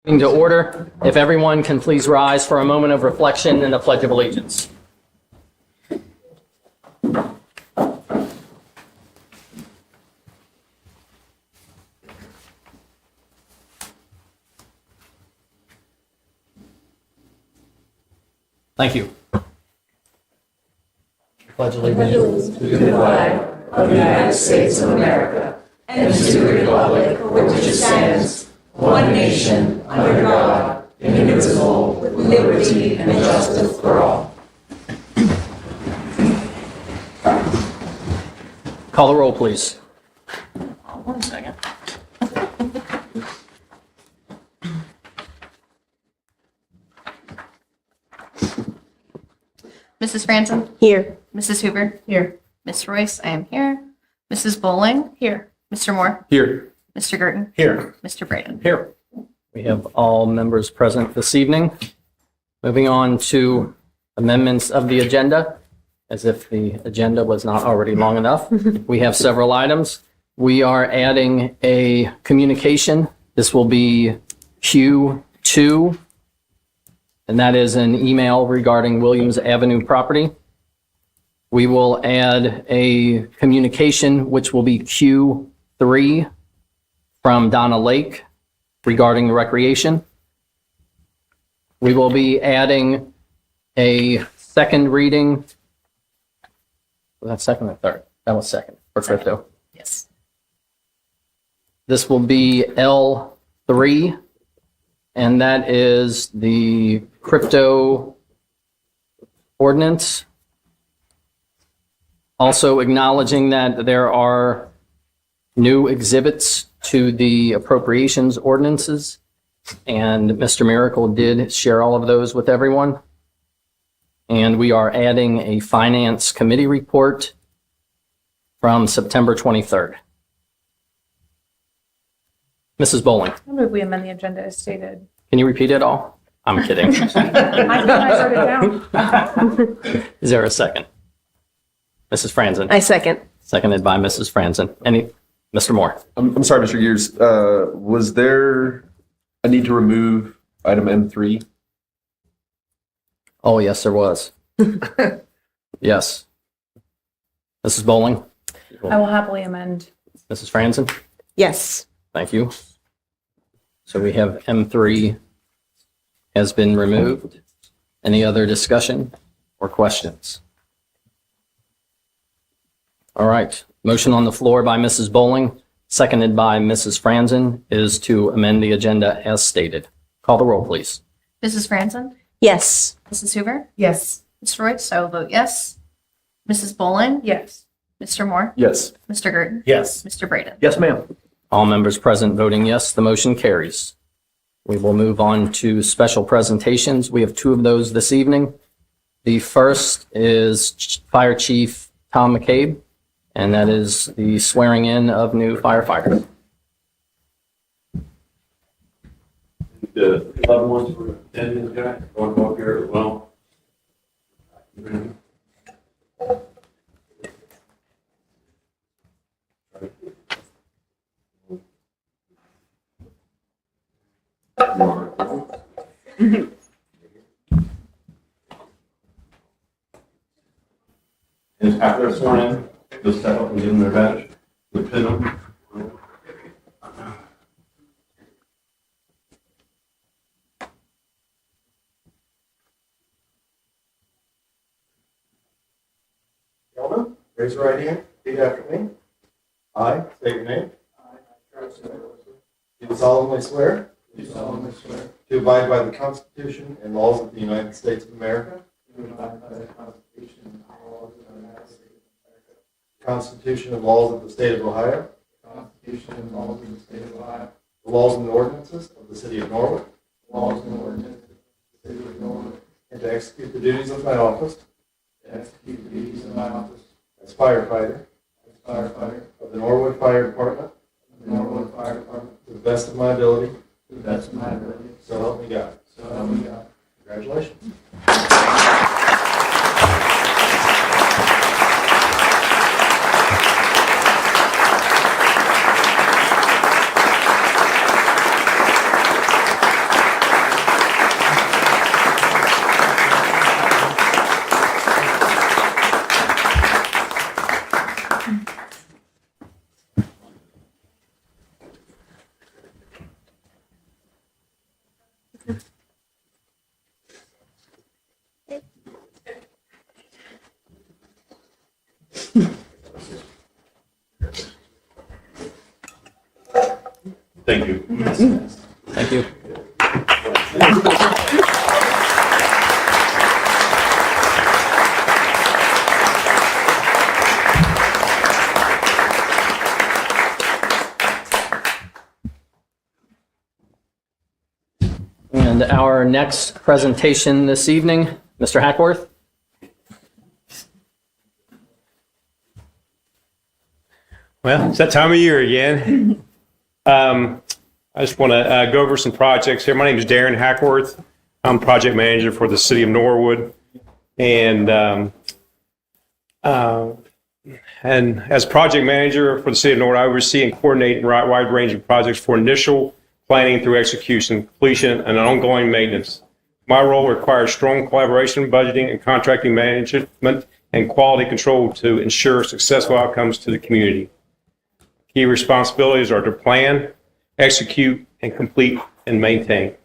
To order, if everyone can please rise for a moment of reflection and a pledge of allegiance. Thank you. Pledge allegiance to the flag of the United States of America and to the republic for which it stands, one nation, under God, indivisible, with liberty and justice for all. Call the roll, please. 1 second. Mrs. Franzen? Here. Mrs. Hoover? Here. Ms. Royce, I am here. Mrs. Bowling? Here. Mr. Moore? Here. Mr. Girton? Here. Mr. Braden? Here. We have all members present this evening. Moving on to amendments of the agenda, as if the agenda was not already long enough. We have several items. We are adding a communication. This will be Q2, and that is an email regarding Williams Avenue property. We will add a communication, which will be Q3, from Donna Lake regarding the recreation. We will be adding a second reading. Was that second or third? That was second for crypto. Yes. This will be L3, and that is the crypto ordinance. Also acknowledging that there are new exhibits to the appropriations ordinances, and Mr. Miracle did share all of those with everyone. And we are adding a finance committee report from September 23rd. Mrs. Bowling, I move we amend the agenda as stated. can you repeat it all? I'm kidding. I thought I wrote it down. Is there a second? Mrs. Franzen? I second. Seconded by Mrs. Franzen. Mr. Moore? I'm sorry, Mr. Gears. Was there a need to remove item M3? Oh, yes, there was. Yes. Mrs. Bowling? I will happily amend. Mrs. Franzen? Yes. Thank you. So we have M3 has been removed. Any other discussion or questions? All right. Motion on the floor by Mrs. Bowling, seconded by Mrs. Franzen, is to amend the agenda as stated. Call the roll, please. Mrs. Franzen? Yes. Mrs. Hoover? Yes. Ms. Royce, I will vote yes. Mrs. Bowling? Yes. Mr. Moore? Yes. Mr. Girton? Yes. Mr. Braden? Yes, ma'am. All members present voting yes, the motion carries. We will move on to special presentations. We have 2 of those this evening. The first is Fire Chief Tom McCabe, and that is the swearing in of new firefighters. The loved ones were attending this guy, going up here as well. And after they're sworn in, they'll step up and give them their badge, we'll pin them. Gentlemen, raise your right hand, repeat after me. I state your name. Do solemnly swear. To abide by the Constitution and laws of the United States of America. Constitution and laws of the State of Ohio. The laws and ordinances of the City of Norwood. And to execute the duties of my office. As firefighter. Of the Norwood Fire Department. To the best of my ability. So help me God. Congratulations. Thank you. Thank you. And our next presentation this evening, Mr. Hackworth. Well, it's that time of year again. I just want to go over some projects here. My name is Darren Hackworth. I'm project manager for the city of Norwood. And as project manager for the city of Norwood, I oversee and coordinate a wide range of projects for initial planning through execution, completion, and ongoing maintenance. My role requires strong collaboration, budgeting, and contracting management and quality control to ensure successful outcomes to the community. Key responsibilities are to plan, execute, and complete and maintain.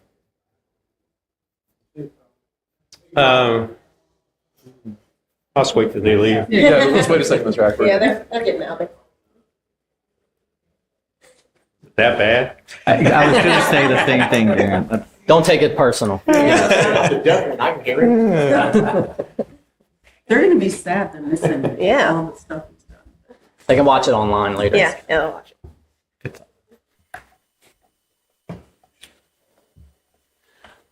I'll just wait till they leave. Yeah, let's wait a second, Mr. Hackworth. Yeah, they're getting out there. That bad? I was going to say the same thing, Darren. Don't take it personal. They're gonna be sad to missing all the stuff he's done. They can watch it online later. Yeah, I'll watch it.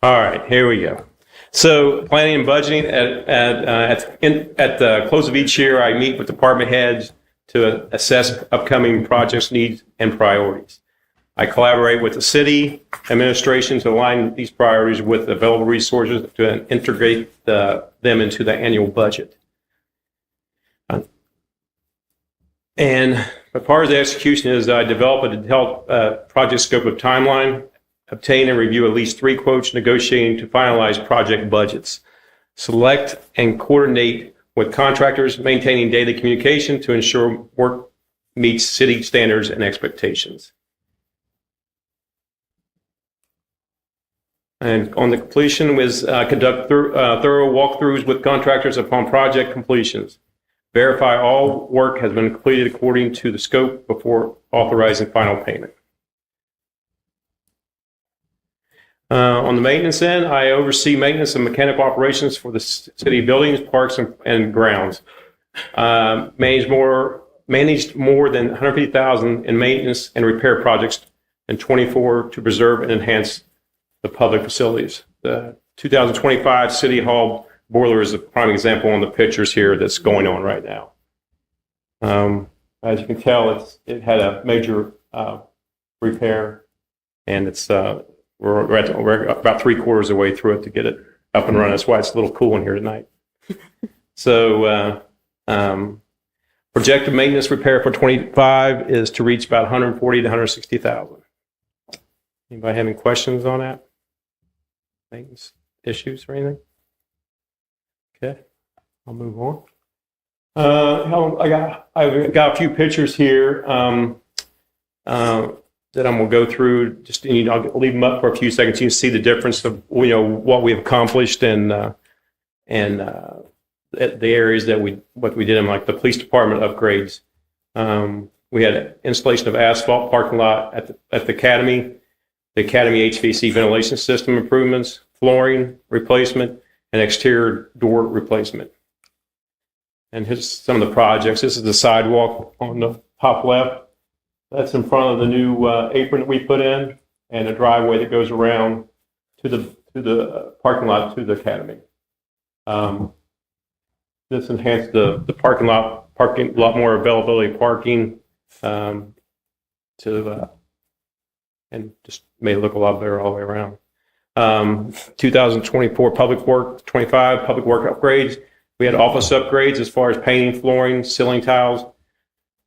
All right, here we go. So planning and budgeting, at the close of each year, I meet with department heads to assess upcoming projects, needs, and priorities. I collaborate with the city administration to align these priorities with available resources to integrate them into the annual budget. And part of the execution is I develop a detailed project scope of timeline, obtain and review at least 3 quotes, negotiating to finalize project budgets, select and coordinate with contractors, maintaining daily communication to ensure work meets city standards and expectations. And on the completion was conduct thorough walkthroughs with contractors upon project completions. Verify all work has been completed according to the scope before authorizing final payment. On the maintenance end, I oversee maintenance and mechanical operations for the city buildings, parks, and grounds. Managed more than $150,000 in maintenance and repair projects and 24 to preserve and enhance the public facilities. The 2025 City Hall boiler is a prime example on the pictures here that's going on right now. As you can tell, it had a major repair, and it's we're about 3/4 of the way through it to get it up and running. That's why it's a little cool in here tonight. So projected maintenance repair for 25 is to reach about 140 to 160,000. Anybody have any questions on that? Maintenance issues or anything? Okay, I'll move on. I've got a few pictures here that I'm going to go through. Just I'll leave them up for a few seconds. You can see the difference of what we've accomplished and the areas that what we did in, like the police department upgrades. We had installation of asphalt parking lot at the academy. The academy HVAC ventilation system improvements, flooring replacement, and exterior door replacement. And here's some of the projects. This is the sidewalk on the top left. That's in front of the new apron that we put in, and a driveway that goes around to the parking lot to the academy. This enhanced the parking lot more availability of parking and just made it look a lot better all the way around. 2024 public work, 25 public work upgrades. We had office upgrades as far as painting, flooring, ceiling tiles,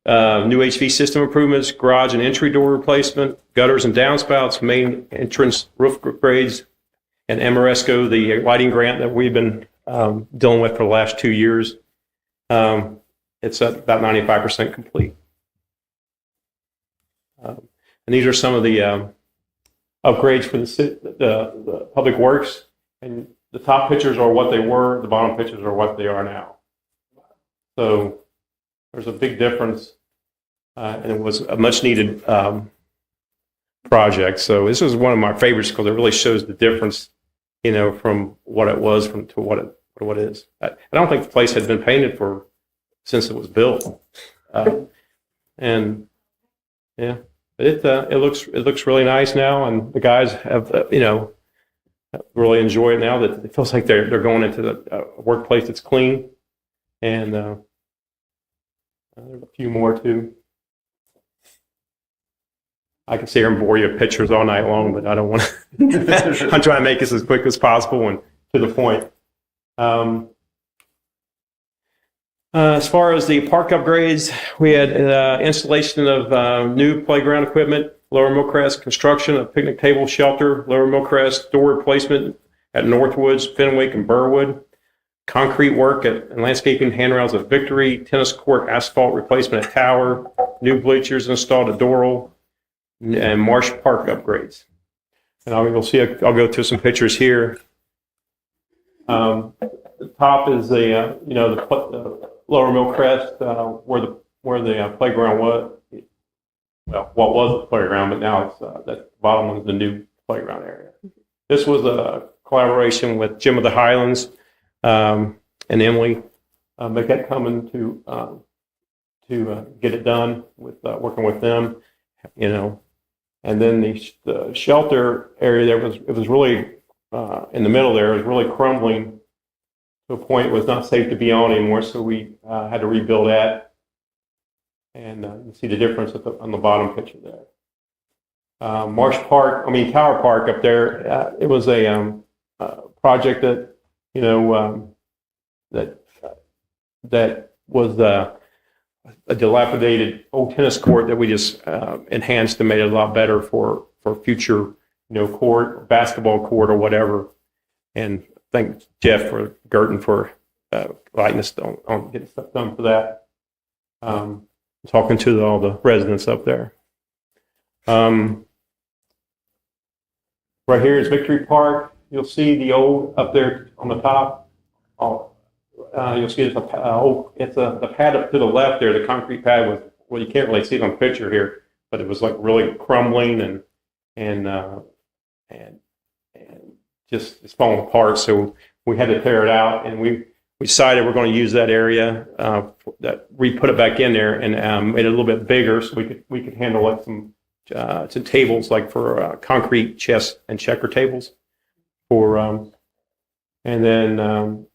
new HV system improvements, garage and entry door replacement, gutters and downspouts, main entrance roof upgrades, and Amoresco, the lighting grant that we've been dealing with for the last 2 years. It's about 95% complete. And these are some of the upgrades for the public works, and the top pictures are what they were, the bottom pictures are what they are now. So there's a big difference, and it was a much needed project. So this is one of my favorites because it really shows the difference, from what it was to what it is. I don't think the place had been painted since it was built, and yeah, it looks really nice now, and the guys have really enjoy it now that it feels like they're going into a workplace that's clean, and there's a few more too. I can sit here and bore you with pictures all night long, but I don't want to. I'm trying to make this as quick as possible and to the point. As far as the park upgrades, we had installation of new playground equipment, Lower Millcrest, construction of picnic table shelter, Lower Millcrest, door replacement at Northwoods, Fenwick, and Burwood, concrete work and landscaping handrails at Victory, tennis court asphalt replacement at Tower, new bleachers installed at Doral, and Marsh Park upgrades. And you'll see, I'll go through some pictures here. The top is the Lower Millcrest, where the playground was. Well, what was the playground, but now it's that bottom one's the new playground area. This was a collaboration with Jim of the Highlands and Emily. They kept coming to get it done with working with them, And then the shelter area it was really in the middle there. It was really crumbling to a point it was not safe to be on anymore. So we had to rebuild that. And you can see the difference on the bottom picture there. Tower Park up there, it was a project that, that was a dilapidated old tennis court that we just enhanced and made it a lot better for future, court, or basketball court or whatever. And thank Jeff Gerton for lighting us on getting stuff done for that. Talking to all the residents up there. Right here is Victory Park. You'll see the old up there on the top. You'll see it's the pad up to the left there. The concrete pad was, well, you can't really see it on the picture here, but it was like really crumbling and just it's falling apart. So we had to tear it out, and we decided we're going to use that area we put it back in there and made it a little bit bigger so we could handle like some tables like for concrete chess and checker tables and then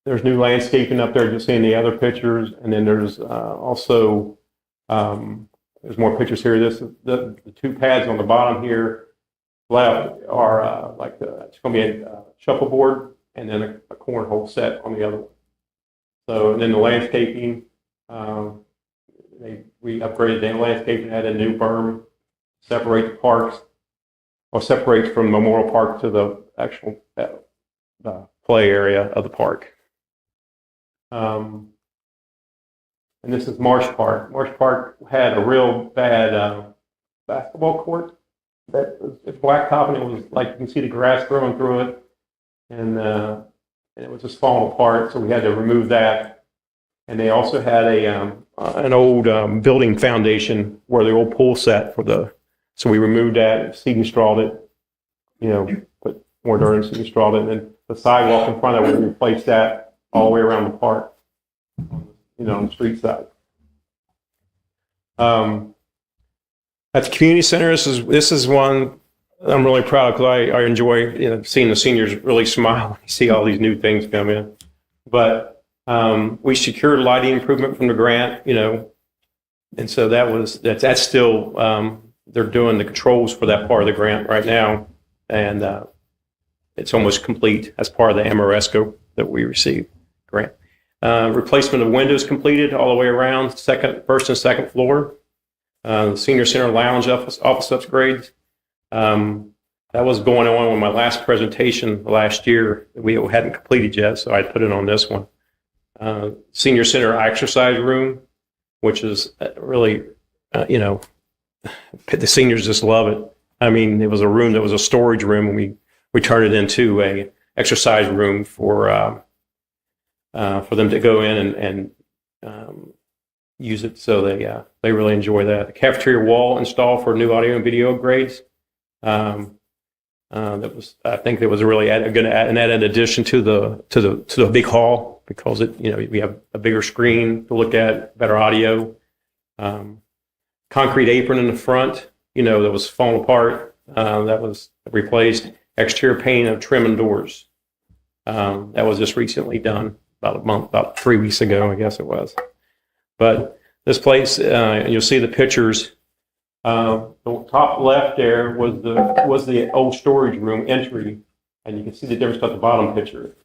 there's new landscaping up there, just seeing the other pictures, and then there's also there's more pictures here. The two pads on the bottom here left are it's going to be a shuffleboard and then a cornhole set on the other one. So, and then the landscaping, we upgraded the landscaping, added a new berm, separate the parks, or separates from Memorial Park to the actual play area of the park. And this is Marsh Park. Marsh Park had a real bad basketball court that was blacktop, and it was like you can see the grass growing through it. And it was just falling apart, so we had to remove that. And they also had an old building foundation where the old pool sat so we removed that, seed and strawed it, put more dirt and seed and strawed it, and then the sidewalk in front of it, we replaced that all the way around the park, on the street side. At the community center, this is one I'm really proud because I enjoy seeing the seniors really smile when you see all these new things come in. But we secured lighting improvement from the grant, and so that's still they're doing the controls for that part of the grant right now, and it's almost complete as part of the MRS scope that we received grant. Replacement of windows completed all the way around first and second floor. The senior center lounge office upgrades. That was going on with my last presentation last year. We hadn't completed yet, so I put it on this one. Senior center exercise room, which is really, the seniors just love it. I mean, it was a room that was a storage room, and we turned it into a exercise room for them to go in and use it. So they really enjoy that. The cafeteria wall installed for new audio and video upgrades. I think that was really an added addition to the big hall, because we have a bigger screen to look at, better audio. Concrete apron in the front, that was falling apart. That was replaced. Exterior painting of trim and doors. That was just recently done about 3 weeks ago, I guess it was. But this place, you'll see the pictures. The top left there was the old storage room entry, and you can see the difference at the bottom picture.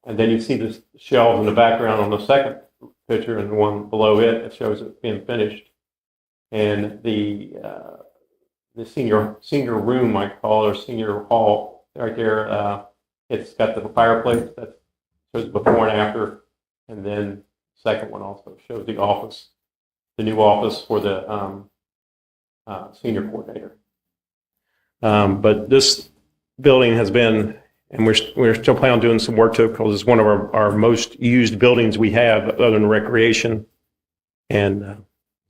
And then you see the shelves in the background on the second picture, and the one below it that shows it being finished. And the senior room, I call it, or senior hall, right there. It's got the fireplace that shows before and after, and then the second one also shows the office, the new office for the senior coordinator. But this building has been, and we're still planning on doing some work to it, because it's one of our most used buildings we have, other than recreation and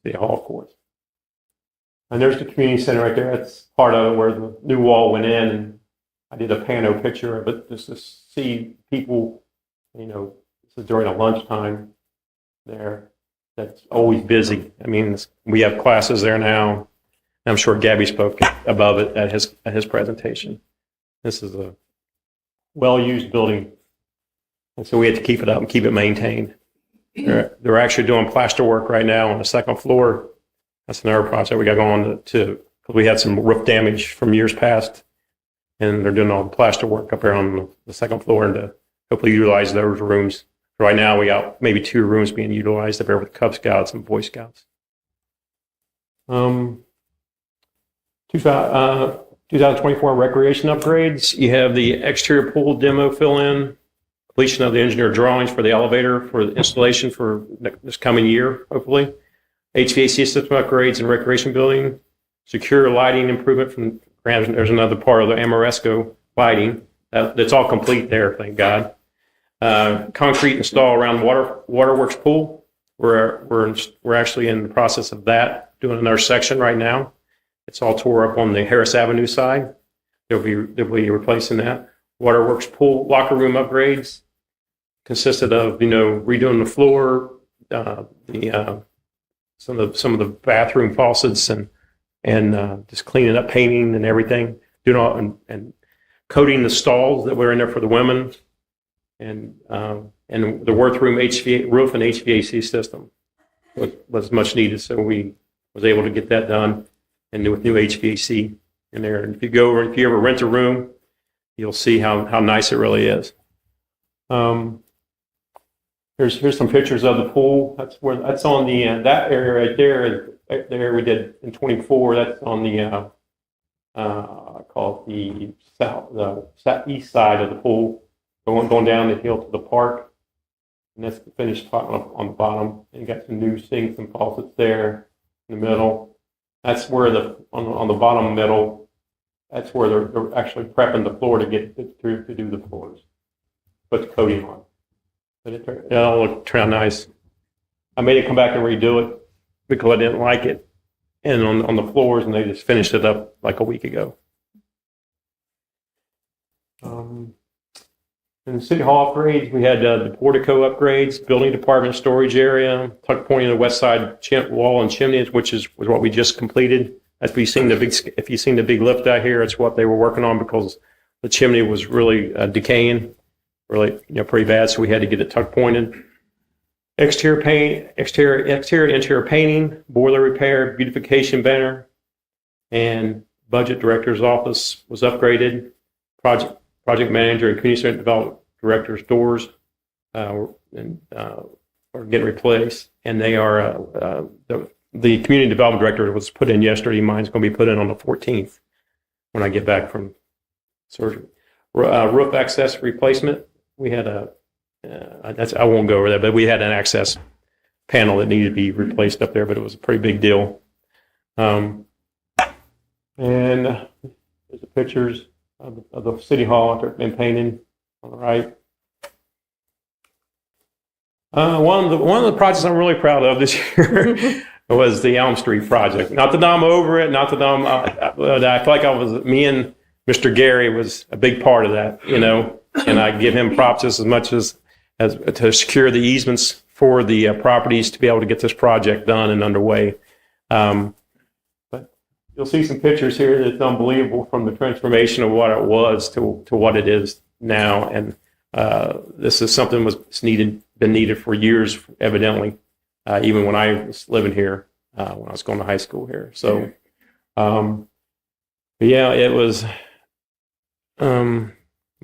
the hall, of course. And there's the community center right there. That's part of it, where the new wall went in, and I did a pano picture of it just to see people, this is during a lunchtime there. That's always busy. I mean, we have classes there now. I'm sure Gabby spoke above it at his presentation. This is a well-used building, and so we have to keep it up and keep it maintained. They're actually doing plaster work right now on the second floor. That's another project we got going because we had some roof damage from years past, and they're doing all the plaster work up there on the second floor, and to hopefully utilize those rooms. Right now, we got maybe 2 rooms being utilized up there with Cub Scouts and Boy Scouts. 2024 recreation upgrades. You have the exterior pool demo fill-in, completion of the engineer drawings for the elevator for the installation for this coming year, hopefully. HVAC system upgrades in recreation building, secure lighting improvement from, there's another part of the Amoresco lighting. That's all complete there, thank God. Concrete install around waterworks pool. We're actually in the process of that, doing another section right now. It's all tore up on the Harris Avenue side. They'll be replacing that. Waterworks pool locker room upgrades consisted of redoing the floor, some of the bathroom faucets, and just cleaning up, painting and everything. And coating the stalls that were in there for the women, and the workroom roof and HVAC system was much needed. So we was able to get that done, and with new HVAC in there. And if you ever rent a room, you'll see how nice it really is. Here's some pictures of the pool. That's on the that area right there. Right there we did in 24. That's on the called the east side of the pool, going down the hill to the park. And that's the finished spot on the bottom. And you got some new sinks and faucets there in the middle. That's where on the bottom middle, that's where they're actually prepping the floor to get through to do the floors. Put the coating on. But it all turned out nice. I made it come back and redo it because I didn't like it. And on the floors, and they just finished it up like a week ago. In the City Hall upgrades, we had the portico upgrades, building department storage area, tuck point in the west side wall and chimneys, which was what we just completed. If you've seen the big lift out here, it's what they were working on because the chimney was really decaying, really pretty bad. So we had to get it tuck pointed. Exterior paint, interior painting, boiler repair, beautification banner, and budget director's office was upgraded. Project manager and community center development director's doors are getting replaced, and they are the community development director was put in yesterday. Mine's going to be put in on the 14th when I get back from surgery. Roof access replacement. We had I won't go over that, but we had an access panel that needed to be replaced up there, but it was a pretty big deal. And pictures of the city hall after it's been painted on the right. One of the projects I'm really proud of this year was the Elm Street project. Not that I'm over it, not that but I feel like me and Mr. Gary was a big part of that, and I give him props just as much as to secure the easements for the properties to be able to get this project done and underway. But you'll see some pictures here that's unbelievable from the transformation of what it was to what it is now. And this is something that's been needed for years, evidently, even when I was living here, when I was going to high school here. So, but yeah, it was.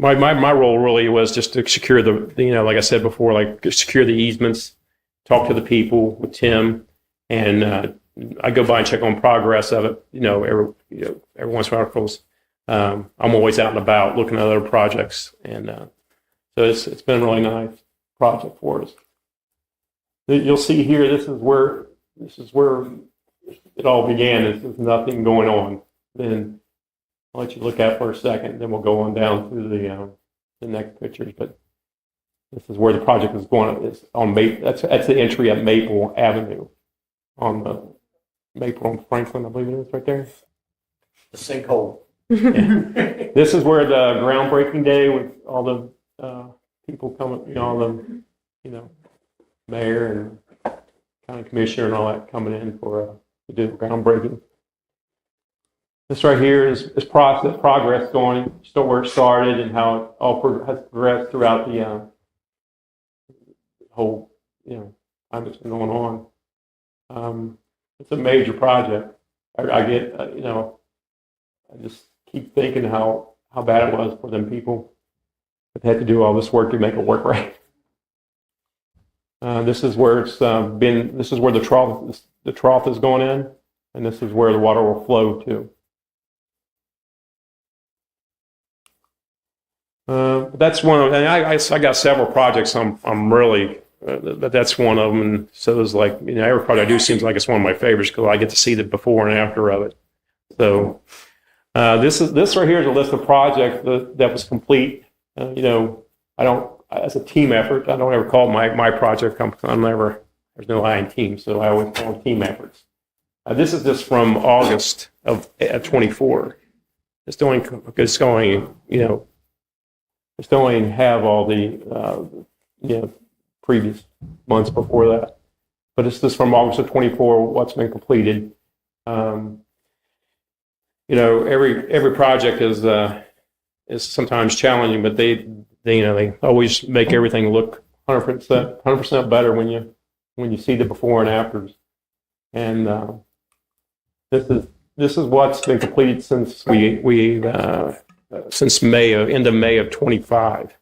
My role really was just to secure like I said before, like secure the easements, talk to the people with Tim, and I go by and check on progress of it. Every once in a while, I'm always out and about looking at other projects, and so it's been a really nice project for us. You'll see here. This is where it all began. There's nothing going on. Then I'll let you look at it for a second. Then we'll go on down to the next pictures. But this is where the project is going. It's on Maple. That's the entry at Maple Avenue, on the Maple and Franklin, I believe it is right there. The sinkhole. Yeah. This is where the groundbreaking day with all the people coming, all the mayor and county commissioner and all that coming in to do the groundbreaking. This right here is progress going, still where it started and how it all has progressed throughout the whole, time that's been going on. It's a major project. I get, I just keep thinking how bad it was for them people that had to do all this work to make it work right. This is where it's been. This is where the trough is going in, and this is where the water will flow to. That's one of. And I got several projects. I'm really. That's one of them. And so it's like every project I do seems like it's one of my favorites because I get to see the before and after of it. So this right here is a list of projects that was complete. I don't. As a team effort, I don't ever call it my project. There's no I in team, so I always call them team efforts. This is just from August of 24. It's going, it's going have all the, previous months before that. But it's just from August of 24, what's been completed. Every project is sometimes challenging, but they always make everything look 100% better when you see the before and afters. And this is what's been completed since since end of May of 25.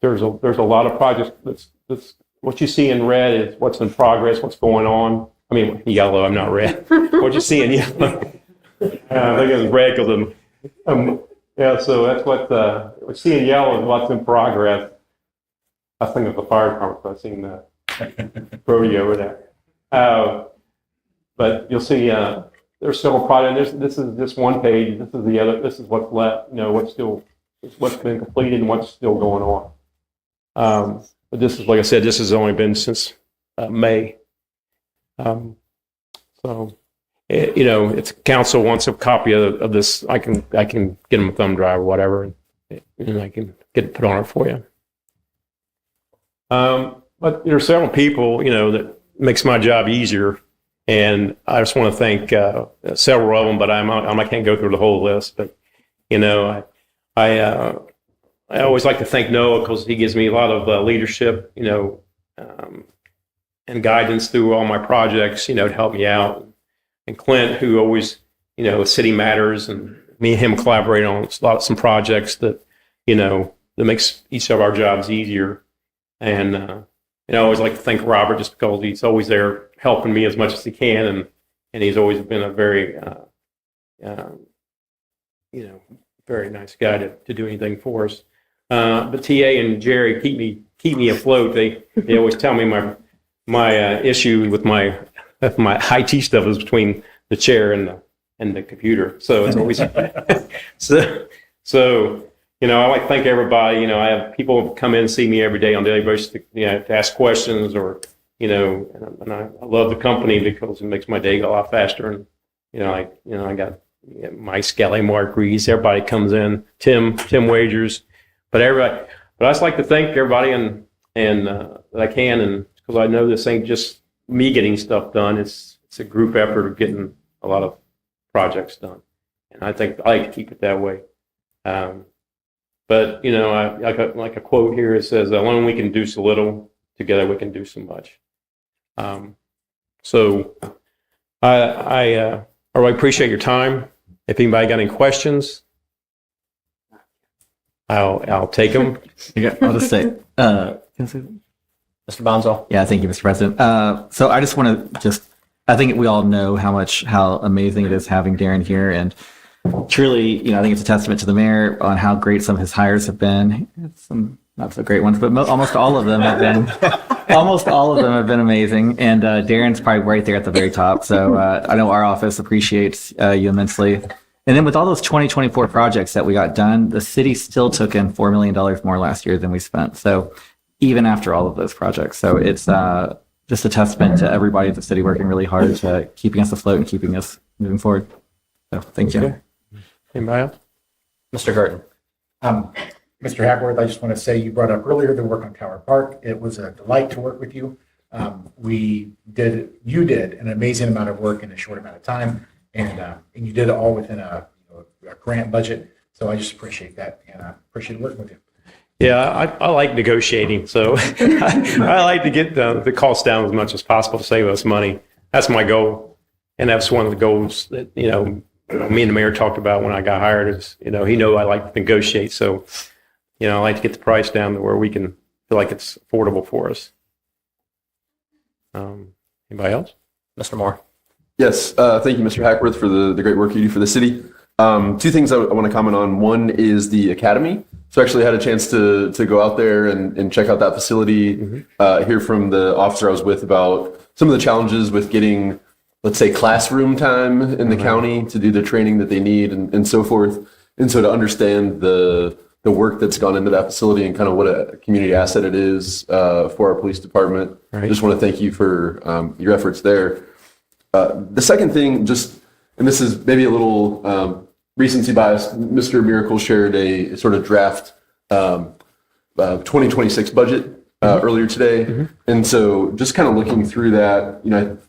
There's a lot of projects. That's what you see in red is what's in progress, what's going on. I mean, yellow. I'm not red. What you see in yellow. I think it's red because yeah, so that's what you see in yellow is what's in progress. I think of the fire department, so I've seen that rodeo over there. But you'll see there's several projects. This is just one page. This is the other. This is what's left. What's been completed and what's still going on. But this is, like I said, this has only been since May. So. If council wants a copy of this, I can get them a thumb drive or whatever, and I can get it put on it for you. But there are several people, that makes my job easier, and I just want to thank several of them. But I can't go through the whole list. But I always like to thank Noah because he gives me a lot of leadership, and guidance through all my projects, to help me out. And Clint, who always, City Matters, and me and him collaborate on some projects that, that makes each of our jobs easier. And I always like to thank Robert just because he's always there helping me as much as he can, and he's always been a very, very nice guy to do anything for us. But TA and Jerry keep me afloat. They always tell me my issue with my IT stuff is between the chair and and the computer. So it's always, so, I like to thank everybody. I have people come in and see me every day on a daily basis, to ask questions or, and I love the company because it makes my day go a lot faster. And, I got Mike Skelly, Mark Rees, everybody comes in, Tim Wagers, but I just like to thank everybody and that I can, and because I know this ain't just me getting stuff done. It's a group effort of getting a lot of projects done. And I think I like to keep it that way. But, I like a quote here. It says, alone we can do so little, together we can do so much. So I really appreciate your time. If anybody got any questions, I'll take them. Yeah, I'll just say, Mr. Bonzo? yeah, thank you, Mr. President. So I just want to I think we all know how amazing it is having Darren here. And truly, I think it's a testament to the mayor on how great some of his hires have been. Some not so great ones, but almost all of them have been amazing. And Darren's probably right there at the very top. So I know our office appreciates you immensely. And then with all those 2024 projects that we got done, the city still took in $4 million more last year than we spent. So even after all of those projects. So it's just a testament to everybody at the city working really hard to keeping us afloat and keeping us moving forward. So thank you. Okay. Anybody else? Mr. Gurton? Mr. Hackworth, I just want to say you brought up earlier the work on Tower Park. It was a delight to work with you. You did an amazing amount of work in a short amount of time, and you did it all within a grant budget. So I just appreciate that, and I appreciate working with you. Yeah, I like negotiating, so I like to get the costs down as much as possible to save us money. That's my goal, and that's one of the goals that me and the mayor talked about when I got hired. Is he know I like to negotiate, so I like to get the price down to where we can feel like it's affordable for us. Anybody else? Mr. Moore? Yes, thank you, Mr. Hackworth, for the great work you do for the city. Two things I want to comment on. One is the academy. So I actually had a chance to go out there and check out that facility, hear from the officer I was with about some of the challenges with getting, let's say, classroom time in the county to do the training that they need and so forth. And so to understand the work that's gone into that facility and kind of what a community asset it is for our police department. Right. I just want to thank you for your efforts there. The second thing, and this is maybe a little recency bias, Mr. Miracle shared a sort of draft 2026 budget earlier today. And so just kind of looking through that, if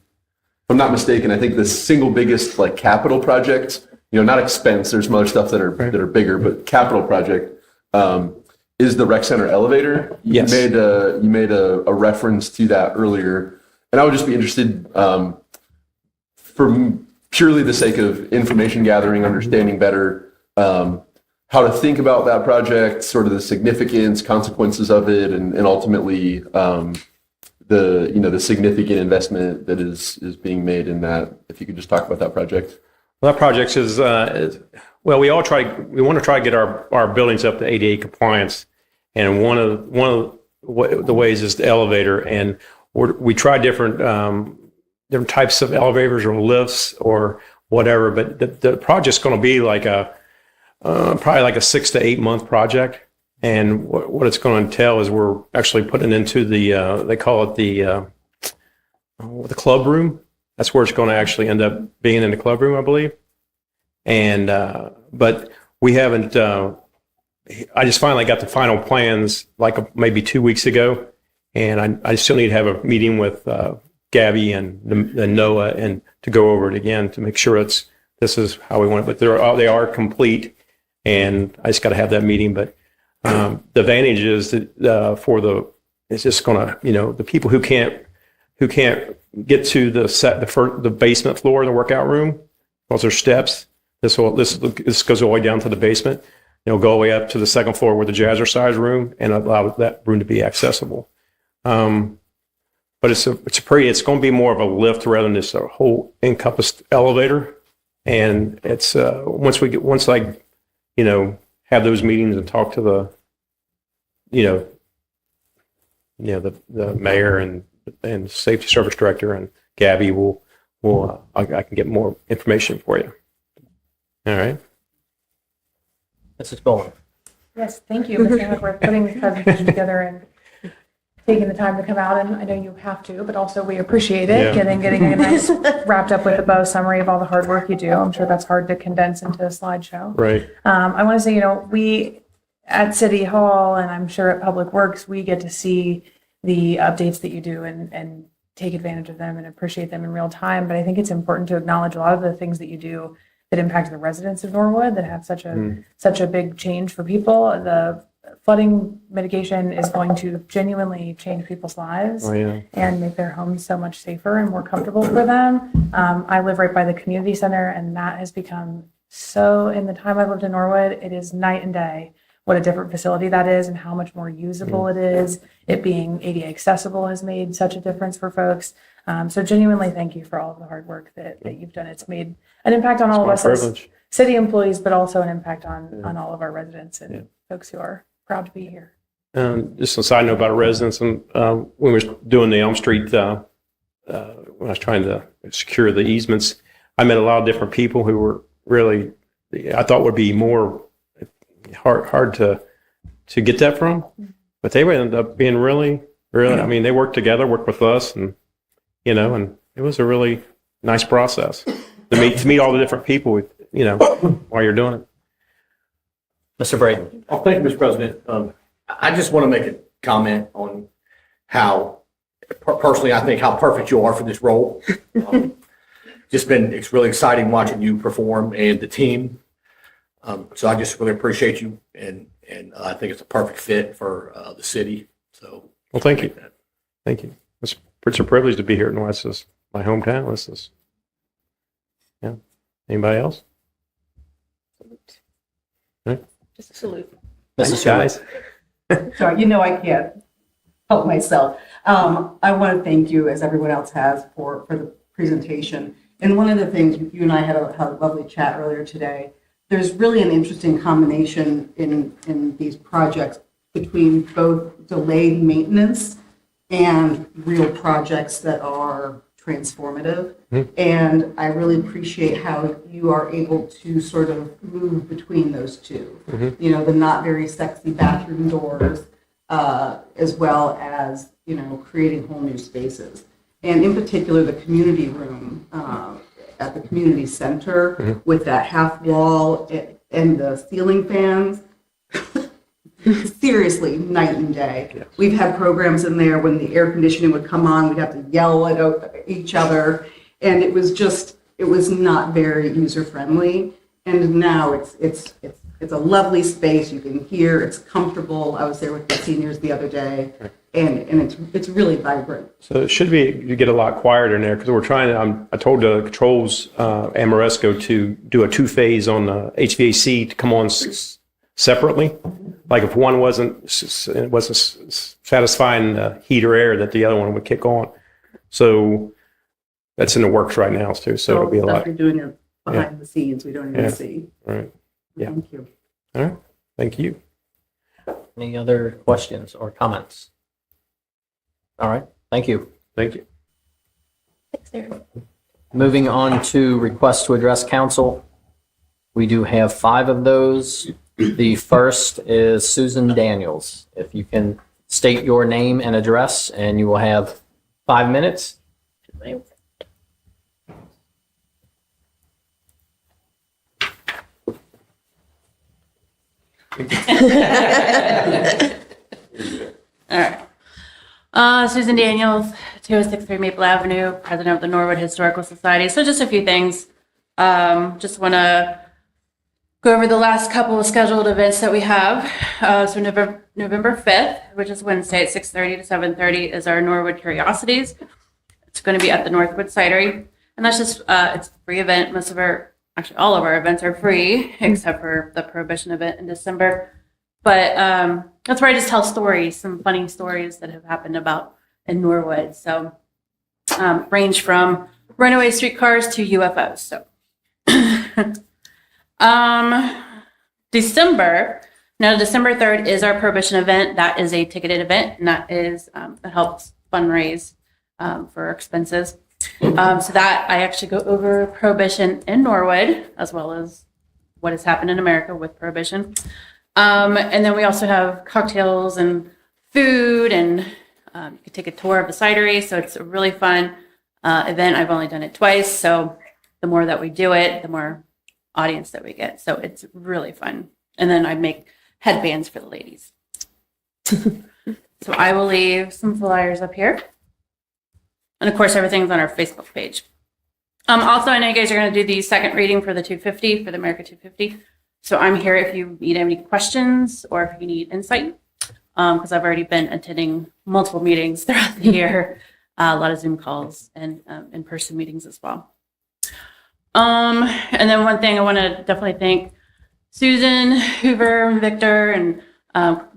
I'm not mistaken, I think the single biggest capital project, not expense, there's some other stuff that are bigger, but capital project is the rec center elevator. Yes. You made a reference to that earlier, and I would just be interested for purely the sake of information gathering, understanding better how to think about that project, sort of the significance, consequences of it, and ultimately the significant investment that is being made in that. If you could just talk about that project. Well, that project is well, we want to try to get our buildings up to ADA compliance, and one of the ways is the elevator, and we try different types of elevators or lifts or whatever, but the project's going to be probably like a 6 to 8 month project, and what it's going to entail is we're actually putting into they call it the club room. That's where it's going to actually end up being, in the club room, I believe. And but we haven't. I just finally got the final plans maybe 2 weeks ago, and I still need to have a meeting with Gabby and Noah and to go over it again to make sure this is how we want it. But they are complete, and I just got to have that meeting. But the advantage is that it's just going to the people who can't get to the basement floor in the workout room because there's steps. This goes all the way down to the basement. It'll go all the way up to the second floor where the jazzercise room and allow that room to be accessible. But it's going to be more of a lift rather than just a whole encompassed elevator. And it's once I have those meetings and talk to the mayor and safety service director and Gabby, I can get more information for you. All right. Mrs. Bowen. Yes, thank you, Mr. Hackworth, putting this presentation together and taking the time to come out. And I know you have to, but also we appreciate it, Yeah. getting a nice wrapped up with a bow summary of all the hard work you do. I'm sure that's hard to condense into a slideshow. Right. I want to say, we at City Hall, and I'm sure at Public Works, we get to see the updates that you do and take advantage of them and appreciate them in real time. But I think it's important to acknowledge a lot of the things that you do that impact the residents of Norwood that have such a big change for people. The flooding mitigation is going to genuinely change people's lives Oh, yeah. and make their homes so much safer and more comfortable for them. I live right by the community center, and that has become so, in the time I've lived in Norwood, it is night and day what a different facility that is and how much more usable it is. It being ADA accessible has made such a difference for folks. So genuinely thank you for all of the hard work that you've done. It's made an impact on all of my us as privilege. city employees, but also an impact on all of our residents and folks who are proud to be here. Just a side note about residents, and when we were doing the Elm Street, when I was trying to secure the easements, I met a lot of different people who were really, I thought would be more hard to get that from, but they ended up being really, I mean, they worked together, worked with us, and and it was a really nice process to meet all the different people with, while you're doing it. Mr. Braden. Oh, thank you, Mr. President. I just want to make a comment on how, personally, I think how perfect you are for this role. It's really exciting watching you perform and the team. So I just really appreciate you, and I think it's a perfect fit for the city. So, Well, thank you. Thank you. It's a privilege to be here in Norwood. This is my hometown. Anybody else? Just a salute. Mrs. Guys. Sorry, I can't help myself. I want to thank you, as everyone else has, for the presentation. And one of the things, you and I had a lovely chat earlier today. There's really an interesting combination in these projects between both delayed maintenance and real projects that are transformative. And I really appreciate how you are able to sort of move between those two. The not very sexy bathroom doors, as well as, creating whole new spaces. And in particular, the community room at the community center with that half wall and the ceiling fans. Seriously, night and day. Yes. We've had programs in there when the air conditioning would come on, we'd have to yell at each other, and it was not very user friendly. And now it's a lovely space. You can hear, it's comfortable. I was there with the seniors the other day, and it's really vibrant. So it should be, you get a lot quieter in there, because we're trying to, I told the controls, Amoresco, to do a 2-phase on the HVAC to come on separately. Like if one wasn't satisfying the heat or air, that the other one would kick on. So that's in the works right now too. So it'll be a lot. You're doing it behind the scenes, we don't even see. Right. Yeah. Thank you. All right. Thank you. Any other questions or comments? All right. Thank you. Thank you. Thanks, Darren. Moving on to requests to address council. We do have 5 of those. The first is Susan Daniels. If you can state your name and address, and you will have 5 minutes. All right. Susan Daniels, 2063 Maple Avenue, president of the Norwood Historical Society. So just a few things. Just want to go over the last couple of scheduled events that we have. So November 5th, which is Wednesday at 6:30 to 7:30, is our Norwood Curiosities. It's going to be at the Northwood Cidery. And that's just, it's a free event. Actually all of our events are free, except for the Prohibition event in December. But that's where I just tell stories, some funny stories that have happened in Norwood. So range from runaway streetcars to UFOs. So December 3rd is our Prohibition event. That is a ticketed event, and that helps fundraise for our expenses. So that I actually go over Prohibition in Norwood, as well as what has happened in America with Prohibition. And then we also have cocktails and food, and you can take a tour of the cidery. So it's a really fun event. I've only done it twice. So the more that we do it, the more audience that we get. So it's really fun. And then I make headbands for the ladies. So I will leave some flyers up here. And of course, everything's on our Facebook page. Also, I know you guys are going to do the second reading for the 250, for the America 250. So I'm here if you need any questions or if you need insight, because I've already been attending multiple meetings throughout the year, a lot of Zoom calls and in-person meetings as well. And then one thing I want to definitely thank Susan, Hoover, Victor, and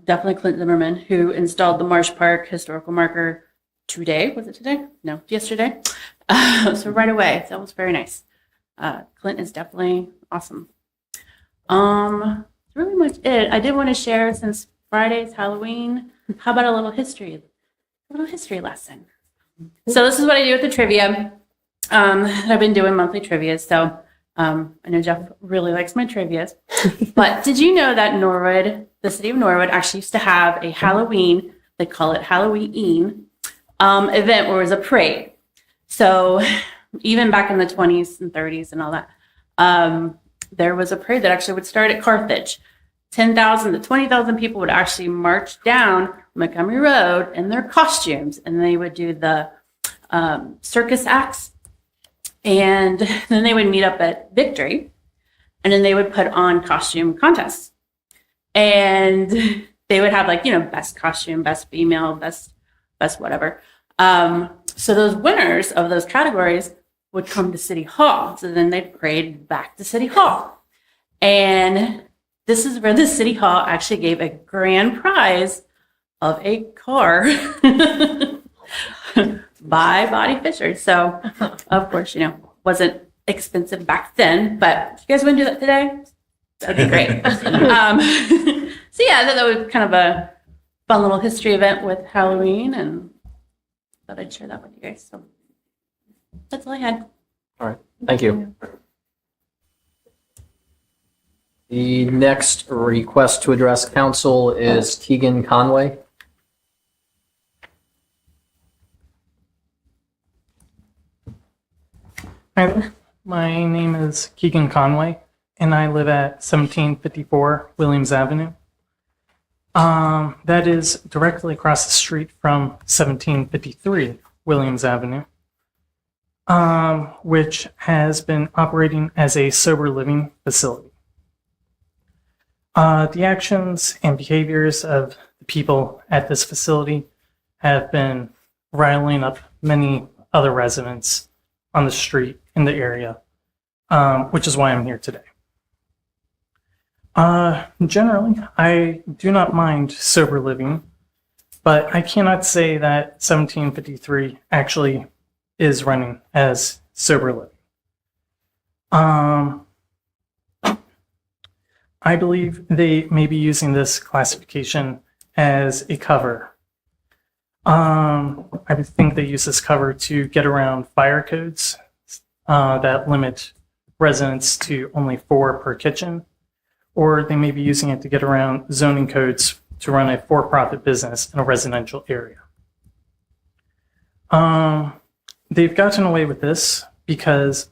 definitely Clint Zimmerman, who installed the Marsh Park historical marker today. Was it today? No, yesterday. So right away. That was very nice. Clint is definitely awesome. That's really much it. I did want to share, since Friday's Halloween, how about a little history lesson? So this is what I do with the trivia. I've been doing monthly trivia, so I know Jeff really likes my trivia. But did you know that Norwood, the city of Norwood, actually used to have a Halloween, they call it Halloween, event where it was a parade. So even back in the 20s and 30s and all that, there was a parade that actually would start at Carthage. 10,000 to 20,000 people would actually march down Montgomery Road in their costumes, and they would do the circus acts. And then they would meet up at Victory, and then they would put on costume contests. And they would have, like, best costume, best female, best whatever. So those winners of those categories would come to City Hall. So then they'd parade back to City Hall. And this is where the City Hall actually gave a grand prize of a car by Bobby Fischer. So, of course, wasn't expensive back then, but if you guys want to do that today, that'd be great. So yeah, I thought that was kind of a fun little history event with Halloween, and thought I'd share that with you guys. So that's all I had. All right, thank you. The next request to address council is Keegan Conway. Hi there. My name is Keegan Conway, and I live at 1754 Williams Avenue. That is directly across the street from 1753 Williams Avenue, which has been operating as a sober living facility. The actions and behaviors of the people at this facility have been riling up many other residents on the street in the area, which is why I'm here today. Generally, I do not mind sober living, but I cannot say that 1753 actually is running as sober living. I believe they may be using this classification as a cover. I think they use this cover to get around fire codes that limit residents to only 4 per kitchen, or they may be using it to get around zoning codes to run a for-profit business in a residential area. They've gotten away with this because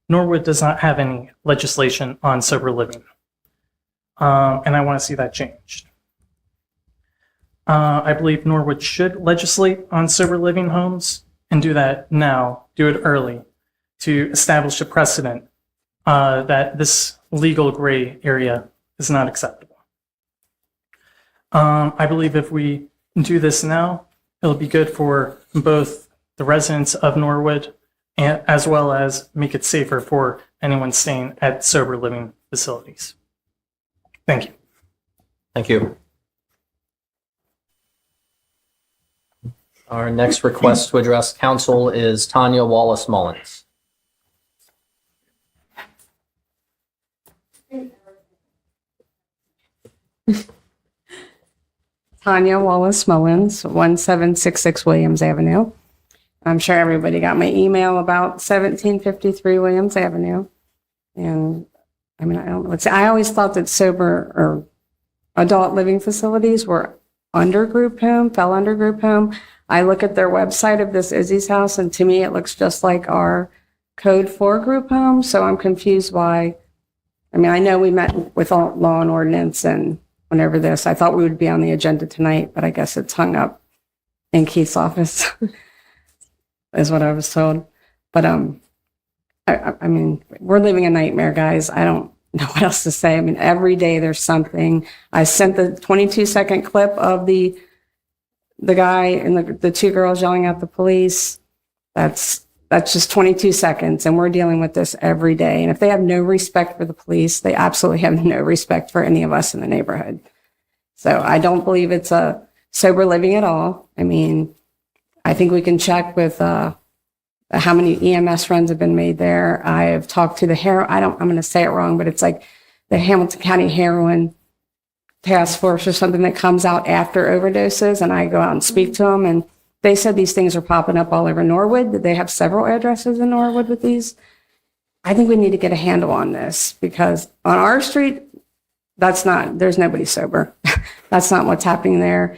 Norwood does not have any legislation on sober living, and I want to see that changed. I believe Norwood should legislate on sober living homes and do that now, do it early, to establish a precedent that this legal gray area is not acceptable. I believe if we do this now, it'll be good for both the residents of Norwood and as well as make it safer for anyone staying at sober living facilities. Thank you. Thank you. Our next request to address council is Tanya Wallace Mullins. Tanya Wallace Mullins, 1766 Williams Avenue. I'm sure everybody got my email about 1753 Williams Avenue. And I mean, I don't know. I always thought that sober or adult living facilities were under group home, fell under group home. I look at their website of this Izzy's house, and to me, it looks just like our code for group home. So I'm confused why. I mean, I know we met with law and ordinance and whenever this, I thought we would be on the agenda tonight, but I guess it's hung up in Keith's office, is what I was told. But I mean, we're living a nightmare, guys. I don't know what else to say. I mean, every day there's something. I sent the 22-second clip of the guy and the two girls yelling at the police. That's just 22 seconds, and we're dealing with this every day. And if they have no respect for the police, they absolutely have no respect for any of us in the neighborhood. So I don't believe it's a sober living at all. I mean, I think we can check with how many EMS runs have been made there. I have talked to I'm going to say it wrong, but it's like the Hamilton County Heroin Task Force or something that comes out after overdoses, and I go out and speak to them, and they said these things are popping up all over Norwood, that they have several addresses in Norwood with these. I think we need to get a handle on this, because on our street, there's nobody sober. That's not what's happening there.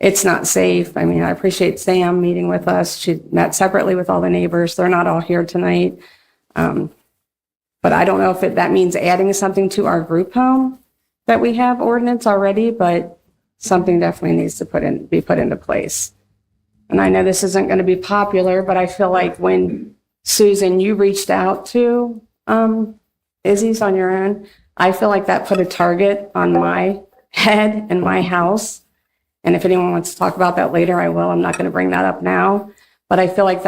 It's not safe. I mean, I appreciate Sam meeting with us. She met separately with all the neighbors. They're not all here tonight. But I don't know if that means adding something to our group home that we have ordinance already, but something definitely needs to be put into place. And I know this isn't going to be popular, but I feel like when Susan, you reached out to Izzy's on your own, I feel like that put a target on my head and my house. And if anyone wants to talk about that later, I will. I'm not going to bring that up now. But I feel like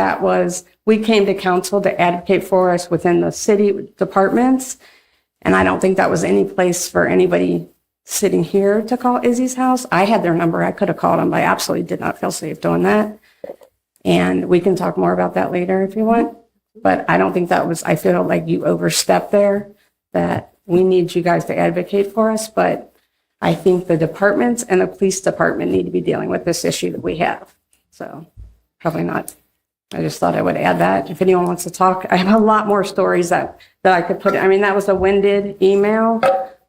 we came to council to advocate for us within the city departments. And I don't think that was any place for anybody sitting here to call Izzy's house. I had their number. I could have called them, but I absolutely did not feel safe doing that. And we can talk more about that later if you want. But I don't think I feel like you overstepped there, that we need you guys to advocate for us. But I think the departments and the police department need to be dealing with this issue that we have. So probably not. I just thought I would add that. If anyone wants to talk, I have a lot more stories that I could put. I mean, that was a winded email,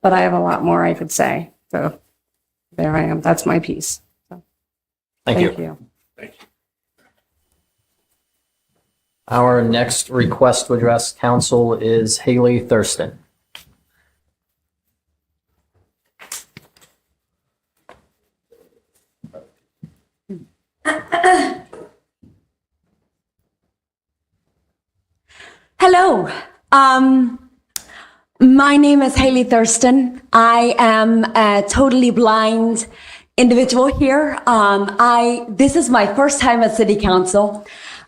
but I have a lot more I could say. So there I am. That's my piece. So, Thank you. Our next request to address council is Haley Thurston. Hello. My name is Haley Thurston. I am a totally blind individual here. This is my first time at City Council.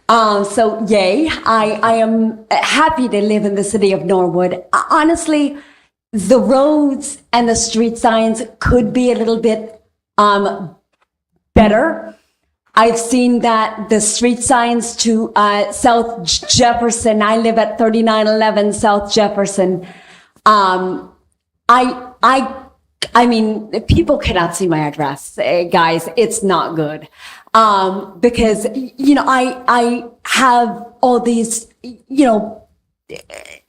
So yay. I am happy to live in the city of Norwood. Honestly, the roads and the street signs could be a little bit better. I've seen that the street signs to South Jefferson, I live at 3911 South Jefferson. I mean, people cannot see my address, guys. It's not good. Because, I have all these,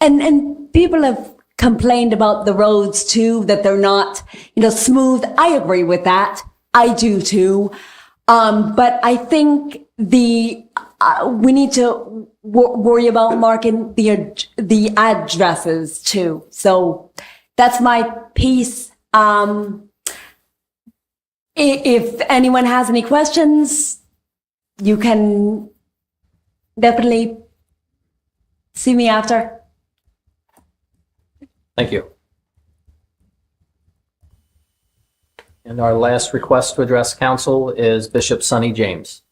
and people have complained about the roads too, that they're not, smooth. I agree with that. I do too. But I think we need to worry about marking the addresses too. So that's my piece. If anyone has any questions, you can definitely see me after. Thank you. And our last request to address council is Bishop Sonny James.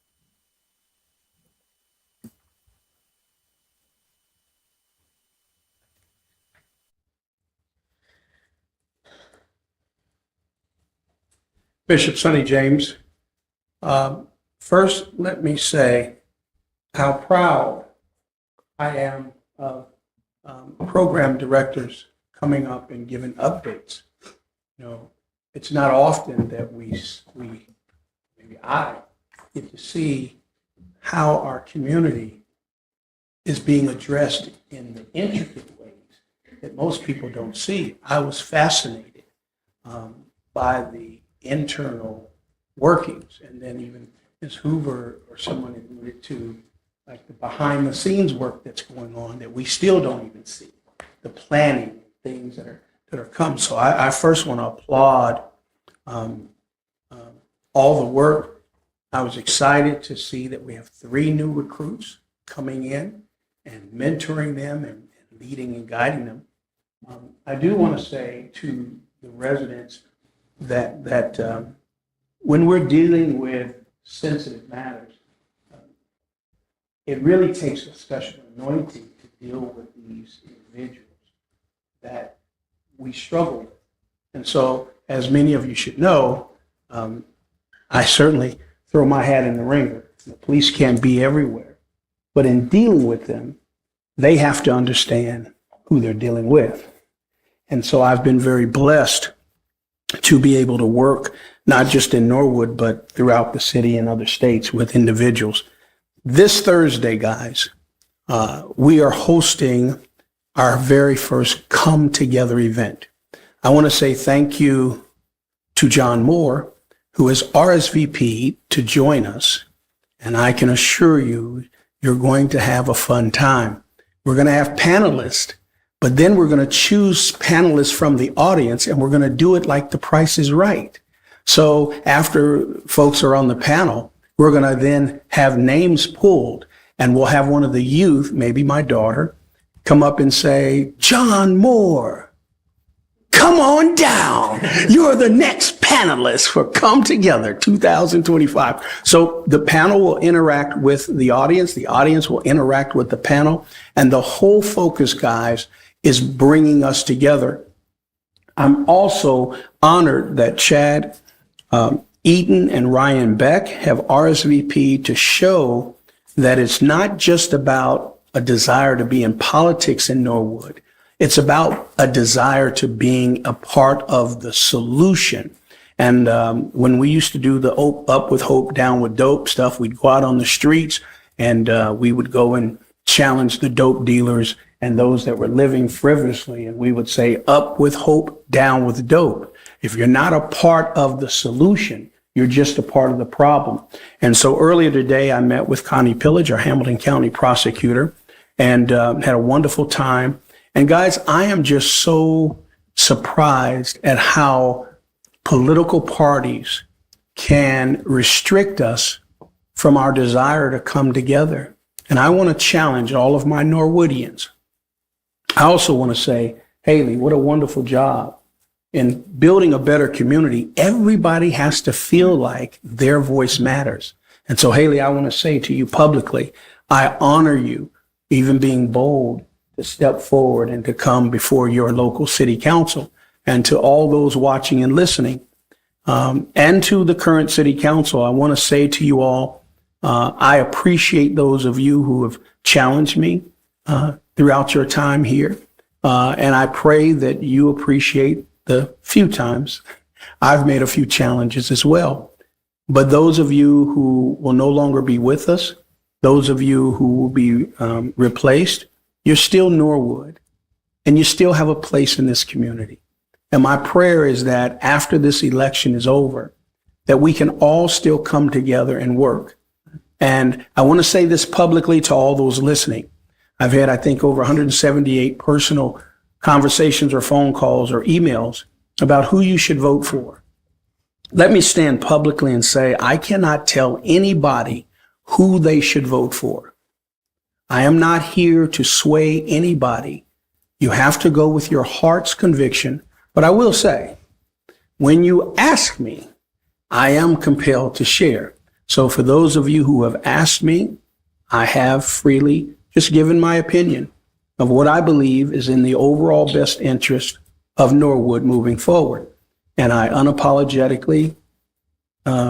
Bishop Sonny James. First, let me say how proud I am of program directors coming up and giving updates. It's not often that maybe I get to see how our community is being addressed in the intricate ways that most people don't see. I was fascinated by the internal workings, and then even Ms. Hoover or someone alluded to, like the behind the scenes work that's going on that we still don't even see, the planning, things that are come. So I first want to applaud all the work. I was excited to see that we have 3 new recruits coming in and mentoring them and leading and guiding them. I do want to say to the residents that when we're dealing with sensitive matters, it really takes a special anointing to deal with these individuals that we struggle with. And so, as many of you should know, I certainly throw my hat in the ringer. The police can't be everywhere. But in dealing with them, they have to understand who they're dealing with. And so I've been very blessed to be able to work, not just in Norwood, but throughout the city and other states with individuals. This Thursday, guys, we are hosting our very first Come Together event. I want to say thank you to John Moore, who has RSVP'd to join us. And I can assure you, you're going to have a fun time. We're going to have panelists, but then we're going to choose panelists from the audience, and we're going to do it like The Price is Right. So after folks are on the panel, we're going to then have names pulled, and we'll have one of the youth, maybe my daughter, come up and say, John Moore, come on down. You're the next panelist for Come Together 2025. So the panel will interact with the audience will interact with the panel, and the whole focus, guys, is bringing us together. I'm also honored that Chad Eaton and Ryan Beck have RSVP'd to show that it's not just about a desire to be in politics in Norwood. It's about a desire to being a part of the solution. And when we used to do the Up with Hope, Down with Dope stuff, we'd go out on the streets and we would go and challenge the dope dealers and those that were living frivolously. And we would say, up with hope, down with dope. If you're not a part of the solution, you're just a part of the problem. And so earlier today, I met with Connie Pillage, our Hamilton County prosecutor, and had a wonderful time. And guys, I am just so surprised at how political parties can restrict us from our desire to come together. And I want to challenge all of my Norwoodians. I also want to say, Haley, what a wonderful job. In building a better community, everybody has to feel like their voice matters. And so, Haley, I want to say to you publicly, I honor you, even being bold to step forward and to come before your local city council. And to all those watching and listening, and to the current city council, I want to say to you all, I appreciate those of you who have challenged me throughout your time here. And I pray that you appreciate the few times I've made a few challenges as well. But those of you who will no longer be with us, those of you who will be replaced, you're still Norwood, and you still have a place in this community. And my prayer is that after this election is over, that we can all still come together and work. And I want to say this publicly to all those listening. I've had, I think, over 178 personal conversations or phone calls or emails about who you should vote for. Let me stand publicly and say, I cannot tell anybody who they should vote for. I am not here to sway anybody. You have to go with your heart's conviction. But I will say, when you ask me, I am compelled to share. So for those of you who have asked me, I have freely just given my opinion of what I believe is in the overall best interest of Norwood moving forward. And I unapologetically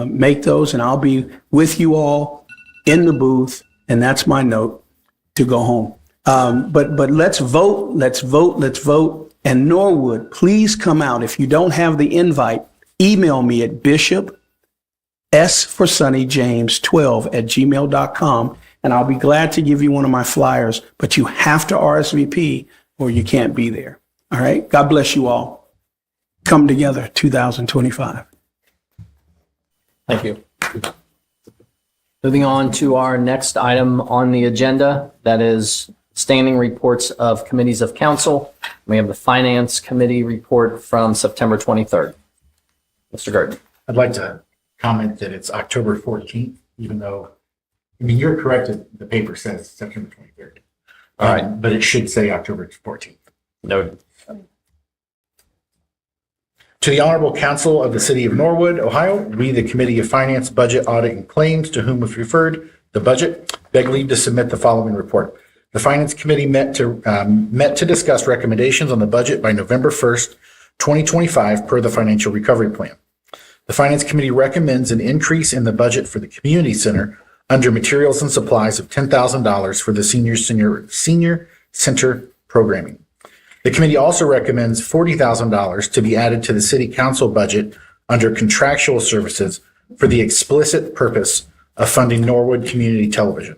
make those, and I'll be with you all in the booth, and that's my note to go home. But let's vote, let's vote, let's vote. And Norwood, please come out. If you don't have the invite, email me at Bishop S for Sonny James 12@gmail.com, and I'll be glad to give you one of my flyers, but you have to RSVP or you can't be there. All right. God bless you all. Come together 2025. Thank you. Moving on to our next item on the agenda, that is standing reports of committees of council. We have the Finance Committee report from September 23rd. Mr. Garten. I'd like to comment that it's October 14th, even though, I mean, you're correct, the paper says September 23rd. All right. But it should say October 14th. Noted. To the Honorable Council of the City of Norwood, Ohio, we, the Committee of Finance, Budget, Audit, and Claims, to whom was referred the budget, beg leave to submit the following report. The Finance Committee met to discuss recommendations on the budget by November 1st, 2025, per the Financial Recovery Plan. The Finance Committee recommends an increase in the budget for the Community Center under materials and supplies of $10,000 for the Senior Center programming. The committee also recommends $40,000 to be added to the City Council budget under contractual services for the explicit purpose of funding Norwood Community Television.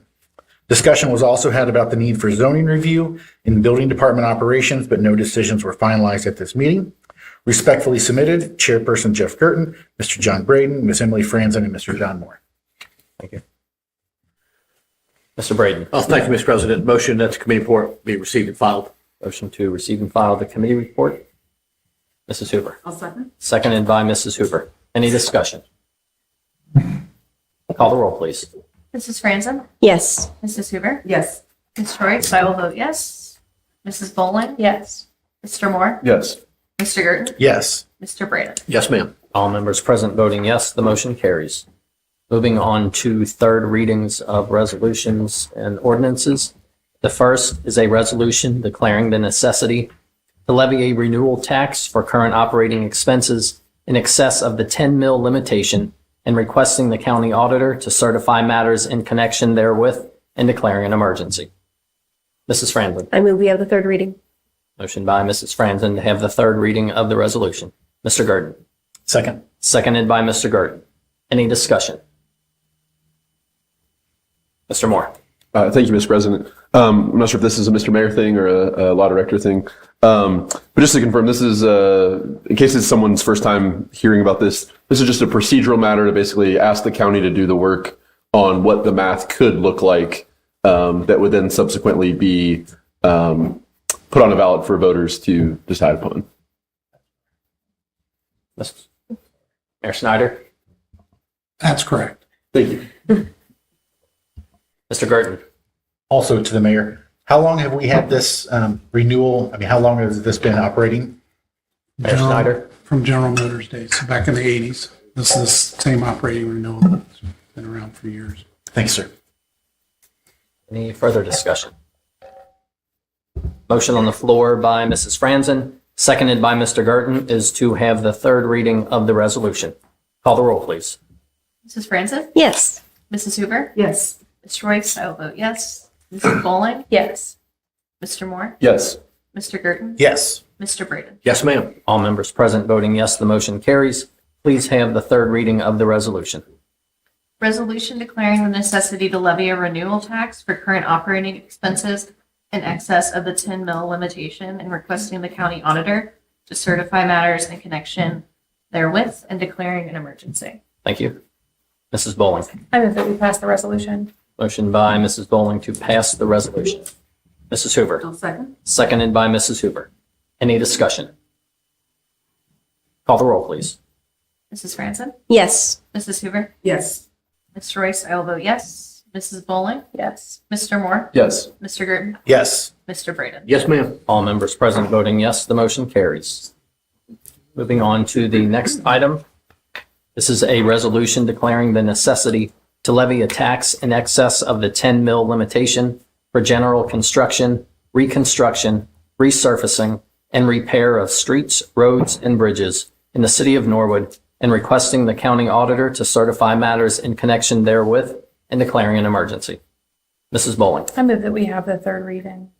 Discussion was also had about the need for zoning review in building department operations, but no decisions were finalized at this meeting. Respectfully submitted, Chairperson Jeff Curtin, Mr. John Braden, Ms. Emily Franzen, and Mr. John Moore. Thank you. Mr. Braden. Oh, thank you, Mr. President. Motion that the committee report be received and filed. Motion to receive and file the committee report. Mrs. Hoover. I'll second. Seconded by Mrs. Hoover. Any discussion? Call the roll, please. Mrs. Franzen? Yes. Mrs. Hoover? Yes. Ms. Royce? I will vote yes. Mrs. Boland? Yes. Mr. Moore? Yes. Mr. Girton? Yes. Mr. Braden? Yes, ma'am. All members present voting yes, the motion carries. Moving on to third readings of resolutions and ordinances. The first is a resolution declaring the necessity to levy a renewal tax for current operating expenses in excess of the 10 mil limitation and requesting the county auditor to certify matters in connection therewith and declaring an emergency. Mrs. Franzen. I move we have the third reading. Motion by Mrs. Franzen to have the third reading of the resolution. Mr. Garten. Second. Seconded by Mr. Garten. Any discussion? Mr. Moore. Thank you, Mr. President. I'm not sure if this is a Mr. Mayor thing or a law director thing. But just to confirm, this is, in case it's someone's first time hearing about this, this is just a procedural matter to basically ask the county to do the work on what the math could look like that would then subsequently be put on a ballot for voters to decide upon. Mayor Snyder. That's correct. Thank you. Mr. Garten. Also to the mayor, how long have we had this renewal? I mean, how long has this been operating? Mayor Snyder. From General Motors days, so back in the 80s. This is the same operating renewal. It's been around for years. Thanks, sir. Any further discussion? Motion on the floor by Mrs. Franzen, seconded by Mr. Garten, is to have the third reading of the resolution. Call the roll, please. Mrs. Franzen? Yes. Mrs. Hoover? Yes. Ms. Royce? I will vote yes. Mrs. Boland? Yes. Mr. Moore? Yes. Mr. Girton? Yes. Mr. Braden? Yes, ma'am. All members present voting yes, the motion carries. Please have the third reading of the resolution. Resolution declaring the necessity to levy a renewal tax for current operating expenses in excess of the 10 mil limitation and requesting the county auditor to certify matters in connection therewith and declaring an emergency. Thank you. Mrs. Bowling. I move that we pass the resolution. Motion by Mrs. Bowling to pass the resolution. Mrs. Hoover. I'll second. Seconded by Mrs. Hoover. Any discussion? Call the roll, please. Mrs. Franzen? Yes. Mrs. Hoover? Yes. Ms. Royce? I will vote yes. Mrs. Bowling? Yes. Mr. Moore? Yes. Mr. Girton? Yes. Mr. Braden? Yes, ma'am. All members present voting yes, the motion carries. Moving on to the next item. This is a resolution declaring the necessity to levy a tax in excess of the 10 mil limitation for general construction, reconstruction, resurfacing, and repair of streets, roads, and bridges in the city of Norwood, and requesting the county auditor to certify matters in connection therewith and declaring an emergency. Mrs. Bowling. I move that we have the third reading.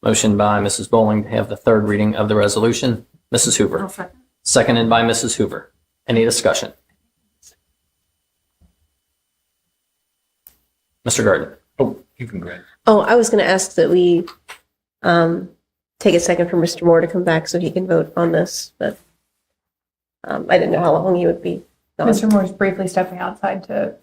Motion by Mrs. Bowling to have the third reading of the resolution. Mrs. Hoover. I'll second. Seconded by Mrs. Hoover. Any discussion? Mr. Garten. Oh, you can go ahead. Oh, I was going to ask that we take a second for Mr. Moore to come back so he can vote on this, but I didn't know how long he would be gone. Mr. Moore's briefly stepping outside to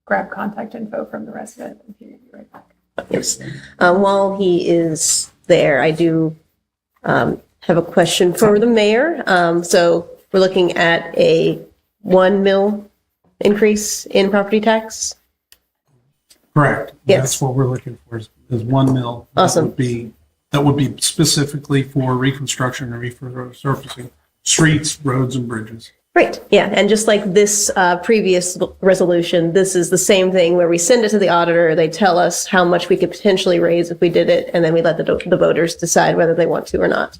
grab contact info from the resident, and he will be right back. Yes. While he is there, I do have a question for the mayor. So we're looking at a 1 mil increase in property tax. Correct. Yes. That's what we're looking for is 1 mil. Awesome. That would be specifically for reconstruction and resurfacing streets, roads, and bridges. Great. Yeah. And just like this previous resolution, this is the same thing where we send it to the auditor. They tell us how much we could potentially raise if we did it. And then we let the voters decide whether they want to or not.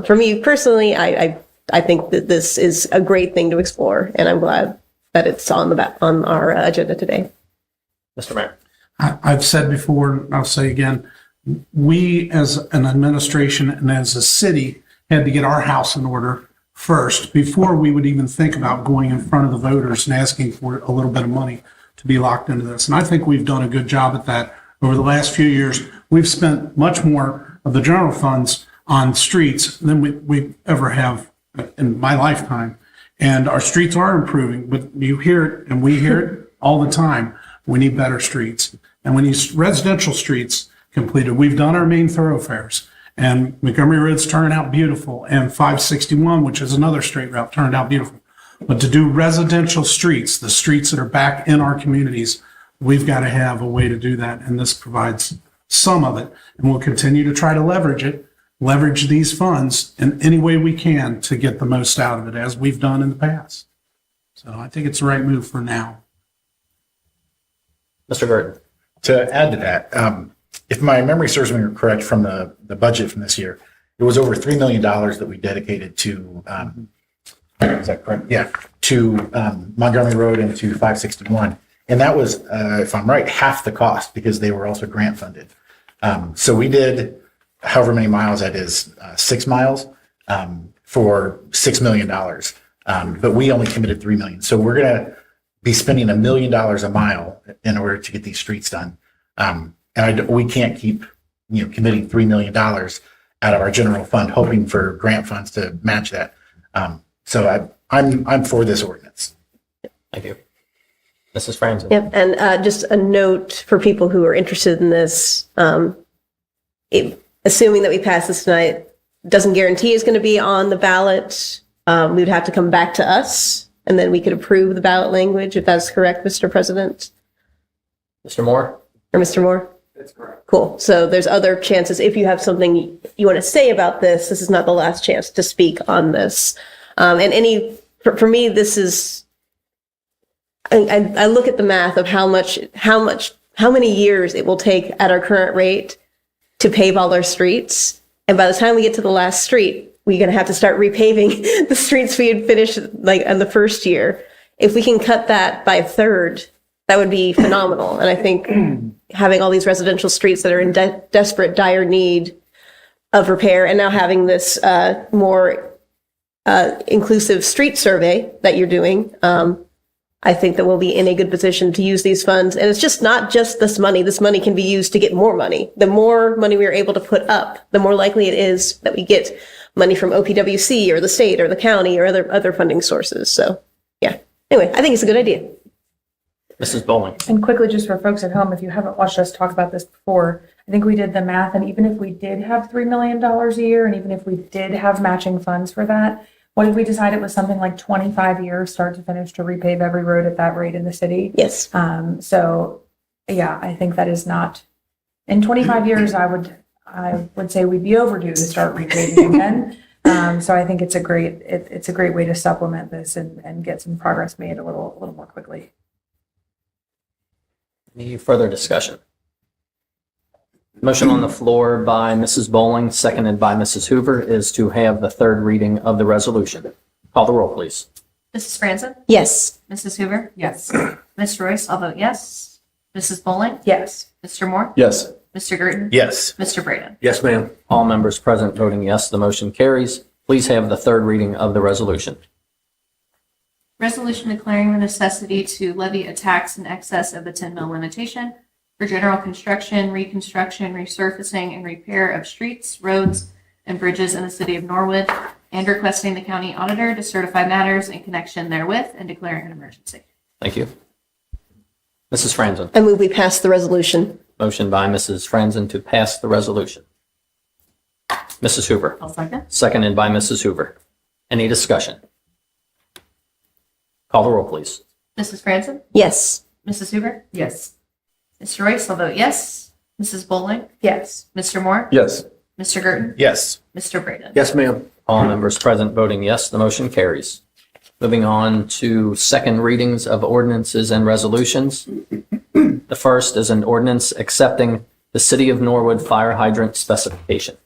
For me personally, I think that this is a great thing to explore. And I'm glad that it's on our agenda today. Mr. Mayor. I've said before, and I'll say again, we as an administration and as a city had to get our house in order first before we would even think about going in front of the voters and asking for a little bit of money to be locked into this. And I think we've done a good job at that over the last few years. We've spent much more of the general funds on streets than we ever have in my lifetime. And our streets are improving, but you hear it and we hear it all the time. We need better streets. And we need residential streets completed. We've done our main thoroughfares. And Montgomery Road's turned out beautiful, and 561, which is another straight route, turned out beautiful. But to do residential streets, the streets that are back in our communities, we've got to have a way to do that, and this provides some of it. And we'll continue to try to leverage these funds in any way we can to get the most out of it, as we've done in the past. So I think it's the right move for now. Mr. Burton. To add to that, if my memory serves me correct from the budget from this year, it was over $3 million that we dedicated to, is that correct? Yeah, to Montgomery Road and to 561. And that was, if I'm right, half the cost because they were also grant funded. So we did however many miles that is, 6 miles for $6 million. But we only committed 3 million. So we're going to be spending $1 million a mile in order to get these streets done. And we can't keep, committing $3 million out of our general fund, hoping for grant funds to match that. So I'm for this ordinance. Thank you. Mrs. Franzen. Yep. And just a note for people who are interested in this, assuming that we pass this tonight, doesn't guarantee it's going to be on the ballot. We would have to come back to us, and then we could approve the ballot language, if that's correct, Mr. President. Mr. Moore? Or Mr. Moore? That's correct. Cool. So there's other chances. If you have something you want to say about this, this is not the last chance to speak on this. And for me, this is, I look at the math of how many years it will take at our current rate to pave all our streets. And by the time we get to the last street, we're going to have to start repaving the streets we had finished like in the first year. If we can cut that by a third, that would be phenomenal. And I think having all these residential streets that are in desperate, dire need of repair, and now having this more inclusive street survey that you're doing, I think that we'll be in a good position to use these funds. And it's just not just this money. This money can be used to get more money. The more money we are able to put up, the more likely it is that we get money from OPWC or the state or the county or other funding sources. So, yeah. Anyway, I think it's a good idea. Mrs. Bowling. And quickly, just for folks at home, if you haven't watched us talk about this before, I think we did the math, and even if we did have $3 million a year, and even if we did have matching funds for that, what did we decide? It was something like 25 years, start to finish, to repave every road at that rate in the city. Yes. So, yeah, I think that is not, in 25 years, I would say we'd be overdue to start repaving again. So I think it's a great way to supplement this and get some progress made a little more quickly. Any further discussion? Motion on the floor by Mrs. Bowling, seconded by Mrs. Hoover, is to have the third reading of the resolution. Call the roll, please. Mrs. Franzen? Yes. Mrs. Hoover? Yes. Ms. Royce, I'll vote yes. Mrs. Bowling? Yes. Mr. Moore? Yes. Mr. Gerton? Yes. Mr. Braden? Yes, ma'am. All members present voting yes, the motion carries. Please have the third reading of the resolution. Resolution declaring the necessity to levy a tax in excess of the 10 mil limitation for general construction, reconstruction, resurfacing, and repair of streets, roads, and bridges in the city of Norwood, and requesting the county auditor to certify matters in connection therewith and declaring an emergency. Thank you. Mrs. Franzen. I move we pass the resolution. Motion by Mrs. Franzen to pass the resolution. Mrs. Hoover. I'll second. Seconded by Mrs. Hoover. Any discussion? Call the roll, please. Mrs. Franzen? Yes. Mrs. Hoover? Yes. Mr. Royce, I'll vote yes. Mrs. Bowling? Yes. Mr. Moore? Yes. Mr. Girton? Yes. Mr. Braden? Yes, ma'am. All members present voting yes, the motion carries. Moving on to second readings of ordinances and resolutions. The first is an ordinance accepting the City of Norwood fire hydrant specification.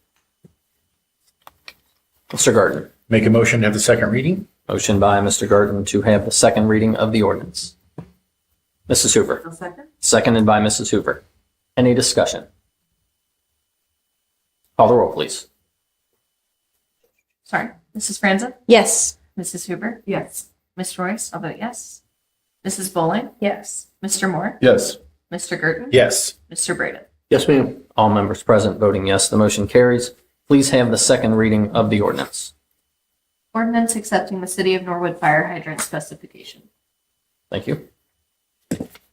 Mr. Garten. Make a motion to have the second reading? Motion by Mr. Garten to have the second reading of the ordinance. Mrs. Hoover. I'll second. Seconded by Mrs. Hoover. Any discussion? Call the roll, please. Sorry. Mrs. Franzen? Yes. Mrs. Hoover? Yes. Ms. Royce, I'll vote yes. Mrs. Bowling? Yes. Mr. Moore? Yes. Mr. Girton? Yes. Mr. Braden? Yes, ma'am. All members present voting yes, the motion carries. Please have the second reading of the ordinance. Ordinance accepting the City of Norwood fire hydrant specification. Thank you.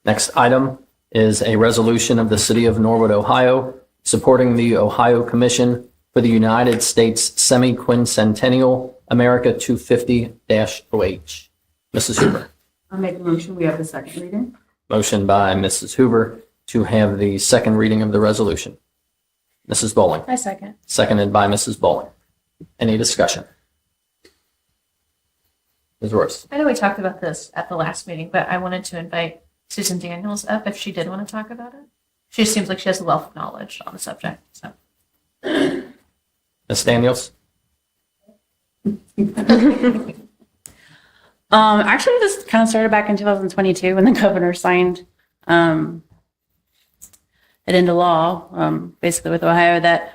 Next item is a resolution of the City of Norwood, Ohio, supporting the Ohio Commission for the United States Semi-Quincentennial America 250-OH. Mrs. Hoover. I'll make a motion. We have the second reading. Motion by Mrs. Hoover to have the second reading of the resolution. Mrs. Bowling. I second. Seconded by Mrs. Bowling. Any discussion? Ms. Royce. I know we talked about this at the last meeting, but I wanted to invite Susan Daniels up if she did want to talk about it. She seems like she has a wealth of knowledge on the subject. So. Ms. Daniels. Actually, this kind of started back in 2022 when the governor signed it into law, basically with Ohio, that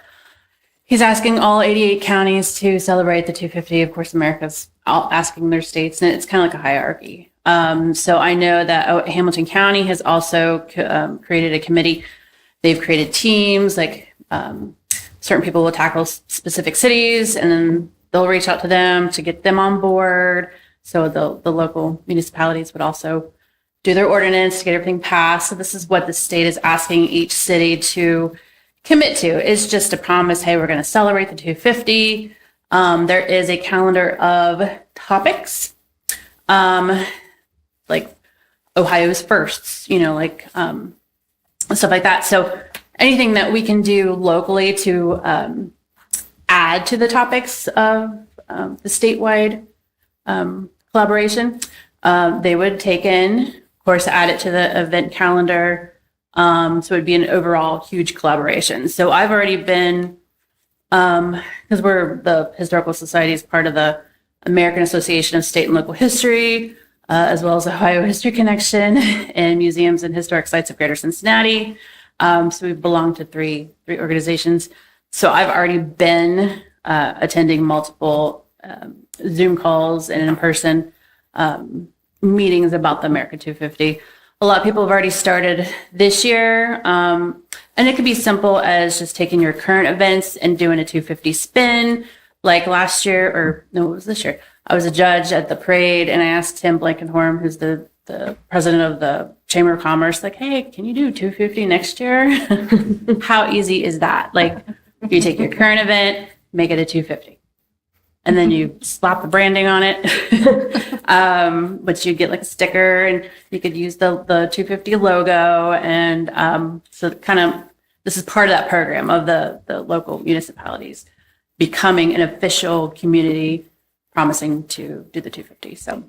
he's asking all 88 counties to celebrate the 250. Of course, America's asking their states, and it's kind of like a hierarchy. So I know that Hamilton County has also created a committee. They've created teams, like certain people will tackle specific cities, and then they'll reach out to them to get them on board. So the local municipalities would also do their ordinance to get everything passed. So this is what the state is asking each city to commit to. It's just a promise, hey, we're going to celebrate the 250. There is a calendar of topics, like Ohio's firsts, like stuff like that. So anything that we can do locally to add to the topics of the statewide collaboration, they would take in, of course, add it to the event calendar. So it would be an overall huge collaboration. So I've already been, because we're the Historical Society is part of the American Association of State and Local History, as well as Ohio History Connection and Museums and Historic Sites of Greater Cincinnati. So we belong to three organizations. So I've already been attending multiple Zoom calls and in-person meetings about the America 250. A lot of people have already started this year. And it could be simple as just taking your current events and doing a 250 spin. Like last year, or no, it was this year. I was a judge at the parade, and I asked Tim Blankenhorn, who's the president of the Chamber of Commerce, like, hey, can you do 250 next year? How easy is that? Like, you take your current event, make it a 250. And then you slap the branding on it, but you get like a sticker, and you could use the 250 logo. And so kind of, this is part of that program of the local municipalities becoming an official community promising to do the 250. So,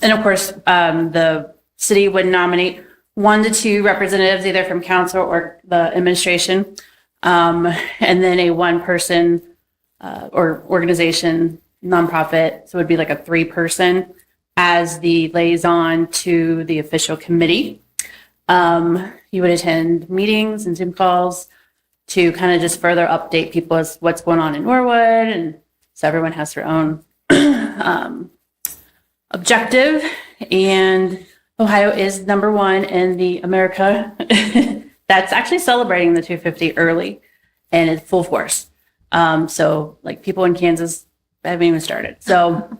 and of course, the city would nominate 1 to 2 representatives, either from council or the administration, and then a 1-person or organization, nonprofit. So it would be like a 3-person as the liaison to the official committee. You would attend meetings and Zoom calls to kind of just further update people as what's going on in Norwood. And so everyone has their own objective. And Ohio is number one in the America that's actually celebrating the 250 early and it's full force. So like people in Kansas haven't even started. So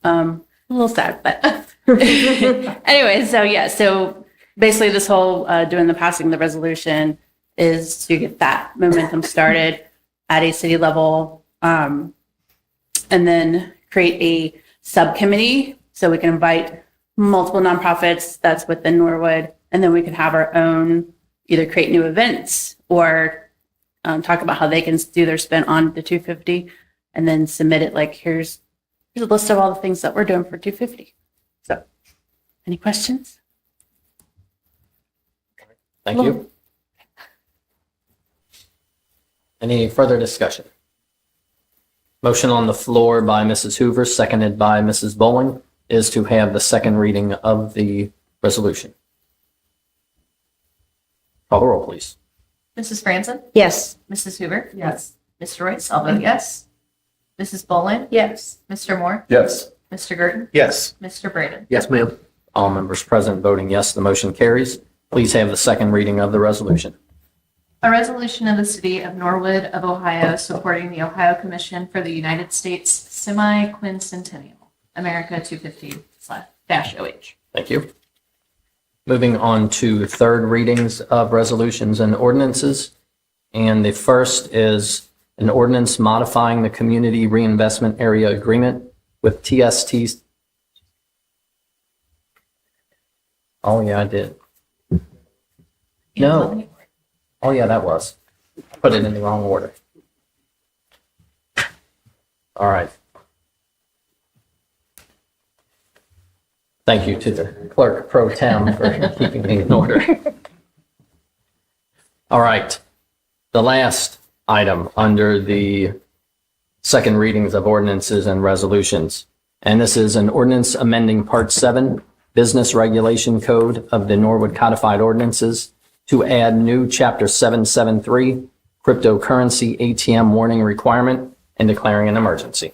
a little sad, but anyway, so yeah, so basically this whole doing the passing the resolution is to get that momentum started at a city level, and then create a subcommittee so we can invite multiple nonprofits that's within Norwood, and then we can have our own, either create new events or talk about how they can do their spin on the 250 and then submit it like here's a list of all the things that we're doing for 250. So any questions? Thank you. Any further discussion? Motion on the floor by Mrs. Hoover, seconded by Mrs. Bowling, is to have the second reading of the resolution. Call the roll, please. Mrs. Franzen? Yes. Mrs. Hoover? Yes. Mr. Royce, I'll vote yes. Mrs. Boland? Yes. Mr. Moore? Yes. Mr. Girton? Yes. Mr. Braden? Yes, ma'am. All members present voting yes, the motion carries. Please have the second reading of the resolution. A resolution of the City of Norwood of Ohio supporting the Ohio Commission for the United States Semi-Quincentennial, America 250-OH. Thank you. Moving on to third readings of resolutions and ordinances. And the first is an ordinance modifying the Community Reinvestment Area Agreement with TST. Oh, yeah, I did. No. Oh, yeah, that was. Put it in the wrong order. All right. Thank you to the clerk pro tem for keeping me in order. All right. The last item under the second readings of ordinances and resolutions. And this is an ordinance amending Part 7, Business Regulation Code of the Norwood Codified Ordinances to add new Chapter 773, Cryptocurrency ATM Warning Requirement, and declaring an emergency.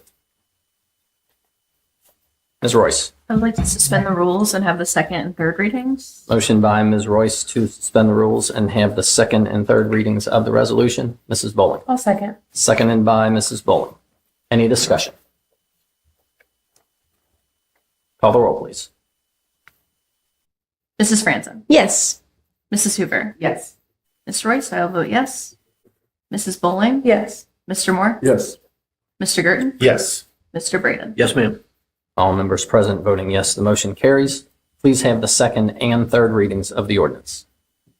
Ms. Royce. I would like to suspend the rules and have the second and third readings. Motion by Ms. Royce to suspend the rules and have the second and third readings of the resolution. Mrs. Bowling. I'll second. Seconded by Mrs. Bowling. Any discussion? Call the roll, please. Mrs. Franzen? Yes. Mrs. Hoover? Yes. Mr. Royce, I'll vote yes. Mrs. Bowling? Yes. Mr. Moore? Yes. Mr. Girton? Yes. Mr. Braden? Yes, ma'am. All members present voting yes, the motion carries. Please have the second and third readings of the ordinance.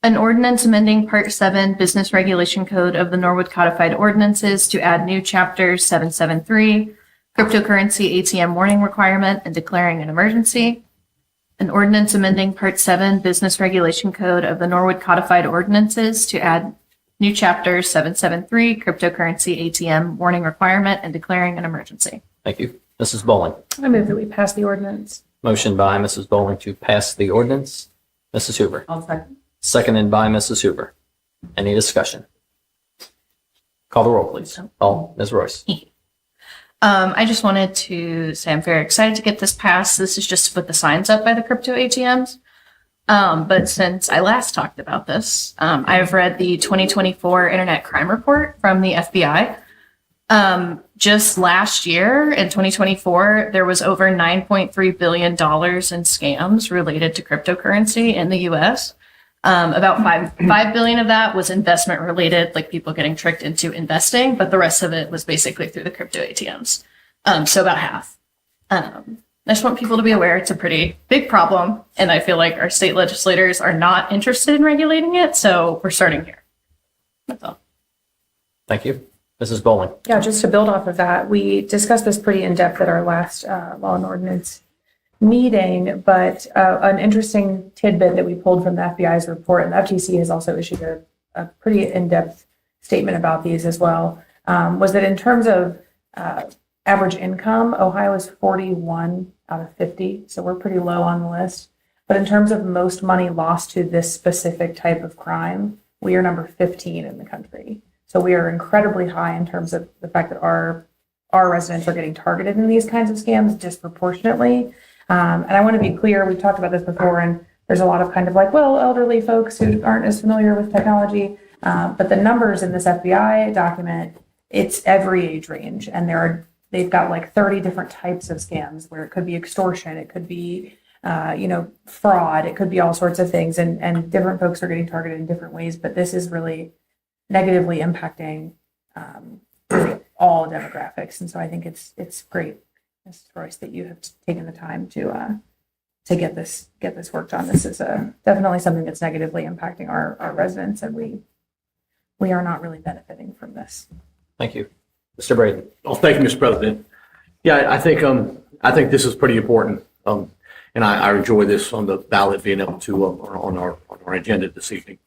An ordinance amending Part 7 Business Regulation Code of the Norwood Codified Ordinances to add new Chapter 773, Cryptocurrency ATM Warning Requirement, and declaring an emergency. An ordinance amending Part 7 Business Regulation Code of the Norwood Codified Ordinances to add new Chapter 773, Cryptocurrency ATM Warning Requirement, and declaring an emergency. Thank you. Mrs. Bowling. I move that we pass the ordinance. Motion by Mrs. Bowling to pass the ordinance. Mrs. Hoover. I'll second. Seconded by Mrs. Hoover. Any discussion? Call the roll, please. Oh, Ms. Royce. I just wanted to say I'm very excited to get this passed. This is just to put the signs up by the crypto ATMs. But since I last talked about this, I've read the 2024 Internet Crime Report from the FBI. Just last year in 2024, there was over $9.3 billion in scams related to cryptocurrency in the US. About 5 billion of that was investment related, like people getting tricked into investing, but the rest of it was basically through the crypto ATMs. So about half. I just want people to be aware it's a pretty big problem, and I feel like our state legislators are not interested in regulating it, so we're starting here. That's all. Thank you. Mrs. Bowling. Yeah, just to build off of that, we discussed this pretty in depth at our last law and ordinance meeting, but an interesting tidbit that we pulled from the FBI's report, and the FTC has also issued a pretty in-depth statement about these as well, was that in terms of average income, Ohio is 41 out of 50, so we're pretty low on the list. But in terms of most money lost to this specific type of crime, we are number 15 in the country. So we are incredibly high in terms of the fact that our residents are getting targeted in these kinds of scams disproportionately. And I want to be clear, we've talked about this before, and there's a lot of kind of like, well, elderly folks who aren't as familiar with technology. But the numbers in this FBI document, it's every age range. And they've got like 30 different types of scams where it could be extortion, it could be, fraud, it could be all sorts of things. And different folks are getting targeted in different ways. But this is really negatively impacting really all demographics. And so I think it's great, Ms. Royce, that you have taken the time to get this worked on. This is definitely something that's negatively impacting our residents, and we are not really benefiting from this. Thank you. Mr. Braden. Oh, thank you, Mr. President. Yeah, I think this is pretty important. And I enjoy this on the ballot being able to, on our agenda this evening.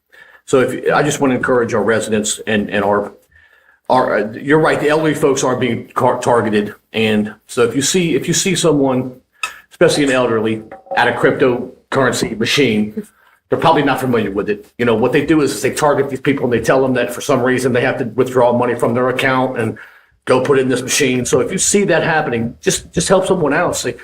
So I just want to encourage our residents and you're right, the elderly folks are being targeted. And so if you see someone, especially an elderly, at a cryptocurrency machine, they're probably not familiar with it. You know, what they do is they target these people and they tell them that for some reason they have to withdraw money from their account and go put it in this machine. So if you see that happening, just help someone else. Say,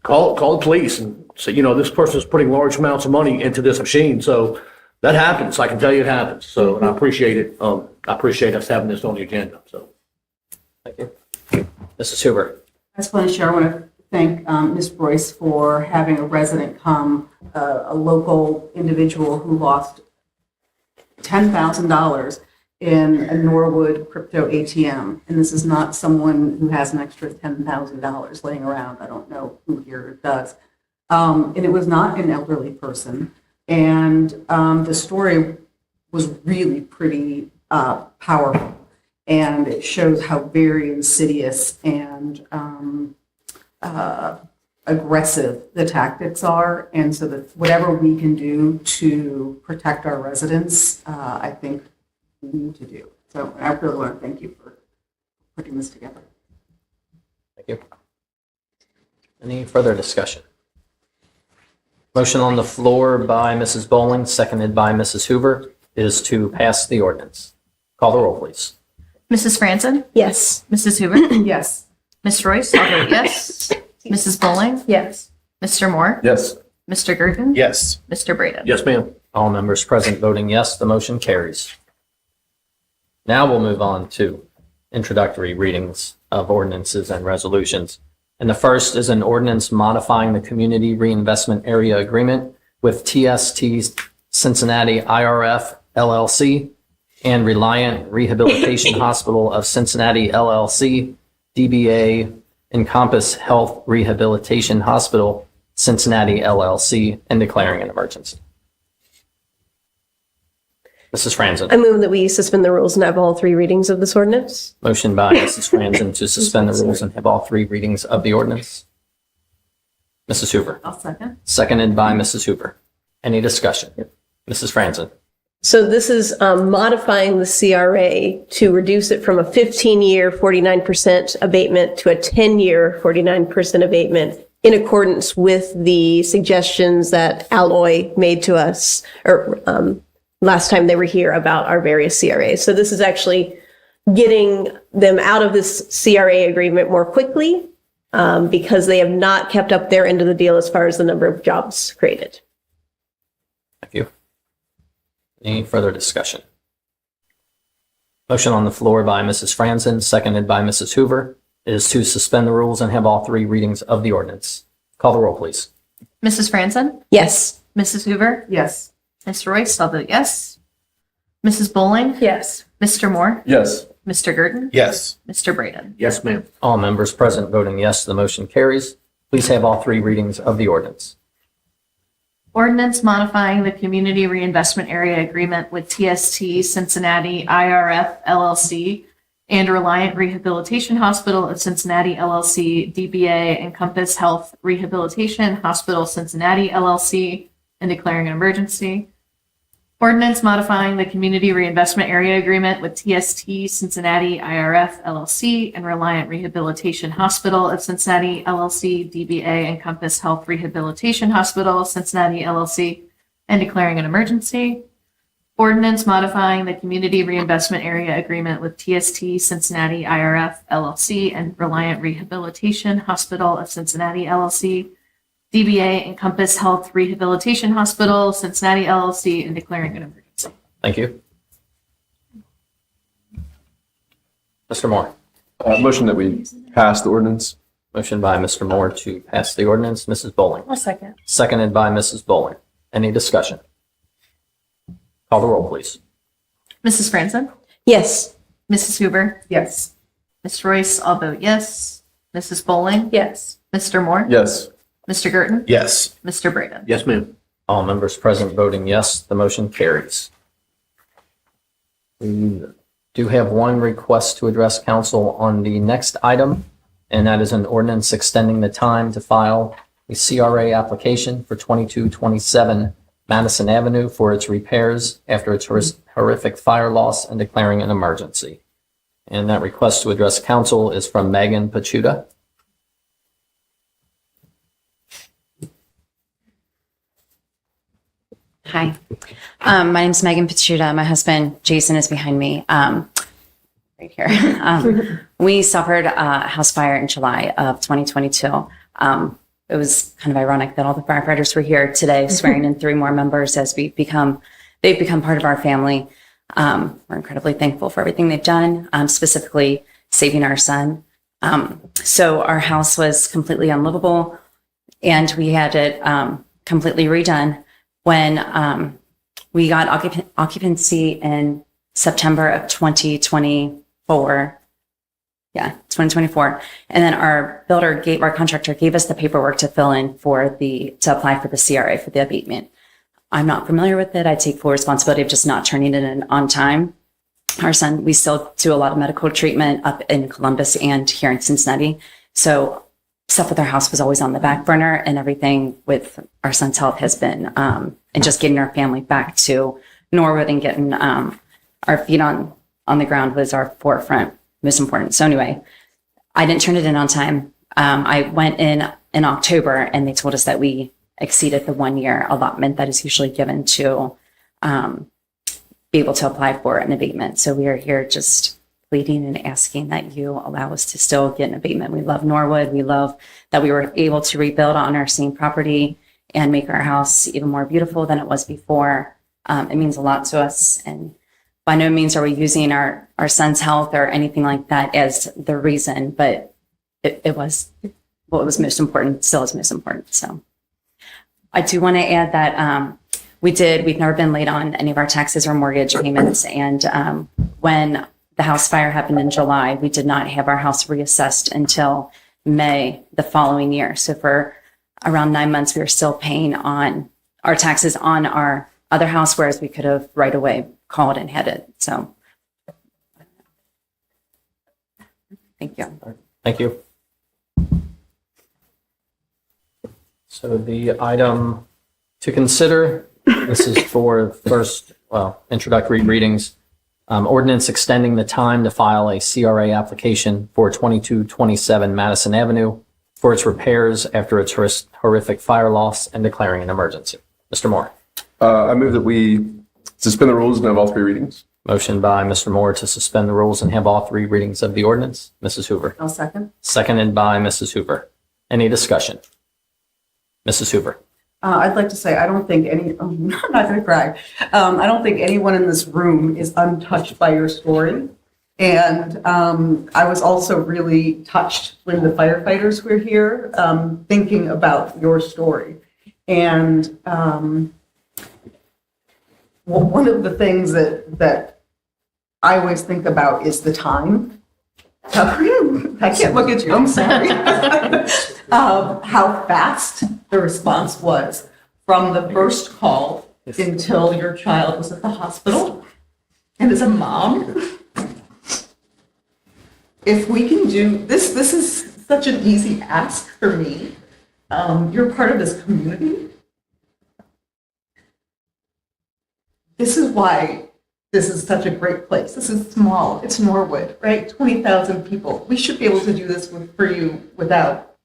call the police and say, this person is putting large amounts of money into this machine. So that happens. I can tell you it happens. So, and I appreciate it. I appreciate us having this on the agenda. So, Thank you. Mrs. Hoover. I just want to share, I want to thank Ms. Royce for having a resident come, a local individual who lost $10,000 in a Norwood crypto ATM. And this is not someone who has an extra $10,000 laying around. I don't know who here does. And it was not an elderly person. And the story was really pretty powerful. And it shows how very insidious and aggressive the tactics are. And so that whatever we can do to protect our residents, I think we need to do. So I really want to thank you for putting this together. Thank you. Any further discussion? Motion on the floor by Mrs. Bowling, seconded by Mrs. Hoover, is to pass the ordinance. Call the roll, please. Mrs. Franzen? Yes. Mrs. Hoover? Yes. Ms. Royce? I'll vote yes. Mrs. Bowling? Yes. Mr. Moore? Yes. Mr. Gergen? Yes. Mr. Braden? yes, ma'am. All members present voting yes, the motion carries. Now we'll move on to introductory readings of ordinances and resolutions. And the first is an ordinance modifying the Community Reinvestment Area Agreement with TST Cincinnati IRF LLC and Reliant Rehabilitation Hospital of Cincinnati LLC, DBA Encompass Health Rehabilitation Hospital, Cincinnati LLC, and declaring an emergency. Mrs. Franzen. I move that we suspend the rules and have all three readings of this ordinance. Motion by Mrs. Franzen to suspend the rules and have all three readings of the ordinance. Mrs. Hoover. I'll second. Seconded by Mrs. Hoover. Any discussion? Mrs. Franzen. So this is modifying the CRA to reduce it from a 15-year 49% abatement to a 10-year 49% abatement in accordance with the suggestions that Alloy made to us, or last time they were here, about our various CRAs. So this is actually getting them out of this CRA agreement more quickly because they have not kept up their end of the deal as far as the number of jobs created. Thank you. Any further discussion? Motion on the floor by Mrs. Franzen, seconded by Mrs. Hoover, is to suspend the rules and have all three readings of the ordinance. Call the roll, please. Mrs. Franzen? Yes. Mrs. Hoover? Yes. Ms. Royce? I'll vote yes. Mrs. Bowling? Yes. Mr. Moore? Yes. Mr. Gergen? Yes. Mr. Braden? Yes, ma'am. All members present voting yes, the motion carries. Please have all three readings of the ordinance. Ordinance modifying the Community Reinvestment Area Agreement with TST Cincinnati IRF LLC and Reliant Rehabilitation Hospital of Cincinnati LLC, DBA Encompass Health Rehabilitation Hospital Cincinnati LLC, and declaring an emergency. Ordinance modifying the Community Reinvestment Area Agreement with TST Cincinnati IRF LLC and Reliant Rehabilitation Hospital of Cincinnati LLC, DBA Encompass Health Rehabilitation Hospital, Cincinnati LLC, and declaring an emergency. Ordinance modifying the Community Reinvestment Area Agreement with TST Cincinnati IRF LLC and Reliant Rehabilitation Hospital of Cincinnati LLC, DBA Encompass Health Rehabilitation Hospital, Cincinnati LLC, and declaring an emergency. Thank you. Mr. Moore. Motion that we pass the ordinance. Motion by Mr. Moore to pass the ordinance. Mrs. Bowling. I'll second. Seconded by Mrs. Bowling. Any discussion? Call the roll, please. Mrs. Franson? Yes. Mrs. Hoover? Yes. Ms. Royce, all vote yes. Mrs. Bowling? Yes. Mr. Moore? Yes. Mr. Girton? Yes. Mr. Braden? Yes, ma'am. All members present voting yes, the motion carries. We do have one request to address council on the next item, and that is an ordinance extending the time to file a CRA application for 2227 Madison Avenue for its repairs after its horrific fire loss and declaring an emergency. And that request to address council is from Megan Pachuta. Hi, my name is Megan Pachuta. My husband, Jason, is behind me right here. We suffered a house fire in July of 2022. It was kind of ironic that all the firefighters were here today swearing in 3 more members as they've become part of our family. We're incredibly thankful for everything they've done, specifically saving our son. So our house was completely unlivable, and we had it completely redone when we got occupancy in September of 2024. Yeah, 2024. And then our contractor gave us the paperwork to fill in to apply for the CRA for the abatement. I'm not familiar with it. I take full responsibility of just not turning it in on time. Our son, we still do a lot of medical treatment up in Columbus and here in Cincinnati. So stuff with our house was always on the back burner, and everything with our son's health has been, and just getting our family back to Norwood and getting our feet on the ground was our forefront, most important. So anyway, I didn't turn it in on time. I went in October, and they told us that we exceeded the 1-year allotment that is usually given to be able to apply for an abatement. So we are here just pleading and asking that you allow us to still get an abatement. We love Norwood. We love that we were able to rebuild on our same property and make our house even more beautiful than it was before. It means a lot to us. And by no means are we using our son's health or anything like that as the reason, but it was what was most important, still is most important. So I do want to add that we've never been late on any of our taxes or mortgage payments. And when the house fire happened in July, we did not have our house reassessed until May the following year. So for around 9 months, we were still paying on our taxes on our other house, whereas we could have right away called and had it. So thank you. Thank you. So the item to consider, this is for first, introductory readings. Ordinance extending the time to file a CRA application for 2227 Madison Avenue for its repairs after its horrific fire loss and declaring an emergency. Mr. Moore. I move that we suspend the rules and have all 3 readings. Motion by Mr. Moore to suspend the rules and have all 3 readings of the ordinance. Mrs. Hoover. I'll second. Seconded by Mrs. Hoover. Any discussion? Mrs. Hoover. I'd like to say, I don't think I'm not going to cry. I don't think anyone in this room is untouched by your story. And I was also really touched when the firefighters were here, thinking about your story. And one of the things that I always think about is the time. I can't look at you, I'm sorry. How fast the response was from the first call until your child was at the hospital. And as a mom, if we can do this, this is such an easy ask for me. You're part of this community. This is why this is such a great place. This is small. It's Norwood, right? 20,000 people. We should be able to do this for you without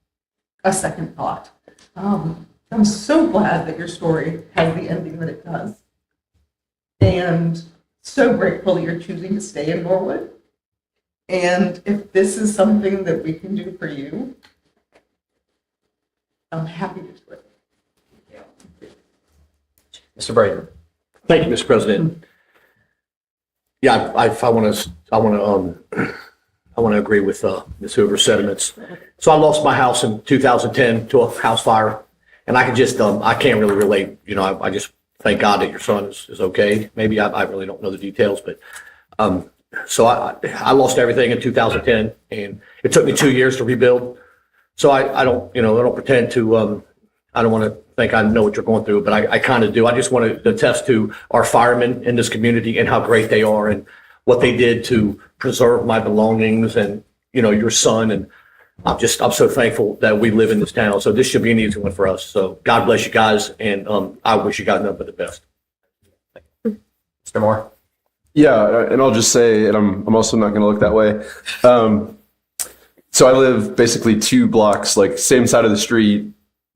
a second thought. I'm so glad that your story has the ending that it does. And so grateful that you're choosing to stay in Norwood. And if this is something that we can do for you, I'm happy to do it. Mr. Braden. Thank you, Mr. President. Yeah, I want to agree with Ms. Hoover's sentiments. So I lost my house in 2010 to a house fire, and I can just I can't really relate. You know, I just thank God that your son is okay. Maybe I really don't know the details, but so I lost everything in 2010, and it took me 2 years to rebuild. So I don't pretend to I don't want to think I know what you're going through, but I kind of do. I just want to attest to our firemen in this community and how great they are and what they did to preserve my belongings and, you know, your son. And I'm so thankful that we live in this town. So this should be an easy one for us. So God bless you guys. And I wish you guys nothing but the best. Mr. Moore. Yeah, and I'll just say, and I'm also not going to look that way. So I live basically 2 blocks, like same side of the street,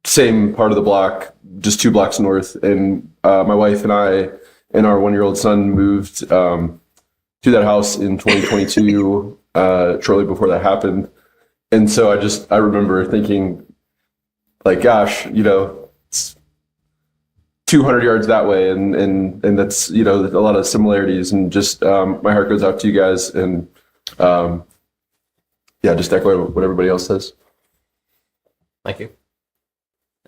same part of the block, just 2 blocks north. And my wife and I and our 1-year-old son moved to that house in 2022, shortly before that happened. And so I remember thinking, like, gosh, you know, it's 200 yards that way, and that's, you know, a lot of similarities. And just my heart goes out to you guys, and yeah, just echo what everybody else says. Thank you.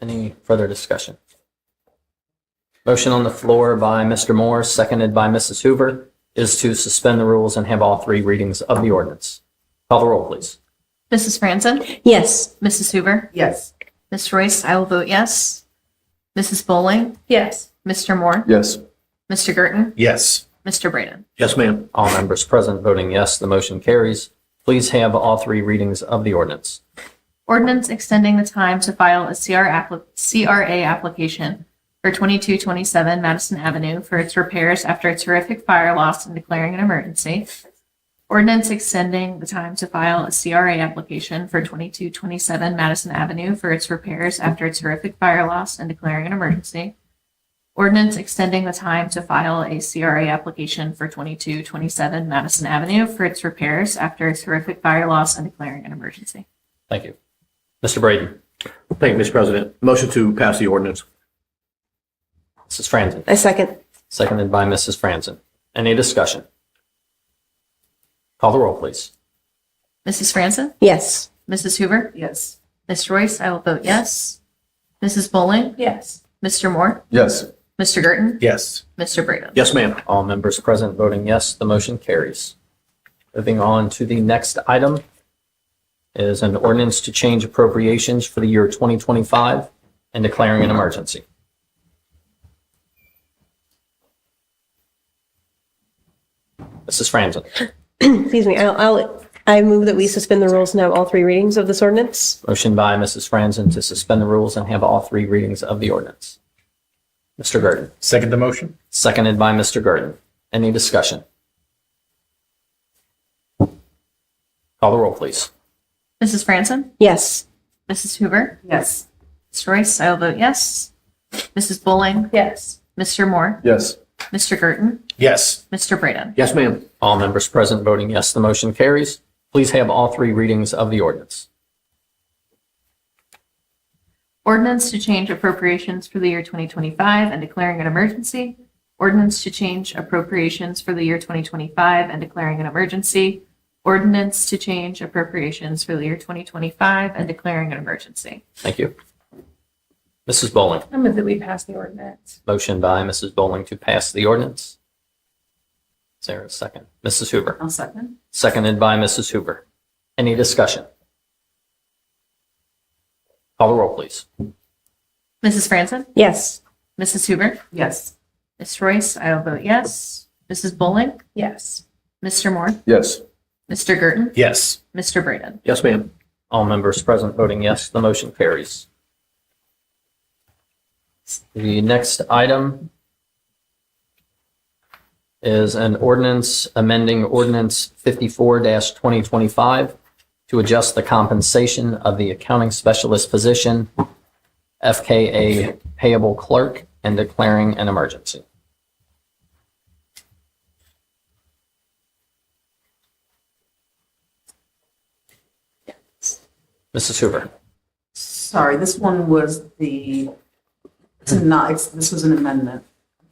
Any further discussion? Motion on the floor by Mr. Moore, seconded by Mrs. Hoover, is to suspend the rules and have all 3 readings of the ordinance. Call the roll, please. Mrs. Franzen? Yes. Mrs. Hoover? Yes. Ms. Royce, I will vote yes. Mrs. Bowling? Yes. Mr. Moore? Yes. Mr. Girton? Yes. Mr. Braden? Yes, ma'am. All members present voting yes, the motion carries. Please have all 3 readings of the ordinance. Ordinance extending the time to file a CRA application for 2227 Madison Avenue for its repairs after a terrific fire loss and declaring an emergency. Ordinance extending the time to file a CRA application for 2227 Madison Avenue for its repairs after a terrific fire loss and declaring an emergency. Ordinance extending the time to file a CRA application for 2227 Madison Avenue for its repairs after a terrific fire loss and declaring an emergency. Thank you. Mr. Braden. Thank you, Mr. President. Motion to pass the ordinance. Mrs. Franzen. I second. Seconded by Mrs. Franzen. Any discussion? Call the roll, please. Mrs. Franzen? Yes. Mrs. Hoover? Yes. Ms. Royce, I will vote yes. Mrs. Bowling? Yes. Mr. Moore? Yes. Mr. Girton? Yes. Mr. Braden? Yes, ma'am. All members present voting yes, the motion carries. Moving on to the next item is an ordinance to change appropriations for the year 2025 and declaring an emergency. Mrs. Franzen. Excuse me. I move that we suspend the rules and have all 3 readings of this ordinance. Motion by Mrs. Franzen to suspend the rules and have all 3 readings of the ordinance. Mr. Girton. Second the motion? Seconded by Mr. Girton. Any discussion? Call the roll, please. Mrs. Franzen? Yes. Mrs. Hoover? Yes. Ms. Royce, I will vote yes. Mrs. Bowling? Yes. Mr. Moore? Yes. Mr. Girton? Yes. Mr. Braden? Yes, ma'am. All members present voting yes, the motion carries. Please have all 3 readings of the ordinance. Ordinance to change appropriations for the year 2025 and declaring an emergency. Ordinance to change appropriations for the year 2025 and declaring an emergency. Ordinance to change appropriations for the year 2025 and declaring an emergency. Thank you. Mrs. Bowling. I move that we pass the ordinance. Motion by Mrs. Bowling to pass the ordinance. Is there a second? Mrs. Hoover. I'll second. Seconded by Mrs. Hoover. Any discussion? Call the roll, please. Mrs. Franzen? Yes. Mrs. Hoover? Yes. Ms. Royce, I will vote yes. Mrs. Bowling? Yes. Mr. Moore? Yes. Mr. Girton? Yes. Mr. Braden? Yes, ma'am. All members present voting yes, the motion carries. The next item is an ordinance amending Ordinance 54-2025 to adjust the compensation of the accounting specialist position, FKA payable clerk, and declaring an emergency. Mrs. Hoover. Sorry, this one was this was an amendment.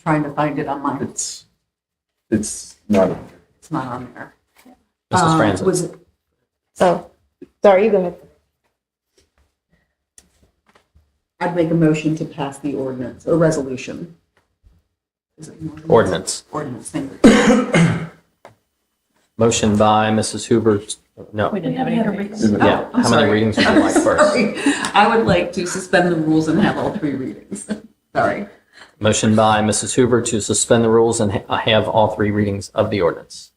trying to find it on mine. It's not. It's not on there. Mrs. Franzen. Was it? Oh, sorry, you go ahead. I'd make a motion to pass the ordinance or resolution. Is it an Ordinance. Ordinance, thank you. Motion by Mrs. Hoover. No. We didn't have any readings. Yeah. I'm How many sorry. readings would you like first? Sorry. I would like to suspend the rules and have all 3 readings. Sorry. Motion by Mrs. Hoover to suspend the rules and have all 3 readings of the ordinance.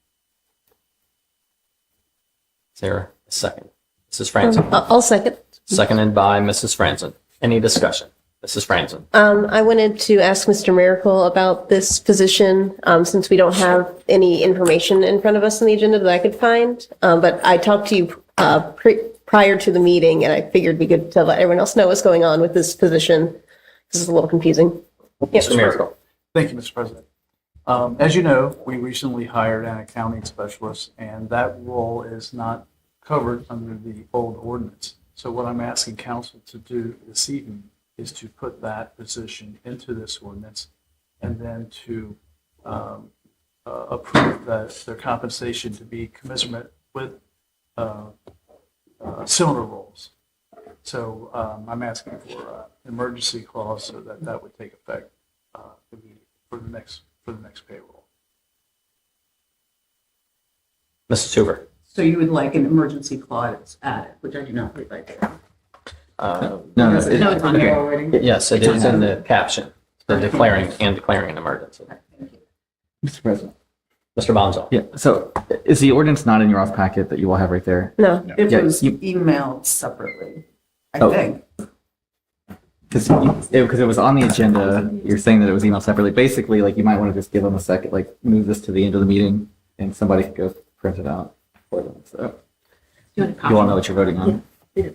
Is there a second? Mrs. Franzen. I'll second. Seconded by Mrs. Franzen. Any discussion? Mrs. Franzen. I wanted to ask Mr. Miracle about this position, since we don't have any information in front of us on the agenda that I could find. But I talked to you prior to the meeting, and I figured we could let everyone else know what's going on with this position. This is a little confusing. Yes, Mr. Miracle. Thank you, Mr. President. As you know, we recently hired an accounting specialist, and that role is not covered under the old ordinance. So what I'm asking council to do this evening is to put that position into this ordinance and then to approve their compensation to be commensurate with similar roles. So I'm asking for an emergency clause so that that would take effect for the next payroll. Mrs. Hoover. So you would like an emergency clause added, which I do not believe I do. No, No, it's on here already. Yes, it is in the caption, the declaring an emergency. Mr. President. Mr. Bonzo. Yeah, so is the ordinance not in your off packet that you all have right there? No. It Yeah, was you- emailed separately, I Oh. think. Because it was on the agenda, you're saying that it was emailed separately. Basically, like, you might want to just give them a second, like, move this to the end of the meeting, and somebody could go print it out for them, so. You all know what you're voting on, Yeah.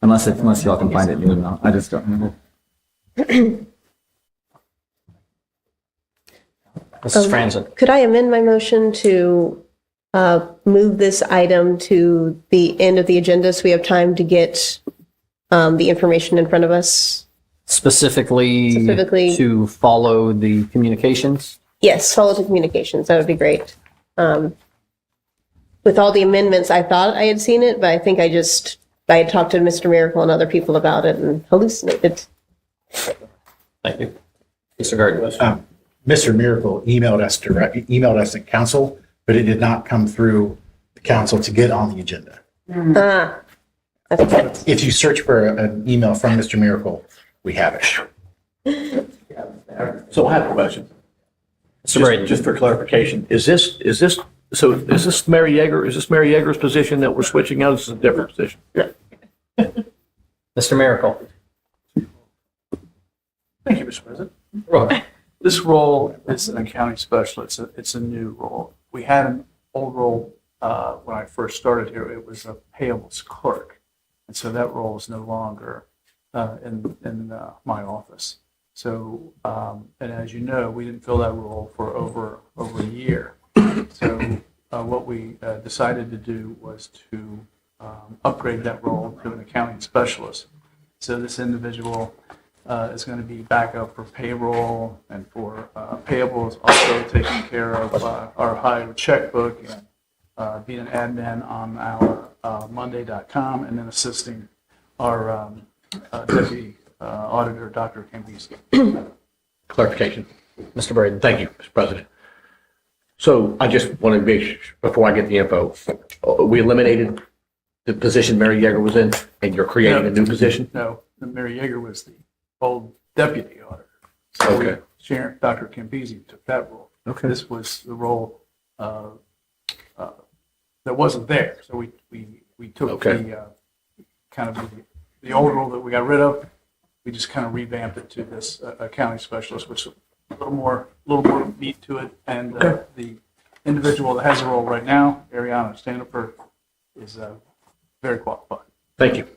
unless you all can find it in the email. I just don't know. Mrs. Franzen. Could I amend my motion to move this item to the end of the agenda so we have time to get the information in front of us? Specifically to follow the communications? Yes, follow the communications. That would be great. With all the amendments, I thought I had seen it, but I think I had talked to Mr. Miracle and other people about it and hallucinated. Thank you. Mr. Gardner. Mr. Miracle emailed us at council, but it did not come through the council to get on the agenda. Okay. If you search for an email from Mr. Miracle, we have it. So I have a question. Mr. Braden. Just for clarification, is this Mary Yeager? Is this Mary Yeager's position that we're switching out? This is a different position. Mr. Miracle. Thank you, Mr. President. Roy. This role is an accounting specialist. It's a new role. We had an old role when I first started here. It was a payables clerk. And so that role is no longer in my office. So, and as you know, we didn't fill that role for over a year. So what we decided to do was to upgrade that role to an accounting specialist. So this individual is going to be backup for payroll and for payables, also taking care of our hire checkbook and being an admin on our Monday.com and then assisting our deputy auditor, Dr. Cambisi. Clarification. Mr. Braden. Thank you, Mr. President. So I just want to make sure, before I get the info, we eliminated the position Mary Yeager was in, and you're creating a new position? No, Mary Yeager was the old deputy auditor. So Okay. Sharon, Dr. Cambisi took that role. Okay. This was the role that wasn't there. So we took Okay. the kind of the old role that we got rid of. We just kind of revamped it to this accounting specialist, which is a little more meat to it. And the individual that has the role right now, Ariana Standifer, is very qualified. Thank you.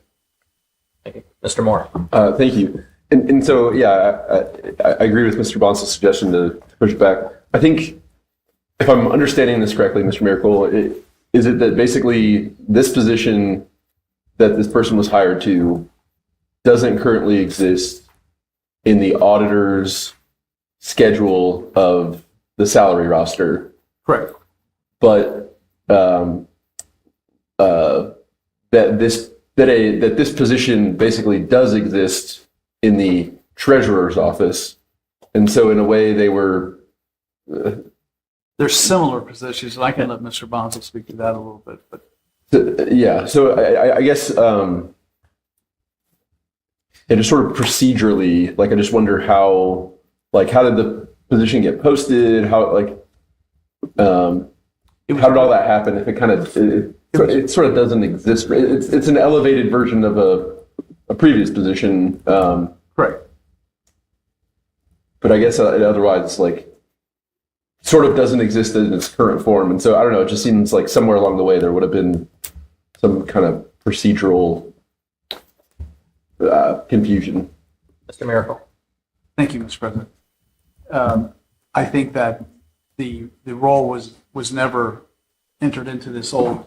Thank you. Mr. Moore. Thank you. And so, yeah, I agree with Mr. Bonsa's suggestion to push it back. I think, if I'm understanding this correctly, Mr. Miracle, is it that basically this position that this person was hired to doesn't currently exist in the auditor's schedule of the salary roster, Correct. but that this position basically does exist in the treasurer's office, and so in a way they were. There's similar positions, and I can let Mr. Bonzo speak to that a little bit, but Yeah, so I guess and just sort of procedurally, like I just wonder how did the position get posted? How how did all that happen? If it kind of it sort of doesn't exist. It's an elevated version of a previous position. correct. But I guess otherwise, like, sort of doesn't exist in its current form. And so I don't know. It just seems like somewhere along the way there would have been some kind of procedural confusion. Mr. Miracle. Thank you, Mr. President. I think that the role was never entered into this old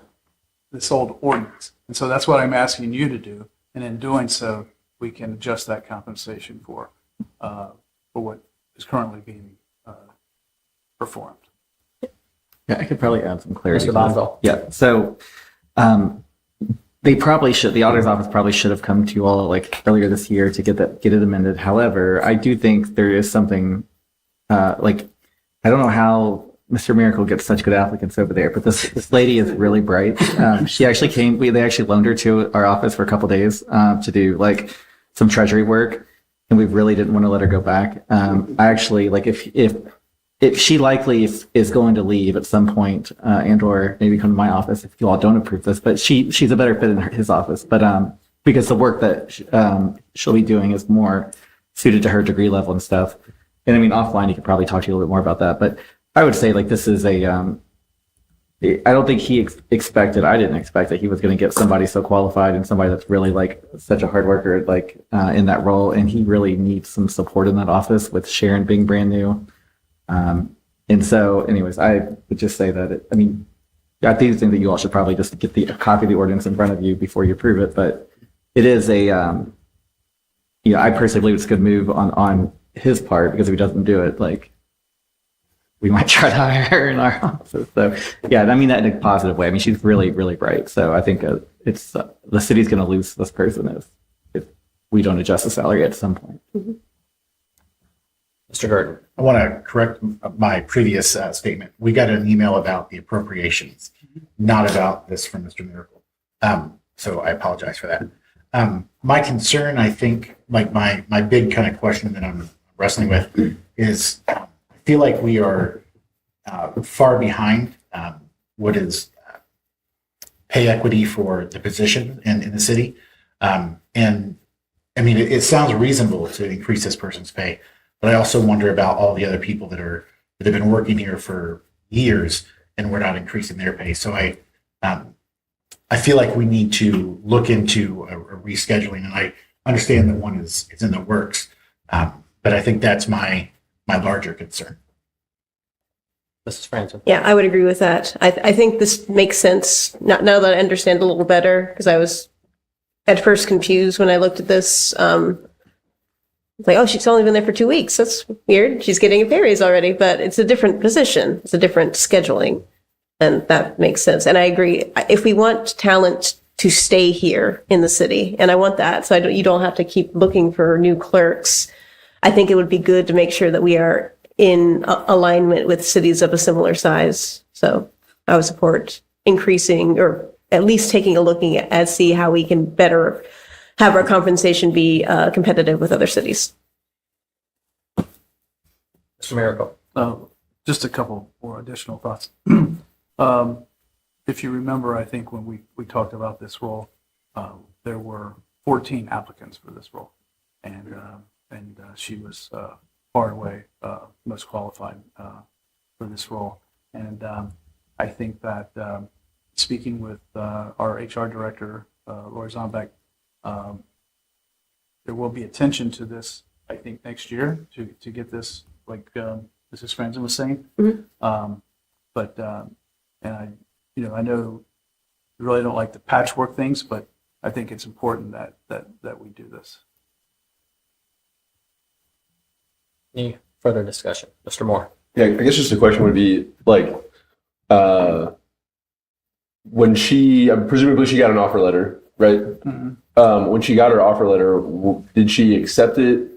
ordinance, and so that's what I'm asking you to do. And in doing so, we can adjust that compensation for what is currently being performed. Yeah, I could probably add some clarity. Mr. Bonzo. Yeah, so they probably should, the auditor's office probably should have come to you all like earlier this year to get it amended. However, I do think there is something like, I don't know how Mr. Miracle gets such good applicants over there, but this lady is really bright. She actually they actually loaned her to our office for a couple days to do like some treasury work, and we really didn't want to let her go back. I actually, like, if she likely is going to leave at some point, and or maybe come to my office if you all don't approve this, but she's a better fit in his office. But because the work that she'll be doing is more suited to her degree level and stuff. And I mean, offline, he could probably talk to you a little bit more about that. But I would say, like, this is I don't think he expected, I didn't expect that he was going to get somebody so qualified and somebody that's really like such a hard worker, like in that role. And he really needs some support in that office with Sharon being brand new. And so anyways, I would just say that, I think that you all should probably just get a copy of the ordinance in front of you before you approve it. But it is I personally believe it's a good move on his part, because if he doesn't do it, like, we might try to hire her in our office. So yeah, I mean that in a positive way. I mean, she's really, really bright. So I think it's the city's going to lose this person if we don't adjust the salary at some point. Mm-hmm. Mr. Gurdon. I want to correct my previous statement. We got an email about the appropriations, not about this from Mr. Miracle. So I apologize for that. My concern, I think, like my big kind of question that I'm wrestling with is, I feel like we are far behind what is pay equity for the position in the city. And I mean, it sounds reasonable to increase this person's pay, but I also wonder about all the other people that have been working here for years and we're not increasing their pay. So I feel like we need to look into a rescheduling, and I understand that one is in the works, but I think that's my larger concern. Mrs. Franson. Yeah, I would agree with that. I think this makes sense now that I understand a little better, because I was at first confused when I looked at this. Like, oh, she's only been there for 2 weeks. That's weird. She's getting a pay raise already, but it's a different position. It's a different scheduling, and that makes sense. And I agree. If we want talent to stay here in the city, and I want that, so you don't have to keep looking for new clerks, I think it would be good to make sure that we are in alignment with cities of a similar size. So I would support increasing, or at least taking a look at see how we can better have our compensation be competitive with other cities. Mr. Miracle. Just a couple more additional thoughts. If you remember, I think when we talked about this role, there were 14 applicants for this role, and she was far and away most qualified for this role. And I think that speaking with our HR director, Lori Zombeck, there will be attention to this, I think, next year to get this, like Mrs. Franzen was saying. Mm-hmm. And I know you really don't like the patchwork things, but I think it's important that we do this. Any further discussion? Mr. Moore? Yeah, I guess just a question would be like, when presumably she got an offer letter, right? When she got her offer letter, did she accept it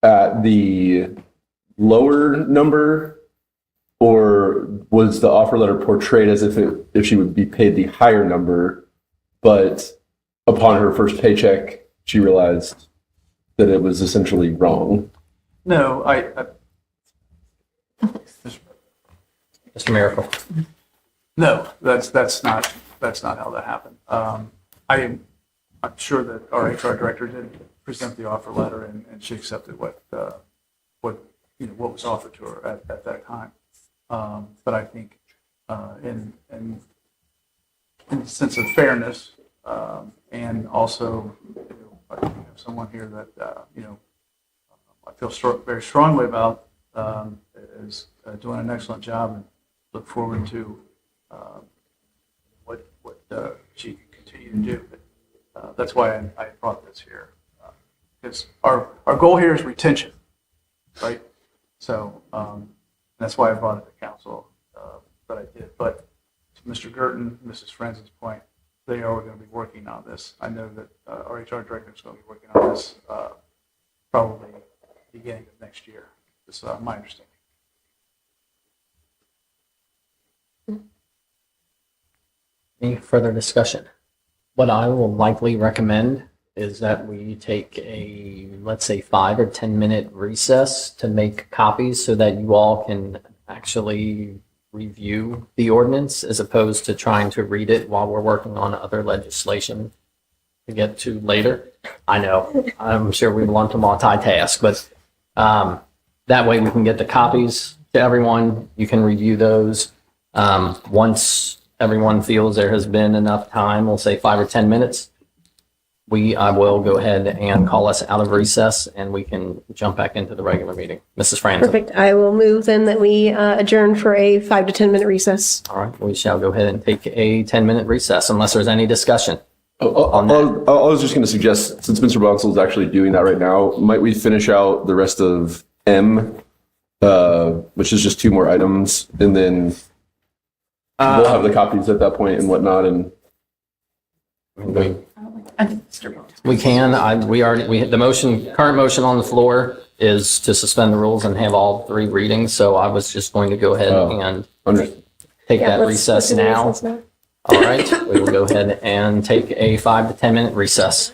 at the lower number, or was the offer letter portrayed as if she would be paid the higher number, but upon her first paycheck, she realized that it was essentially wrong? No, Mr. Miracle? no, that's not how that happened. I'm sure that our HR director did present the offer letter, and she accepted what was offered to her at that time. But I think in the sense of fairness, and also, I think we have someone here that I feel very strongly about, is doing an excellent job, and look forward to what she can continue to do. But that's why I brought this here, because our goal here is retention, right? So that's why I brought it to council, that I did. But to Mr. Girton, Mrs. Frenz's point, they are going to be working on this. I know that our HR director is going to be working on this probably beginning of next year. That's my understanding. Any further discussion? What I will likely recommend is that we take a, let's say, 5 or 10-minute recess to make copies so that you all can actually review the ordinance as opposed to trying to read it while we're working on other legislation to get to later. I know, I'm sure we want to multitask, but that way we can get the copies to everyone. You can review those. Once everyone feels there has been enough time, we'll say 5 or 10 minutes, I will go ahead and call us out of recess and we can jump back into the regular meeting. Mrs. Franzen. Perfect. I will move then that we adjourn for a 5 to 10 minute recess. All right, we shall go ahead and take a 10-minute recess unless there's any discussion. I was just going to suggest, since Mr. Bonsall is actually doing that right now, might we finish out the rest of M, which is just 2 more items, and then we'll have the copies at that point and whatnot. And we can. The current motion on the floor is to suspend the rules and have all 3 readings. So I was just going to go ahead and take that recess now. All right, we will go ahead and take a 5 to 10-minute recess.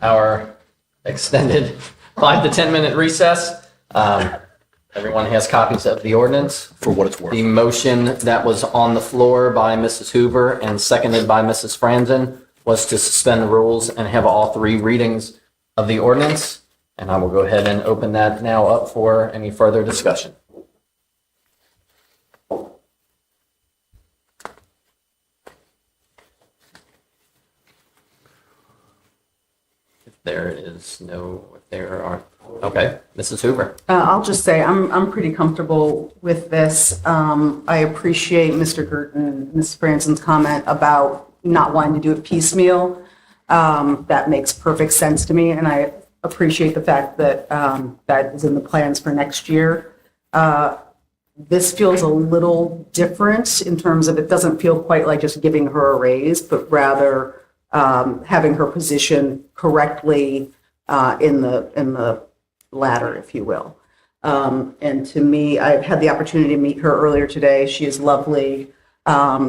our extended 5 to 10 minute recess. Everyone has copies of the ordinance. For what it's worth. The motion that was on the floor by Mrs. Hoover and seconded by Mrs. Franzen was to suspend the rules and have all 3 readings of the ordinance. And I will go ahead and open that now up for any further discussion. If there are, okay, Mrs. Hoover. I'll just say, I'm pretty comfortable with this. I appreciate Mr. Gerton, Ms. Branson's comment about not wanting to do it piecemeal. That makes perfect sense to me, and I appreciate the fact that that is in the plans for next year. This feels a little different in terms of, it doesn't feel quite like just giving her a raise, but rather having her position correctly in the ladder, if you will. And to me, I've had the opportunity to meet her earlier today. She is lovely.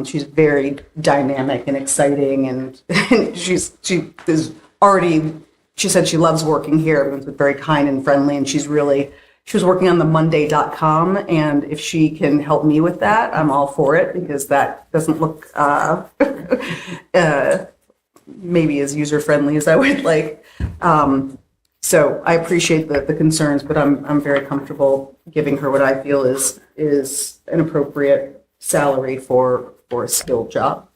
She's very dynamic and exciting, and she said she loves working here. Everyone's been very kind and friendly, and she was working on the Monday.com, and if she can help me with that, I'm all for it, because that doesn't look maybe as user-friendly as I would like. So I appreciate the concerns, but I'm very comfortable giving her what I feel is an appropriate salary for a skilled job.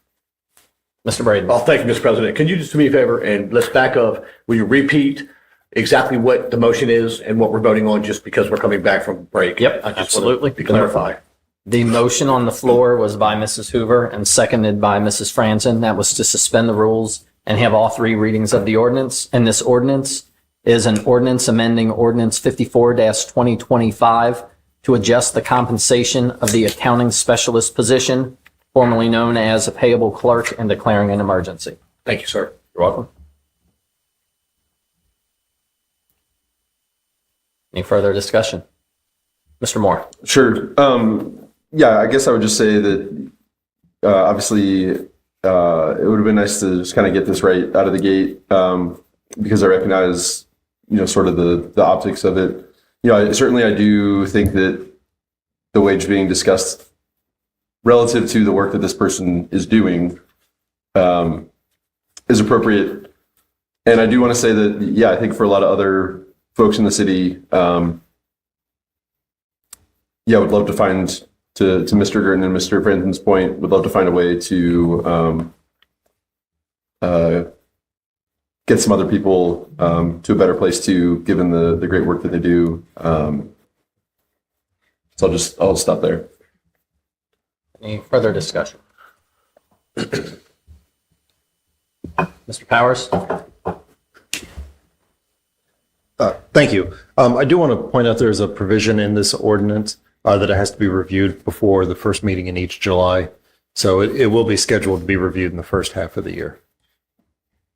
Mr. Braden. Well, thank you, Mr. President. Can you just do me a favor and let's back up? Will you repeat exactly what the motion is and what we're voting on, just because we're coming back from break? Yep, I just absolutely. want to clarify. The motion on the floor was by Mrs. Hoover and seconded by Mrs. Franzen. That was to suspend the rules and have all 3 readings of the ordinance. And this ordinance is an ordinance amending Ordinance 54-2025 to adjust the compensation of the accounting specialist position, formerly known as a payable clerk, and declaring an emergency. Thank you, sir. You're welcome. Any further discussion? Mr. Moore. Sure. Yeah, I guess I would just say that obviously it would have been nice to just kind of get this right out of the gate, because I recognize, sort of the optics of it. I do think that the wage being discussed relative to the work that this person is doing is appropriate. And I do want to say that, yeah, I think for a lot of other folks in the city, I would love to find, to Mr. Gerton and Mr. Franzen's point, would love to find a way to get some other people to a better place too, given the great work that they do. So I'll stop there. Any further discussion? Mr. Powers? Thank you. I do want to point out there's a provision in this ordinance that it has to be reviewed before the first meeting in each July. So it will be scheduled to be reviewed in the first half of the year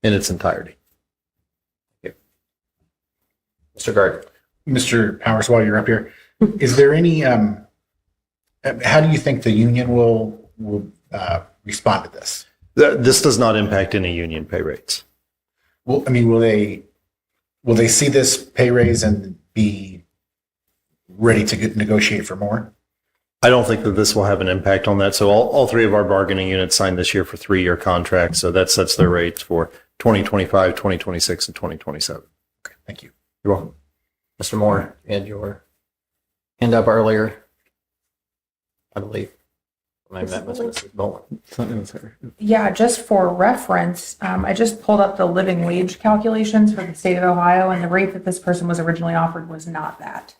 in its entirety. Mr. Gard. Mr. Powers, while you're up here, is there any, how do you think the union will respond to this? This does not impact any union pay rates. Well, I mean, will they see this pay raise and be ready to negotiate for more? I don't think that this will have an impact on that. So all 3 of our bargaining units signed this year for 3-year contracts. So that sets their rates for 2025, 2026, and 2027. Okay, thank you. You're welcome. Mr. Moore, you had your hand up earlier, I believe. Maybe that was Mrs. Bowen. Yeah, just for reference, I just pulled up the living wage calculations for the state of Ohio, and the rate that this person was originally offered was not that.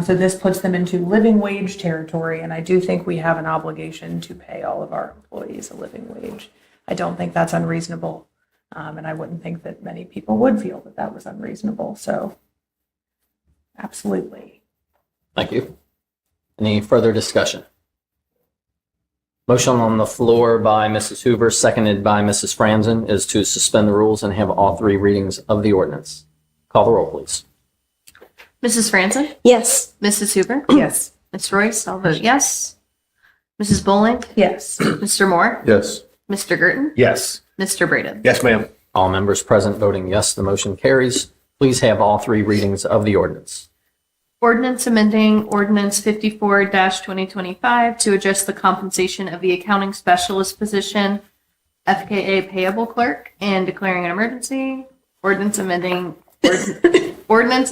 So this puts them into living wage territory, and I do think we have an obligation to pay all of our employees a living wage. I don't think that's unreasonable, and I wouldn't think that many people would feel that that was unreasonable. So, absolutely. Thank you. Any further discussion? Motion on the floor by Mrs. Hoover, seconded by Mrs. Franzen, is to suspend the rules and have all 3 readings of the ordinance. Call the roll, please. Mrs. Franzen? Yes. Mrs. Hoover? Yes. Ms. Royce, I'll vote yes. Mrs. Bowling? Yes. Mr. Moore? Yes. Mr. Gerton? Yes. Mr. Braden? Yes, ma'am. All members present voting yes, the motion carries. Please have all three readings of the ordinance. Ordinance amending Ordinance 54-2025 to adjust the compensation of the accounting specialist position, FKA payable clerk, and declaring an emergency. Ordinance amending Ordinance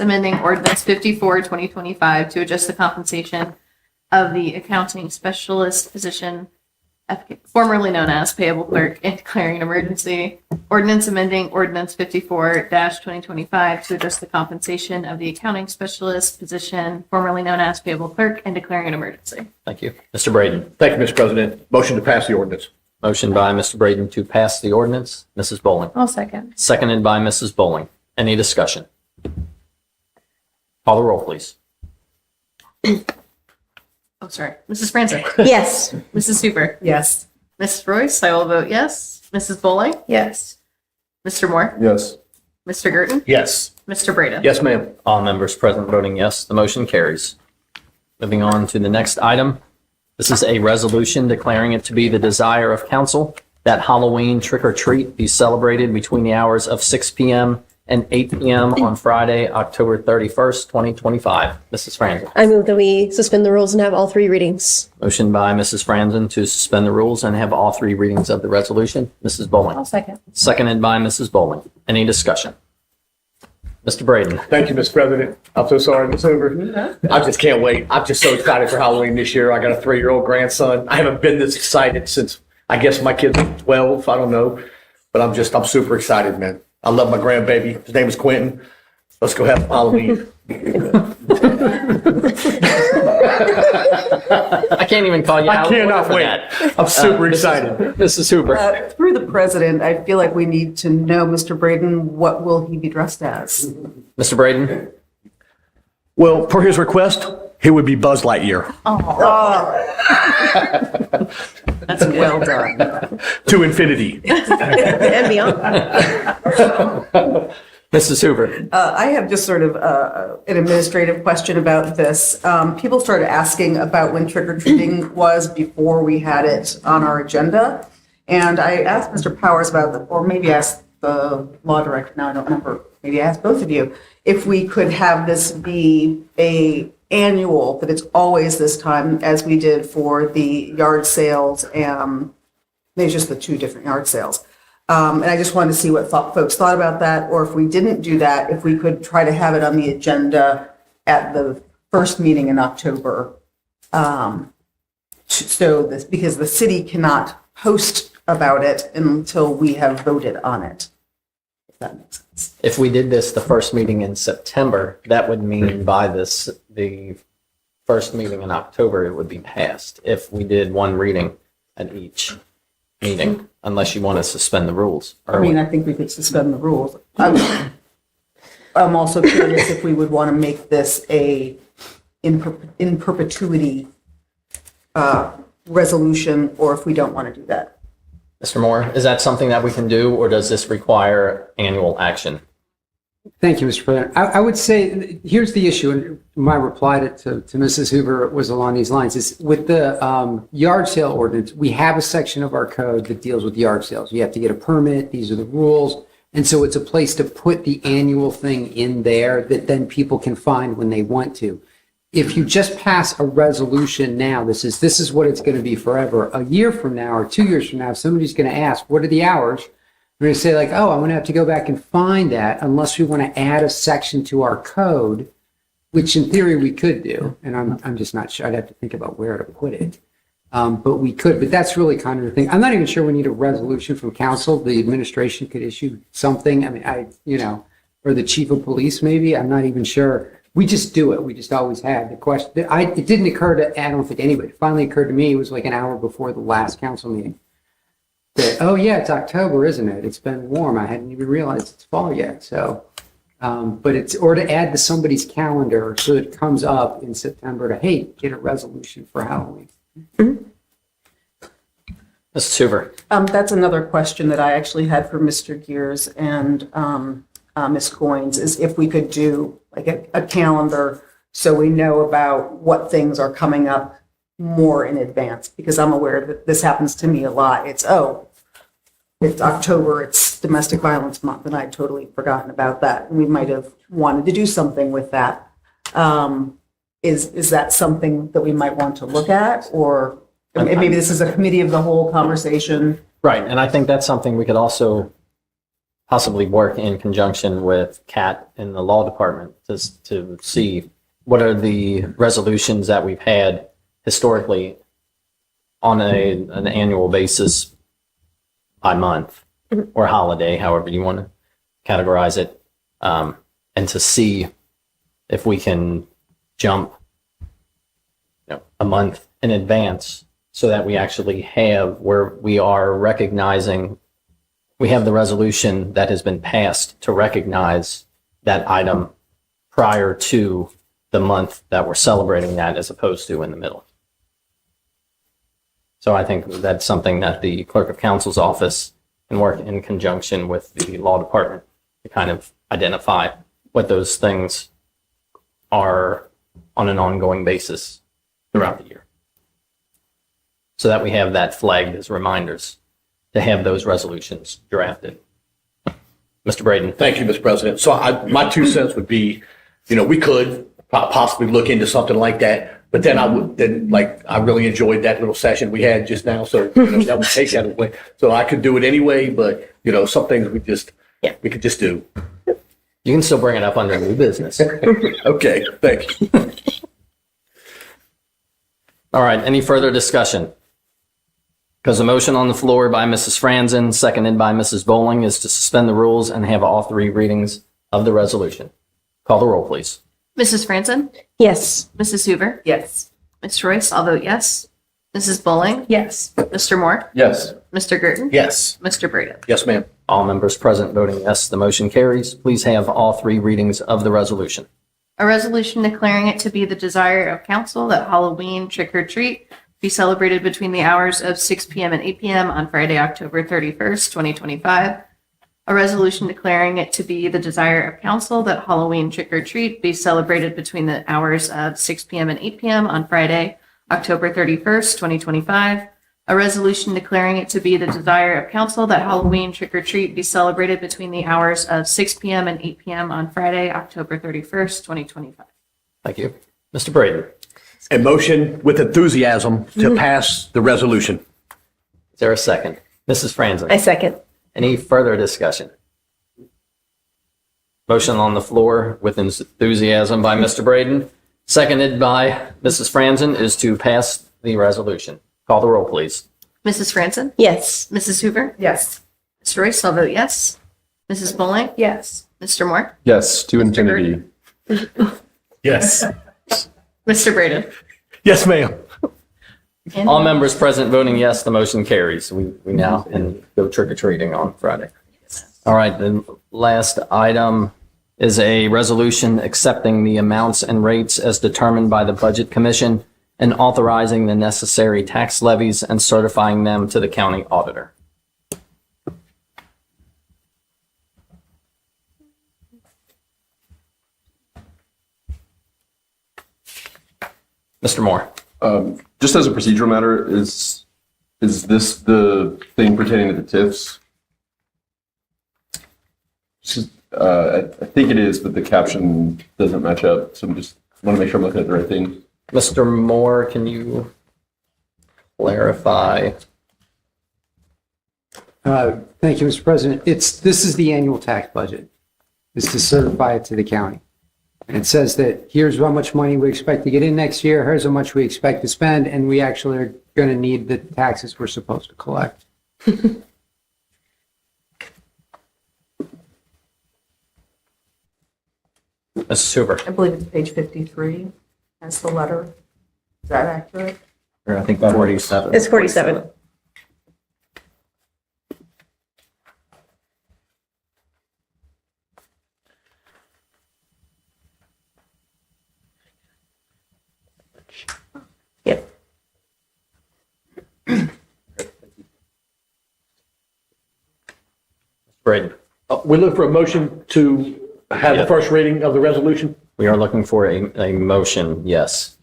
54-2025 to adjust the compensation of the accounting specialist position, formerly known as payable clerk, and declaring an emergency. Ordinance amending Ordinance 54-2025 to adjust the compensation of the accounting specialist position, formerly known as payable clerk, and declaring an emergency. Thank you. Mr. Braden. Thank you, Mr. President. Motion to pass the ordinance. Motion by Mr. Braden to pass the ordinance. Mrs. Bowling. I'll second. Seconded by Mrs. Bowling. Any discussion? Call the roll, please. Oh, sorry. Mrs. Franzen. Yes. Mrs. Hoover. Yes. Mrs. Royce, I will vote yes. Mrs. Bowling. Yes. Mr. Moore. Yes. Mr. Girton. Yes. Mr. Braden. Yes, ma'am. All members present voting yes, the motion carries. Moving on to the next item. This is a resolution declaring it to be the desire of council that Halloween trick or treat be celebrated between the hours of 6 p.m. and 8 p.m. on Friday, October 31st, 2025. Mrs. Franzen. I move that we suspend the rules and have all three readings. Motion by Mrs. Franzen to suspend the rules and have all three readings of the resolution. Mrs. Bowling. I'll second. Seconded by Mrs. Bowling. Any discussion? Mr. Braden. Thank you, Mr. President. I'm so sorry, Ms. Hoover. I just can't wait. I'm just so excited for Halloween this year. I got a 3-year-old grandson. I haven't been this excited since, I guess my kid's 12. I don't know. But I'm super excited, man. I love my grandbaby. His name is Quentin. Let's go have Halloween. I can't even call you out. I cannot wait. That. I'm super excited. Mrs. Hooper. Through the president, I feel like we need to know, Mr. Braden, what will he be dressed as? Mr. Braden. Well, per his request, he would be Buzz Lightyear. That's well done. To infinity. And beyond. Mrs. Hoover. I have just sort of an administrative question about this. People started asking about when trick-or-treating was before we had it on our agenda. And I asked Mr. Powers about the, or maybe asked the law director, now I don't remember, maybe I asked both of you, if we could have this be a annual, that it's always this time, as we did for the yard sales, and maybe just the 2 different yard sales. And I just wanted to see what folks thought about that, or if we didn't do that, if we could try to have it on the agenda at the first meeting in October. Because the city cannot post about it until we have voted on it, if that makes sense. If we did this the first meeting in September, that would mean by the first meeting in October, it would be passed. If we did one reading at each meeting, unless you want to suspend the rules. I mean, I think we could suspend the rules. I'm also curious if we would want to make this a in perpetuity resolution, or if we don't want to do that. Mr. Moore, is that something that we can do, or does this require annual action? Thank you, Mr. President. I would say, here's the issue, and my reply to Mrs. Hoover was along these lines, is with the yard sale ordinance, we have a section of our code that deals with yard sales. You have to get a permit, these are the rules, and so it's a place to put the annual thing in there that then people can find when they want to. If you just pass a resolution now, this is what it's going to be forever. A year from now or 2 years from now, if somebody's going to ask, what are the hours? We're going to say like, oh, I'm going to have to go back and find that, unless we want to add a section to our code, which in theory we could do. And I'm just not sure. I'd have to think about where to put it. But we could. But that's really kind of the thing. I'm not even sure we need a resolution from council. The administration could issue something. I mean, or the chief of police maybe. I'm not even sure. We just do it. We just always have. The question, it didn't occur to, I don't think anybody. It finally occurred to me, it was like an hour before the last council meeting. That, oh yeah, it's October, isn't it? It's been warm. I hadn't even realized it's fall yet. So, but it's, or to add to somebody's calendar so it comes up in September to, hey, get a resolution for Halloween. Mrs. Hoover. That's another question that I actually had for Mr. Gears and Ms. Coynes, is if we could do like a calendar so we know about what things are coming up more in advance, because I'm aware that this happens to me a lot. It's October, it's it's Domestic Violence Month, and I'd totally forgotten about that. We might have wanted to do something with that. Is that something that we might want to look at, or maybe this is a committee of the whole conversation? Right, and I think that's something we could also possibly work in conjunction with Kat in the law department to see what are the resolutions that we've had historically on an annual basis by month or holiday, however you want to categorize it, and to see if we can jump a month in advance so that we actually have where we are recognizing, we have the resolution that has been passed to recognize that item prior to the month that we're celebrating that, as opposed to in the middle. So I think that's something that the clerk of council's office can work in conjunction with the law department to kind of identify what those things are on an ongoing basis throughout the year. So that we have that flagged as reminders to have those resolutions drafted. Mr. Braden. Thank you, Mr. President. So my 2 cents would be, we could possibly look into something like that. But then I really enjoyed that little session we had just now. So that would take that away. So I could do it anyway, but some things we could just do. You can still bring it up under new business. Okay, thank you. All right, any further discussion? Because the motion on the floor by Mrs. Franzen, seconded by Mrs. Bowling, is to suspend the rules and have all 3 readings of the resolution. Call the roll, please. Mrs. Franzen? Yes. Mrs. Hoover? Yes. Ms. Royce, I'll vote yes. Mrs. Bowling? Yes. Mr. Moore? Yes. Mr. Girton? Yes. Mr. Braden? Yes, ma'am. All members present voting yes, the motion carries. Please have all 3 readings of the resolution. A resolution declaring it to be the desire of council that Halloween trick or treat be celebrated between the hours of 6 p.m. and 8 p.m. on Friday, October 31st, 2025. A resolution declaring it to be the desire of council that Halloween trick or treat be celebrated between the hours of 6 p.m. and 8 p.m. on Friday, October 31st, 2025. A resolution declaring it to be the desire of council that Halloween trick or treat be celebrated between the hours of 6 p.m. and 8 p.m. on Friday, October 31st, 2025. Thank you. Mr. Braden. A motion with enthusiasm to pass the resolution. Is there a second? Mrs. Franzen. I second. Any further discussion? Motion on the floor with enthusiasm by Mr. Braden, seconded by Mrs. Franzen, is to pass the resolution. Call the roll, please. Mrs. Franzen? Yes. Mrs. Hoover? Yes. Ms. Royce, I'll vote yes. Mrs. Bowling? Yes. Mr. Moore? Yes, to infinity. Yes. Mr. Braden? Yes, ma'am. All members present voting yes, the motion carries. We now can go trick-or-treating on Friday. All right, the last item is a resolution accepting the amounts and rates as determined by the Budget Commission and authorizing the necessary tax levies and certifying them to the county auditor. Mr. Moore. Just as a procedural matter, is this the thing pertaining to the TIFs? I think it is, but the caption doesn't match up, so I just want to make sure I'm looking at the right thing. Mr. Moore, can you clarify? Thank you, Mr. President. This is the annual tax budget. It's to certify it to the county. And it says that here's how much money we expect to get in next year, here's how much we expect to spend, and we actually are going to need the taxes we're supposed to collect. Mrs. Hoover. I believe it's page 53. That's the letter. Is that accurate? Or I think 47. It's 47. Yep. Braden. We look for a motion to have the first reading of the resolution. We are looking for a motion, yes.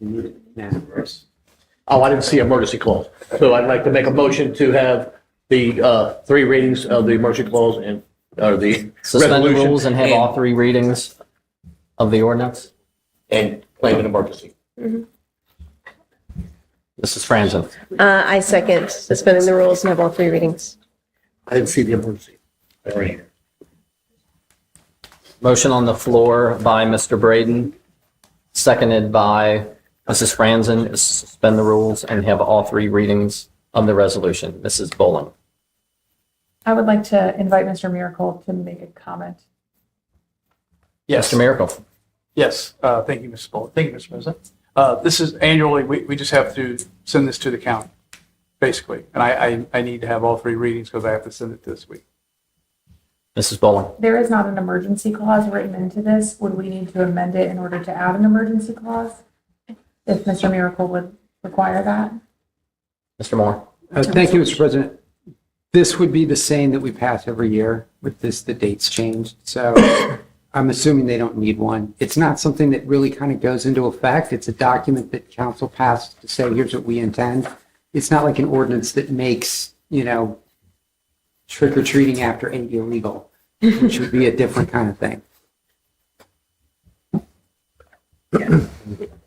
Oh, I didn't see emergency clause. So I'd like to make a motion to have the three readings of the emergency clause and, or the Suspend the resolution rules and have all three readings of the ordinance. and claim an emergency. Mrs. Franzen. I second suspending the rules and have all three readings. I didn't see the emergency. Right here. Motion on the floor by Mr. Braden, seconded by Mrs. Franzen, is to suspend the rules and have all three readings of the resolution. Mrs. Bowling. I would like to invite Mr. Miracle to make a comment. Yes. Mr. Miracle. Yes, thank you, Mr. Bowler. Thank you, Mr. President. This is annually, we just have to send this to the county, basically. And I need to have all three readings because I have to send it this week. Mrs. Bowling. There is not an emergency clause written into this. Would we need to amend it in order to add an emergency clause? If Mr. Miracle would require that? Mr. Moore. Thank you, Mr. President. This would be the same that we pass every year. With this, the dates changed. So I'm assuming they don't need one. It's not something that really kind of goes into effect. It's a document that council passed to say, here's what we intend. It's not like an ordinance that makes, trick or treating after 8 illegal, which would be a different kind of thing.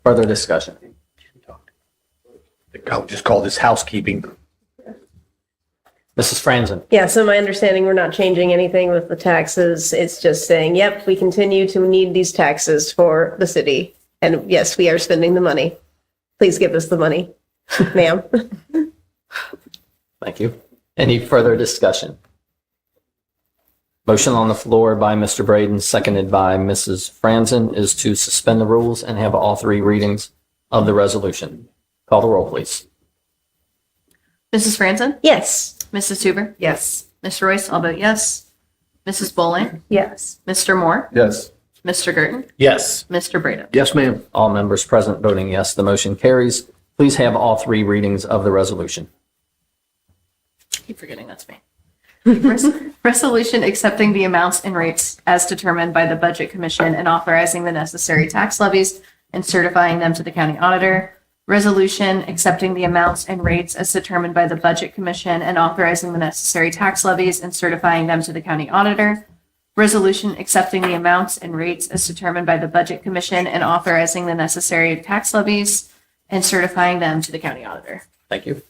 Further discussion. I'll just call this housekeeping. Mrs. Franzen. Yeah, so my understanding, we're not changing anything with the taxes. It's just saying, yep, we continue to need these taxes for the city. And yes, we are spending the money. Please give us the money, ma'am. Thank you. Any further discussion? Motion on the floor by Mr. Braden, seconded by Mrs. Franzen, is to suspend the rules and have all three readings of the resolution. Call the roll, please. Mrs. Franzen? Yes. Mrs. Huber? Yes. Mr. Royce, I'll vote yes. Mrs. Bowling? Yes. Mr. Moore? Yes. Mr. Girton? Yes. Mr. Breda? Yes, ma'am. All members present voting yes, the motion carries. Please have all three readings of the resolution. Keep forgetting that's me. Resolution accepting the amounts and rates as determined by the Budget Commission and authorizing the necessary tax levies and certifying them to the county auditor. Resolution accepting the amounts and rates as determined by the Budget Commission and authorizing the necessary tax levies and certifying them to the county auditor. Resolution accepting the amounts and rates as determined by the Budget Commission and authorizing the necessary tax levies and certifying them to the county auditor. Thank you.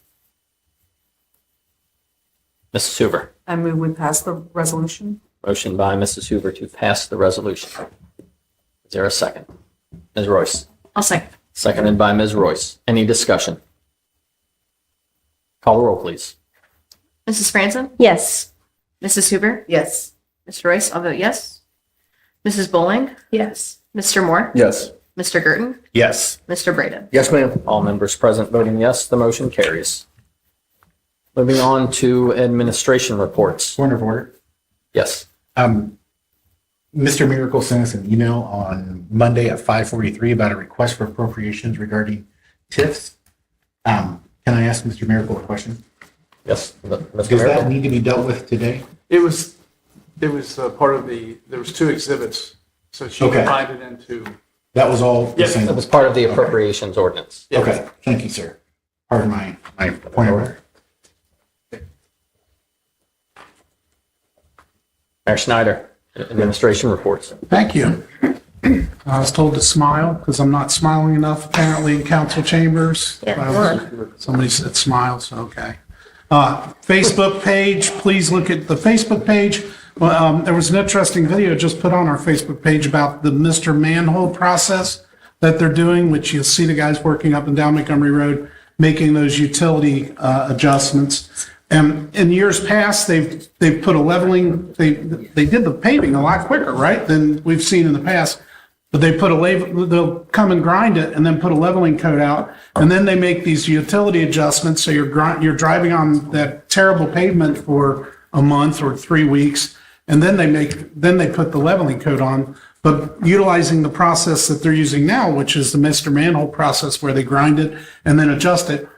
Mrs. Hoover. I move we pass the resolution. Motion by Mrs. Hoover to pass the resolution. Is there a second? Ms. Royce. I'll second. Seconded by Ms. Royce. Any discussion? Call the roll, please. Mrs. Franzen? Yes. Mrs. Hoover? Yes. Mr. Royce, I'll vote yes. Mrs. Bowling? Yes. Mr. Moore? Yes. Mr. Girton? Yes. Mr. Breda? Yes, ma'am. All members present voting yes, the motion carries. Moving on to administration reports. Point of order. Yes. Mr. Miracle sent us an email on Monday at 5:43 about a request for appropriations regarding TIFs. Can I ask Mr. Miracle a question? Yes. Mr. Does Miracle. that need to be dealt with today? It was part of there was two exhibits, so she Okay. divided into. That was all the Yes. same? That was part of the appropriations ordinance. Okay, thank you, sir. Pardon my point of order. Mayor Schneider, administration reports. Thank you. I was told to smile because I'm not smiling enough apparently in council chambers. Somebody said smile, so okay. Facebook page, please look at the Facebook page. Well, there was an interesting video just put on our Facebook page about the Mr. Manhole process that they're doing, which you'll see the guys working up and down Montgomery Road, making those utility adjustments. And in years past, they've put a leveling, they did the paving a lot quicker, right, than we've seen in the past. But they put they'll come and grind it and then put a leveling coat out. And then they make these utility adjustments. So you're driving on that terrible pavement for a month or 3 weeks. And then they put the leveling coat on. But utilizing the process that they're using now, which is the Mr. Manhole process where they grind it and then adjust it,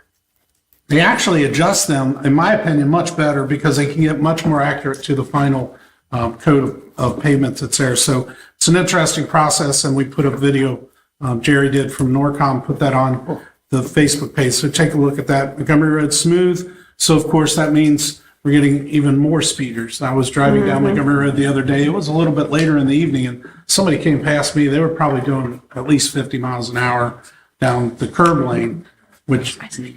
they actually adjust them, in my opinion, much better because they can get much more accurate to the final coat of pavement that's there. So it's an interesting process, and we put a video, Jerry did from Norcom, put that on the Facebook page. So take a look at that. Montgomery Road smooth. So of course that means we're getting even more speeders. I was driving down Montgomery Road the other day. It was a little bit later in the evening, and somebody came past me. They were probably doing at least 50 miles an hour down the curb lane, which you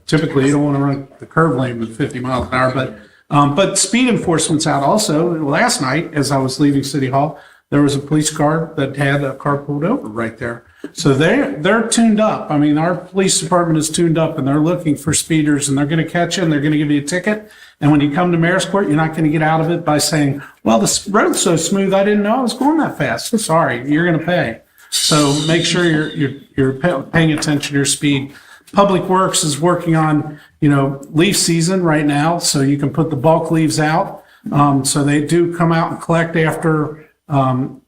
typically you don't want to run the curb lane with 50 miles an hour. But speed enforcement's out also. Last night, as I was leaving City Hall, there was a police car that had a car pulled over right there. So they're tuned up. I mean, our police department is tuned up, and they're looking for speeders, and they're going to catch you, and they're going to give you a ticket. And when you come to Mayor's Court, you're not going to get out of it by saying, well, the road's so smooth, I didn't know I was going that fast. Sorry, you're going to pay. So make sure you're paying attention to your speed. Public Works is working on, leaf season right now, so you can put the bulk leaves out. So they do come out and collect after,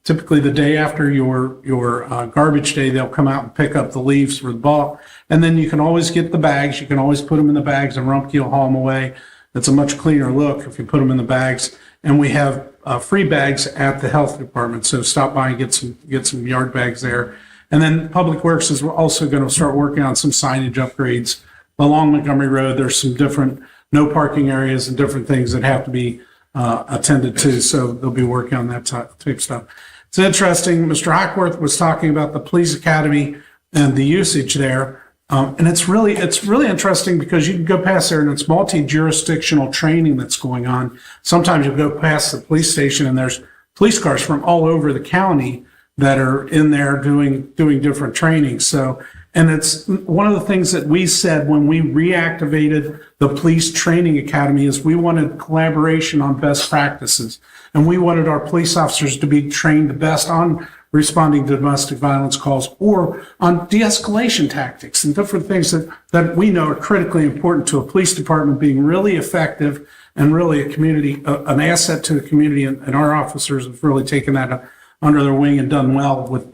typically the day after your garbage day, they'll come out and pick up the leaves for the bulk. And then you can always get the bags. You can always put them in the bags, and Rumpke will haul them away. It's a much cleaner look if you put them in the bags. And we have free bags at the health department. So stop by and get some yard bags there. And then Public Works is also going to start working on some signage upgrades along Montgomery Road. There's some different no parking areas and different things that have to be attended to. So they'll be working on that type of stuff. It's interesting. Mr. Hackworth was talking about the police academy and the usage there. And it's really interesting because you can go past there and it's multi-jurisdictional training that's going on. Sometimes you'll go past the police station and there's police cars from all over the county that are in there doing different training. So, and it's one of the things that we said when we reactivated the police training academy is we wanted collaboration on best practices. And we wanted our police officers to be trained the best on responding to domestic violence calls or on de-escalation tactics and different things that we know are critically important to a police department being really effective and really a community, an asset to the community. And our officers have really taken that under their wing and done well with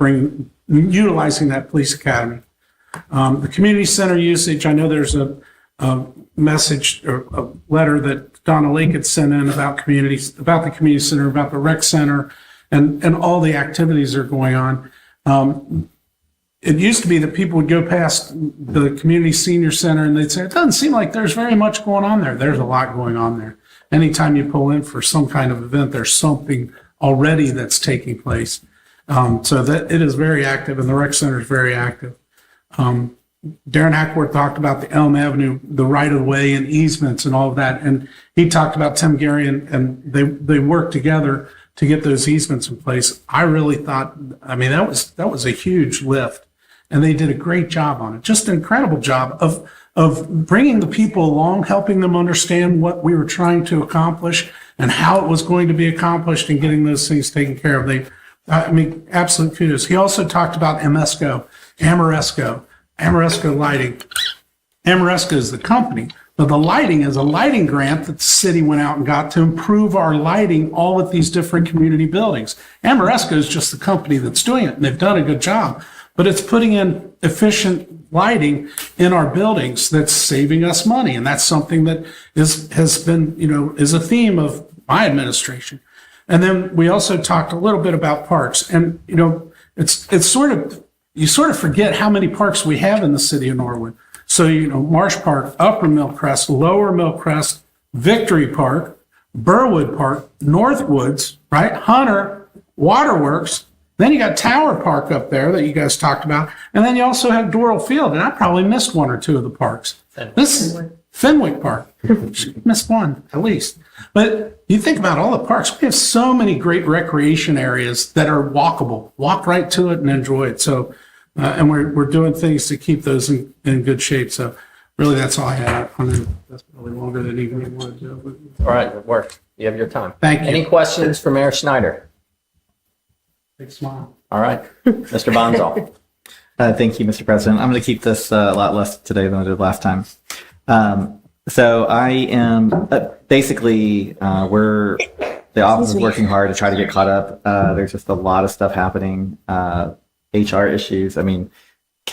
utilizing that police academy. The community center usage, I know there's a message or a letter that Donna Lake had sent in about the community center, about the rec center, and all the activities that are going on. It used to be that people would go past the community senior center and they'd say, it doesn't seem like there's very much going on there. There's a lot going on there. Anytime you pull in for some kind of event, there's something already that's taking place. So that it is very active, and the rec center is very active. Darren Hackworth talked about the Elm Avenue, the right-of-way and easements and all of that. And he talked about Tim Gary, and they worked together to get those easements in place. I really thought, that was a huge lift, and they did a great job on it. Just an incredible job of bringing the people along, helping them understand what we were trying to accomplish and how it was going to be accomplished and getting those things taken care of. Absolute kudos. He also talked about Amoresco Lighting. Amoresco is the company, but the lighting is a lighting grant that the city went out and got to improve our lighting all at these different community buildings. Amoresco is just the company that's doing it, and they've done a good job, but it's putting in efficient lighting in our buildings that's saving us money. And that's something that has been, is a theme of my administration. And then we also talked a little bit about parks, and, it's sort of, you sort of forget how many parks we have in the city of Norwood. So, Marsh Park, Upper Millcrest, Lower Millcrest, Victory Park, Burwood Park, Northwoods, right? Hunter, Waterworks. Then you got Tower Park up there that you guys talked about. And then you also have Doral Field. And I probably missed one or two of the parks. This is Fenwick Park. Missed one, at least. But you think about all the parks. We have so many great recreation areas that are walkable. Walk right to it and enjoy it. So, and we're doing things to keep those in good shape. So really, that's all I had. That's probably longer than even you wanted to. All right, it worked. You have your time. Thank you. Any questions for Mayor Schneider? Big smile. All right, Mr. Bonzal. Thank you, Mr. President. I'm going to keep this a lot less today than I did last time. So I am basically, the office is working hard to try to get caught up. There's just a lot of stuff happening, HR issues. Ken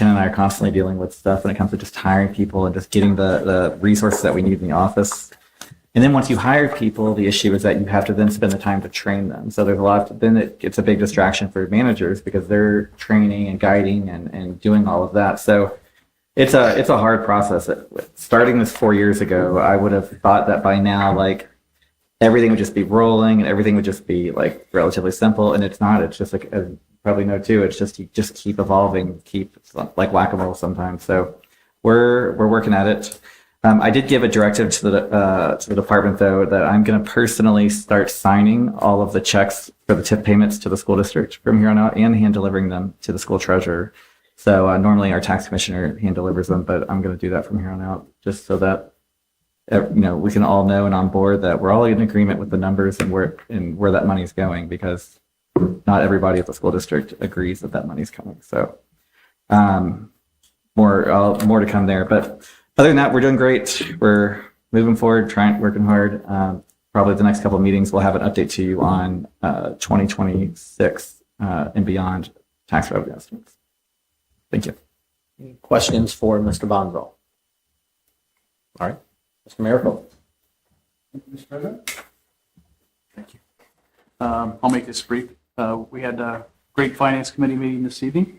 and I are constantly dealing with stuff when it comes to just hiring people and just getting the resources that we need in the office. And then once you hire people, the issue is that you have to then spend the time to train them. So there's a lot, then it's a big distraction for managers because they're training and guiding and doing all of that. So it's a hard process. Starting this 4 years ago, I would have thought that by now, like everything would just be rolling and everything would just be like relatively simple, and it's not. It's just like, as you probably know too, it's just you just keep evolving, it's like whack-a-mole sometimes. So we're working at it. I did give a directive to the department though that I'm going to personally start signing all of the checks for the tip payments to the school district from here on out, and hand delivering them to the school treasurer. So normally our tax commissioner hand delivers them, but I'm going to do that from here on out, just so that we can all know and on board that we're all in agreement with the numbers and where that money is going, because not everybody at the school district agrees that money's coming. So more to come there. But other than that, we're doing great. We're moving forward, working hard. Probably the next couple of meetings, we'll have an update to you on 2026 and beyond tax revenue estimates. Thank you. Any questions for Mr. Bonzo? All right, Mr. Miracle. Mr. President? Thank you. I'll make this brief. We had a great Finance Committee meeting this evening.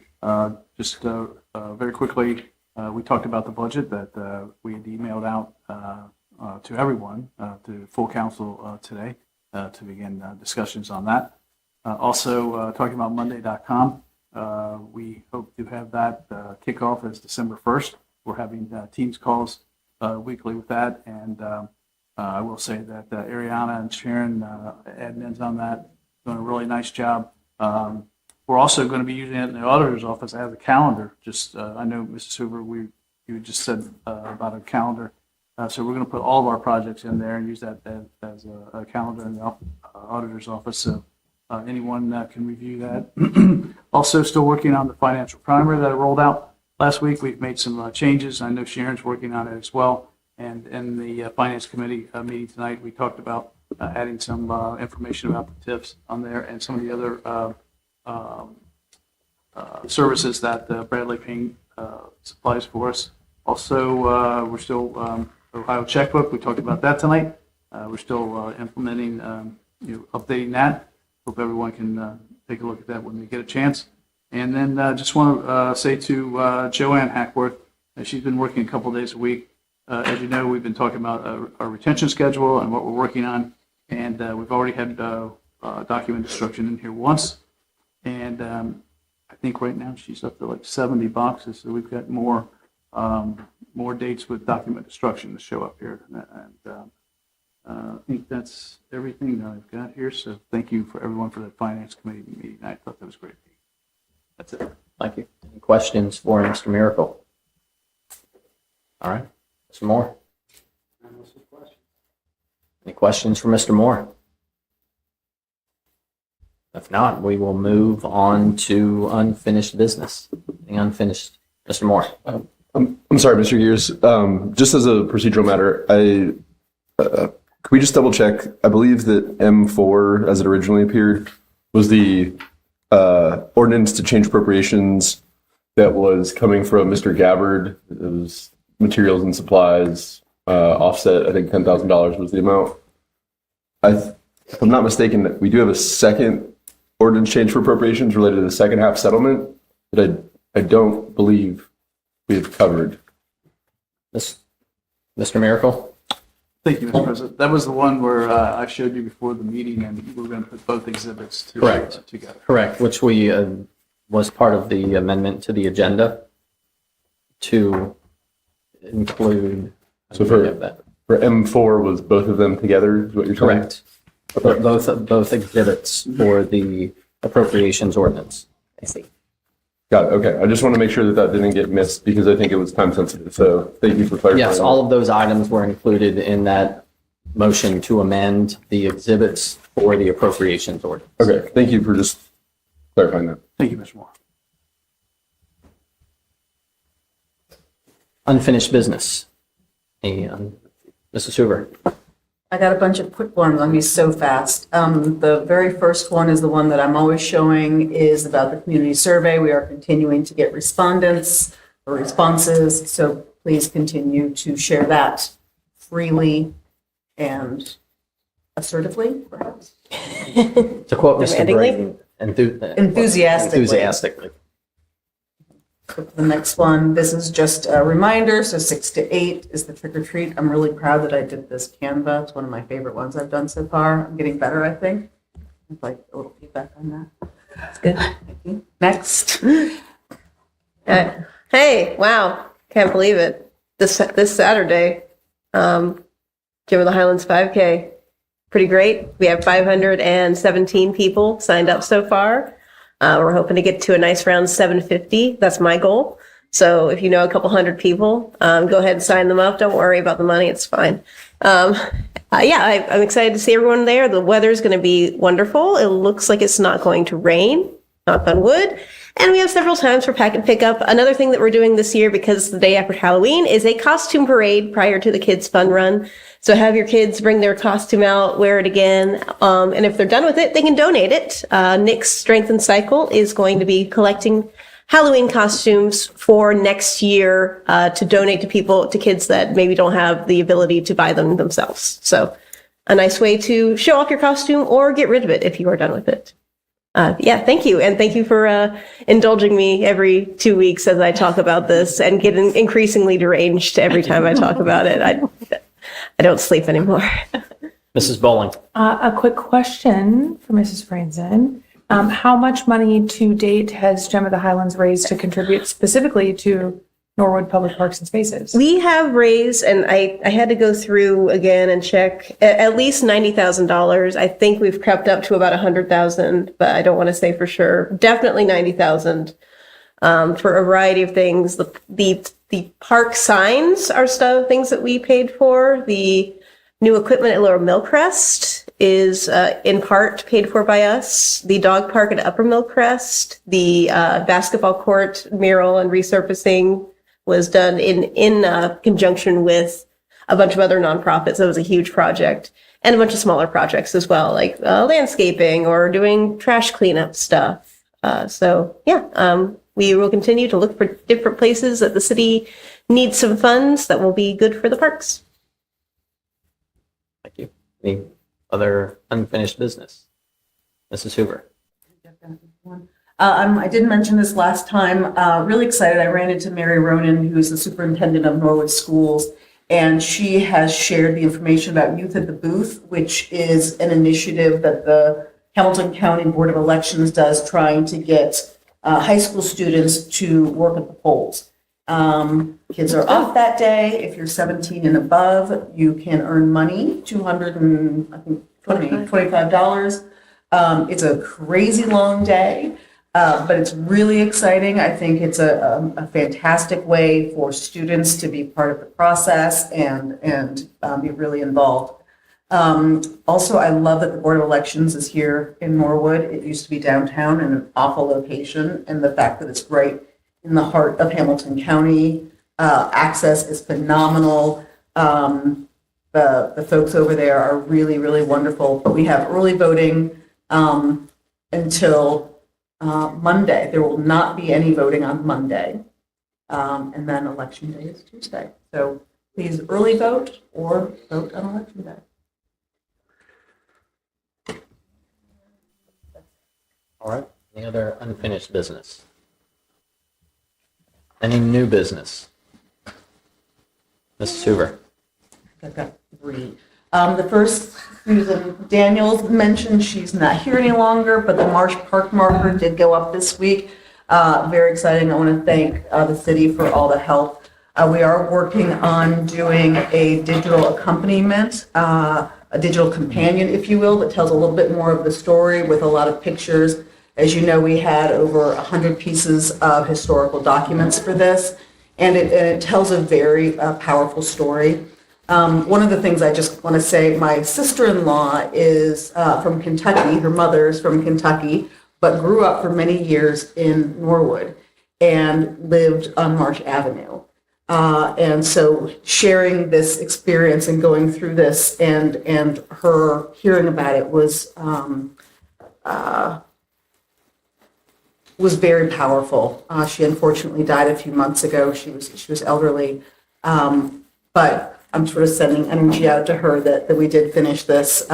Just very quickly, we talked about the budget that we had emailed out to everyone, to full council today, to begin discussions on that. Also, talking about Monday.com, we hope to have that kickoff as December 1st. We're having Teams calls weekly with that, and I will say that Ariana and Sharon, admins on that, doing a really nice job. We're also going to be using it in the auditor's office as a calendar. I know, Mrs. Hoover, you just said about a calendar. So we're going to put all of our projects in there and use that as a calendar in the auditor's office. So anyone can review that. Also, still working on the financial primer that I rolled out last week. We've made some changes. I know Sharon's working on it as well. And in the Finance Committee meeting tonight, we talked about adding some information about the TIFs on there and some of the other services that Bradley Payne supplies for us. Also, we're still Ohio checkbook. We talked about that tonight. We're still implementing, updating that. Hope everyone can take a look at that when they get a chance. And then just want to say to Joanne Hackworth, she's been working a couple days a week. As you know, we've been talking about our retention schedule and what we're working on. And we've already had document destruction in here once. And I think right now she's up to like 70 boxes. So we've got more dates with document destruction to show up here. And I think that's everything that I've got here. So thank you for everyone for that Finance Committee meeting. I thought that was great. That's it. Thank you. Any questions for Mr. Miracle? All right, Mr. Moore. Any questions for Mr. Moore? If not, we will move on to unfinished business. The unfinished, Mr. Moore. I'm sorry, Mr. Gears. Just as a procedural matter, could we just double check? I believe that M4, as it originally appeared, was the ordinance to change appropriations that was coming from Mr. Gabbard. It was materials and supplies offset. I think $10,000 was the amount. If I'm not mistaken, we do have a second ordinance change for appropriations related to the second half settlement that I don't believe we have covered. Mr. Miracle? Thank you, Mr. President. That was the one where I showed you before the meeting, and we were going to put both exhibits together. Correct, which we was part of the amendment to the agenda to include. So for M4 was both of them together, is what you're saying? Correct. Both exhibits for the appropriations ordinance. I see. Got it. Okay. I just want to make sure that didn't get missed because I think it was time sensitive. So thank you for clarifying. Yes, all of those items were included in that motion to amend the exhibits for the appropriations ordinance. Okay. Thank you for just clarifying that. Thank you, Mr. Moore. Unfinished business. Mrs. Hoover. I got a bunch of quick ones. I'll be so fast. The very first one is the one that I'm always showing is about the community survey. We are continuing to get responses, so please continue to share that freely and assertively, perhaps. To quote Mr. Brayden, enthusiastically. So for the next one, this is just a reminder. So 6 to 8 is the trick or treat. I'm really proud that I did this Canva. It's one of my favorite ones I've done so far. I'm getting better, I think. I'd like a little feedback on that. That's good. Thank you. Next. Hey, wow. Can't believe it. This Saturday, Jim of the Highlands 5K. Pretty great. We have 517 people signed up so far. We're hoping to get to a nice round 750. That's my goal. So if you know a couple hundred people, go ahead and sign them up. Don't worry about the money. It's fine. I'm excited to see everyone there. The weather's going to be wonderful. It looks like it's not going to rain, knock on wood. And we have several times for pack and pick up. Another thing that we're doing this year, because the day after Halloween, is a costume parade prior to the kids' fun run. So have your kids bring their costume out, wear it again. And if they're done with it, they can donate it. Nick's Strength and Cycle is going to be collecting Halloween costumes for next year to donate to kids that maybe don't have the ability to buy them themselves. So a nice way to show off your costume or get rid of it if you are done with it. Thank you. And thank you for indulging me every 2 weeks as I talk about this and getting increasingly deranged every time I talk about it. I don't sleep anymore. Mrs. Bowling. A quick question for Mrs. Franzen. How much money to date has Gem of the Highlands raised to contribute specifically to Norwood Public Parks and Spaces? We have raised, and I had to go through again and check, at least $90,000. I think we've crept up to about 100,000, but I don't want to say for sure. Definitely 90,000 for a variety of things. The park signs are things that we paid for. The new equipment at Lower Millcrest is in part paid for by us. The dog park at Upper Millcrest, the basketball court mural and resurfacing was done in conjunction with a bunch of other nonprofits. It was a huge project, and a bunch of smaller projects as well, like landscaping or doing trash cleanup stuff. We will continue to look for different places that the city needs some funds that will be good for the parks. Thank you. Any other unfinished business? Mrs. Hoover. I didn't mention this last time. Really excited. I ran into Mary Ronan, who's the superintendent of Norwood Schools, and she has shared the information about Youth at the Booth, which is an initiative that the Hamilton County Board of Elections does, trying to get high school students to work at the polls. Kids are off that day. If you're 17 and above, you can earn money, $25. It's a crazy long day, but it's really exciting. I think it's a fantastic way for students to be part of the process and be really involved. Also, I love that the Board of Elections is here in Norwood. It used to be downtown in an awful location, and the fact that it's right in the heart of Hamilton County. Access is phenomenal. The folks over there are really, really wonderful. But we have early voting until Monday. There will not be any voting on Monday. And then election day is Tuesday. So please early vote or vote on election day. All right. Any other unfinished business? Any new business? Mrs. Hoover. I've got 3. The first, Susan Daniels mentioned she's not here any longer, but the Marsh Park marker did go up this week. Very exciting. I want to thank the city for all the help. We are working on doing a digital accompaniment, a digital companion, if you will, that tells a little bit more of the story with a lot of pictures. As you know, we had over 100 pieces of historical documents for this, and it tells a very powerful story. One of the things I just want to say, my sister-in-law is from Kentucky. Her mother's from Kentucky, but grew up for many years in Norwood and lived on Marsh Avenue. And so sharing this experience and going through this and her hearing about it was very powerful. She unfortunately died a few months ago. She was elderly, but I'm sort of sending energy out to her that we did finish this.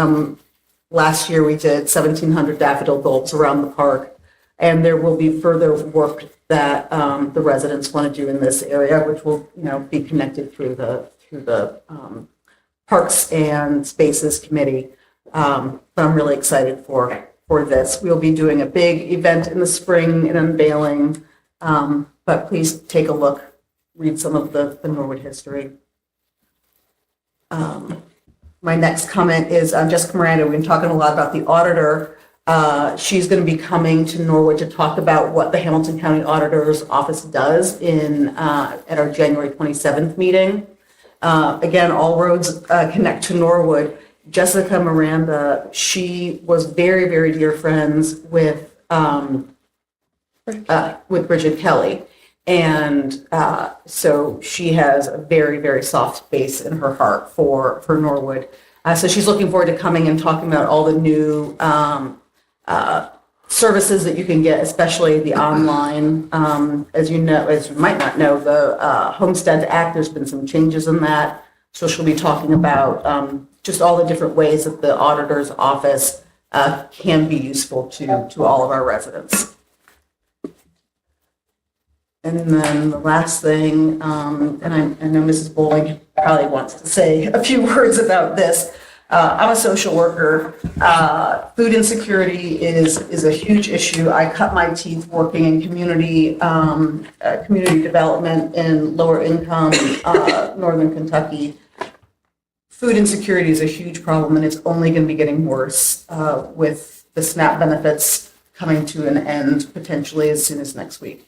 Last year we did 1,700 daffodil bulbs around the park, and there will be further work that the residents want to do in this area, which will, be connected through the Parks and Spaces Committee. But I'm really excited for this. We'll be doing a big event in the spring, an unveiling, but please take a look, read some of the Norwood history. My next comment is Jessica Miranda. We've been talking a lot about the auditor. She's going to be coming to Norwood to talk about what the Hamilton County Auditor's Office does at our January 27th meeting. Again, all roads connect to Norwood. Jessica Miranda, she was very, very dear friends with Bridget Kelly. And so she has a very, very soft space in her heart for Norwood. So she's looking forward to coming and talking about all the new services that you can get, especially the online. As you might not know, the Homestead Act, there's been some changes in that. So she'll be talking about just all the different ways that the auditor's office can be useful to all of our residents. And then the last thing, and I know Mrs. Bowling probably wants to say a few words about this. I'm a social worker. Food insecurity is a huge issue. I cut my teeth working in community development in lower income Northern Kentucky. Food insecurity is a huge problem, and it's only going to be getting worse with the SNAP benefits coming to an end potentially as soon as next week.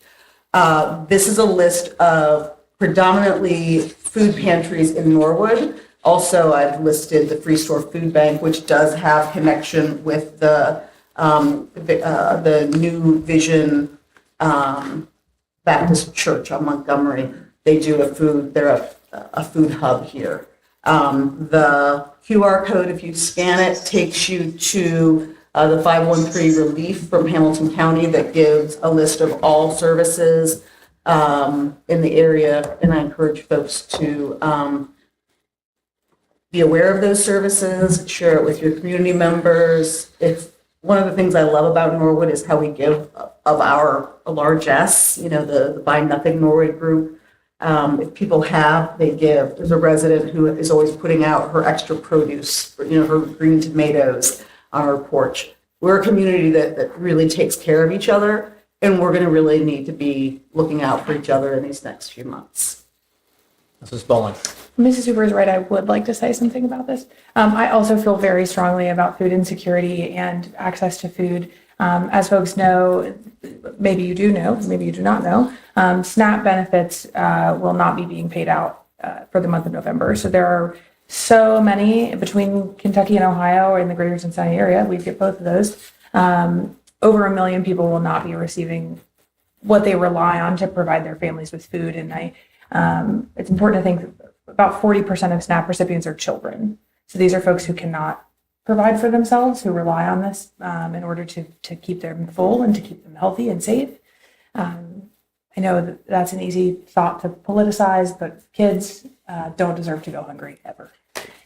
This is a list of predominantly food pantries in Norwood. Also, I've listed the Free Store Food Bank, which does have connection with the New Vision Baptist Church on Montgomery. They do they're a food hub here. The QR code, if you scan it, takes you to the 513 relief from Hamilton County that gives a list of all services in the area, and I encourage folks to be aware of those services, share it with your community members. It's one of the things I love about Norwood is how we give of our largesse, the Buy Nothing Norwood group. If people have, they give. There's a resident who is always putting out her extra produce, her green tomatoes on our porch. We're a community that really takes care of each other, and we're going to really need to be looking out for each other in these next few months. Mrs. Bowling. Mrs. Hoover is right. I would like to say something about this. I also feel very strongly about food insecurity and access to food. As folks know, maybe you do know, maybe you do not know, SNAP benefits will not be being paid out for the month of November. So there are so many between Kentucky and Ohio or in the greater Cincinnati area. We get both of those. Over 1 million people will not be receiving what they rely on to provide their families with food. And it's important to think about 40% of SNAP recipients are children. So these are folks who cannot provide for themselves, who rely on this in order to keep them full and to keep them healthy and safe. I know that's an easy thought to politicize, but kids don't deserve to go hungry ever.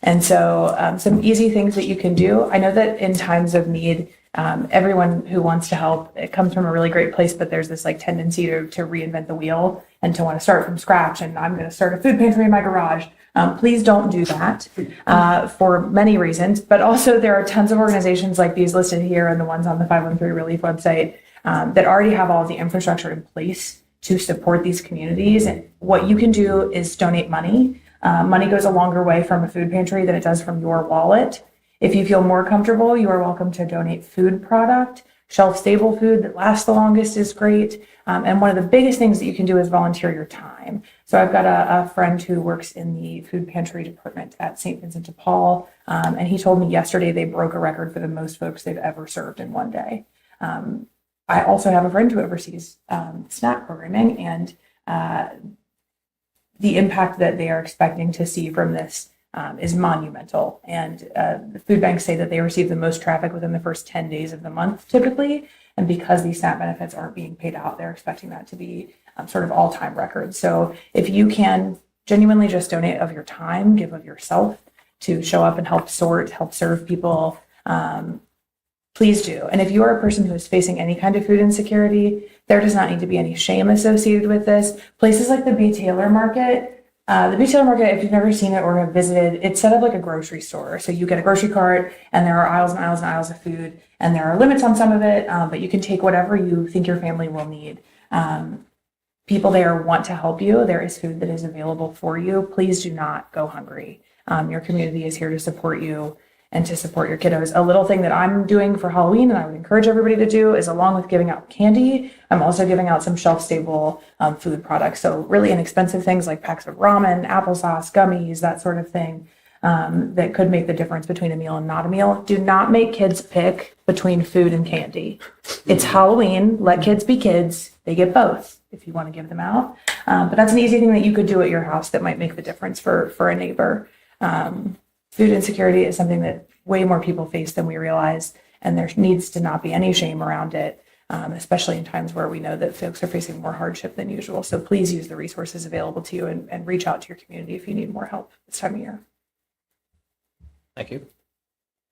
And so some easy things that you can do. I know that in times of need, everyone who wants to help, it comes from a really great place, but there's this tendency to reinvent the wheel and to want to start from scratch. And I'm going to start a food pantry in my garage. Please don't do that for many reasons, but also there are tons of organizations like these listed here and the ones on the 513 Relief website that already have all the infrastructure in place to support these communities. And what you can do is donate money. Money goes a longer way from a food pantry than it does from your wallet. If you feel more comfortable, you are welcome to donate food product. Shelf-stable food that lasts the longest is great. And one of the biggest things that you can do is volunteer your time. So I've got a friend who works in the food pantry department at St. Vincent de Paul, and he told me yesterday they broke a record for the most folks they've ever served in one day. I also have a friend who oversees SNAP programming, and the impact that they are expecting to see from this is monumental. And the food banks say that they receive the most traffic within the first 10 days of the month, typically. And because these SNAP benefits aren't being paid out, they're expecting that to be sort of all-time record. So if you can genuinely just donate of your time, give of yourself to show up and help serve people, please do. And if you are a person who is facing any kind of food insecurity, There does not need to be any shame associated with this. Places like the B. Taylor Market, if you've never seen it or have visited, it's set up like a grocery store. So you get a grocery cart and there are aisles and aisles and aisles of food, and there are limits on some of it, but you can take whatever you think your family will need. People there want to help you. There is food that is available for you. Please do not go hungry. Your community is here to support you and to support your kiddos. A little thing that I'm doing for Halloween, and I would encourage everybody to do, is along with giving out candy, I'm also giving out some shelf-stable food products. So really inexpensive things like packs of ramen, applesauce, gummies, that sort of thing, that could make the difference between a meal and not a meal. Do not make kids pick between food and candy. It's Halloween. Let kids be kids. They get both if you want to give them out. But that's an easy thing that you could do at your house that might make the difference for a neighbor. Food insecurity is something that way more people face than we realize, and there needs to not be any shame around it, especially in times where we know that folks are facing more hardship than usual. So please use the resources available to you and reach out to your community if you need more help this time of year. Thank you.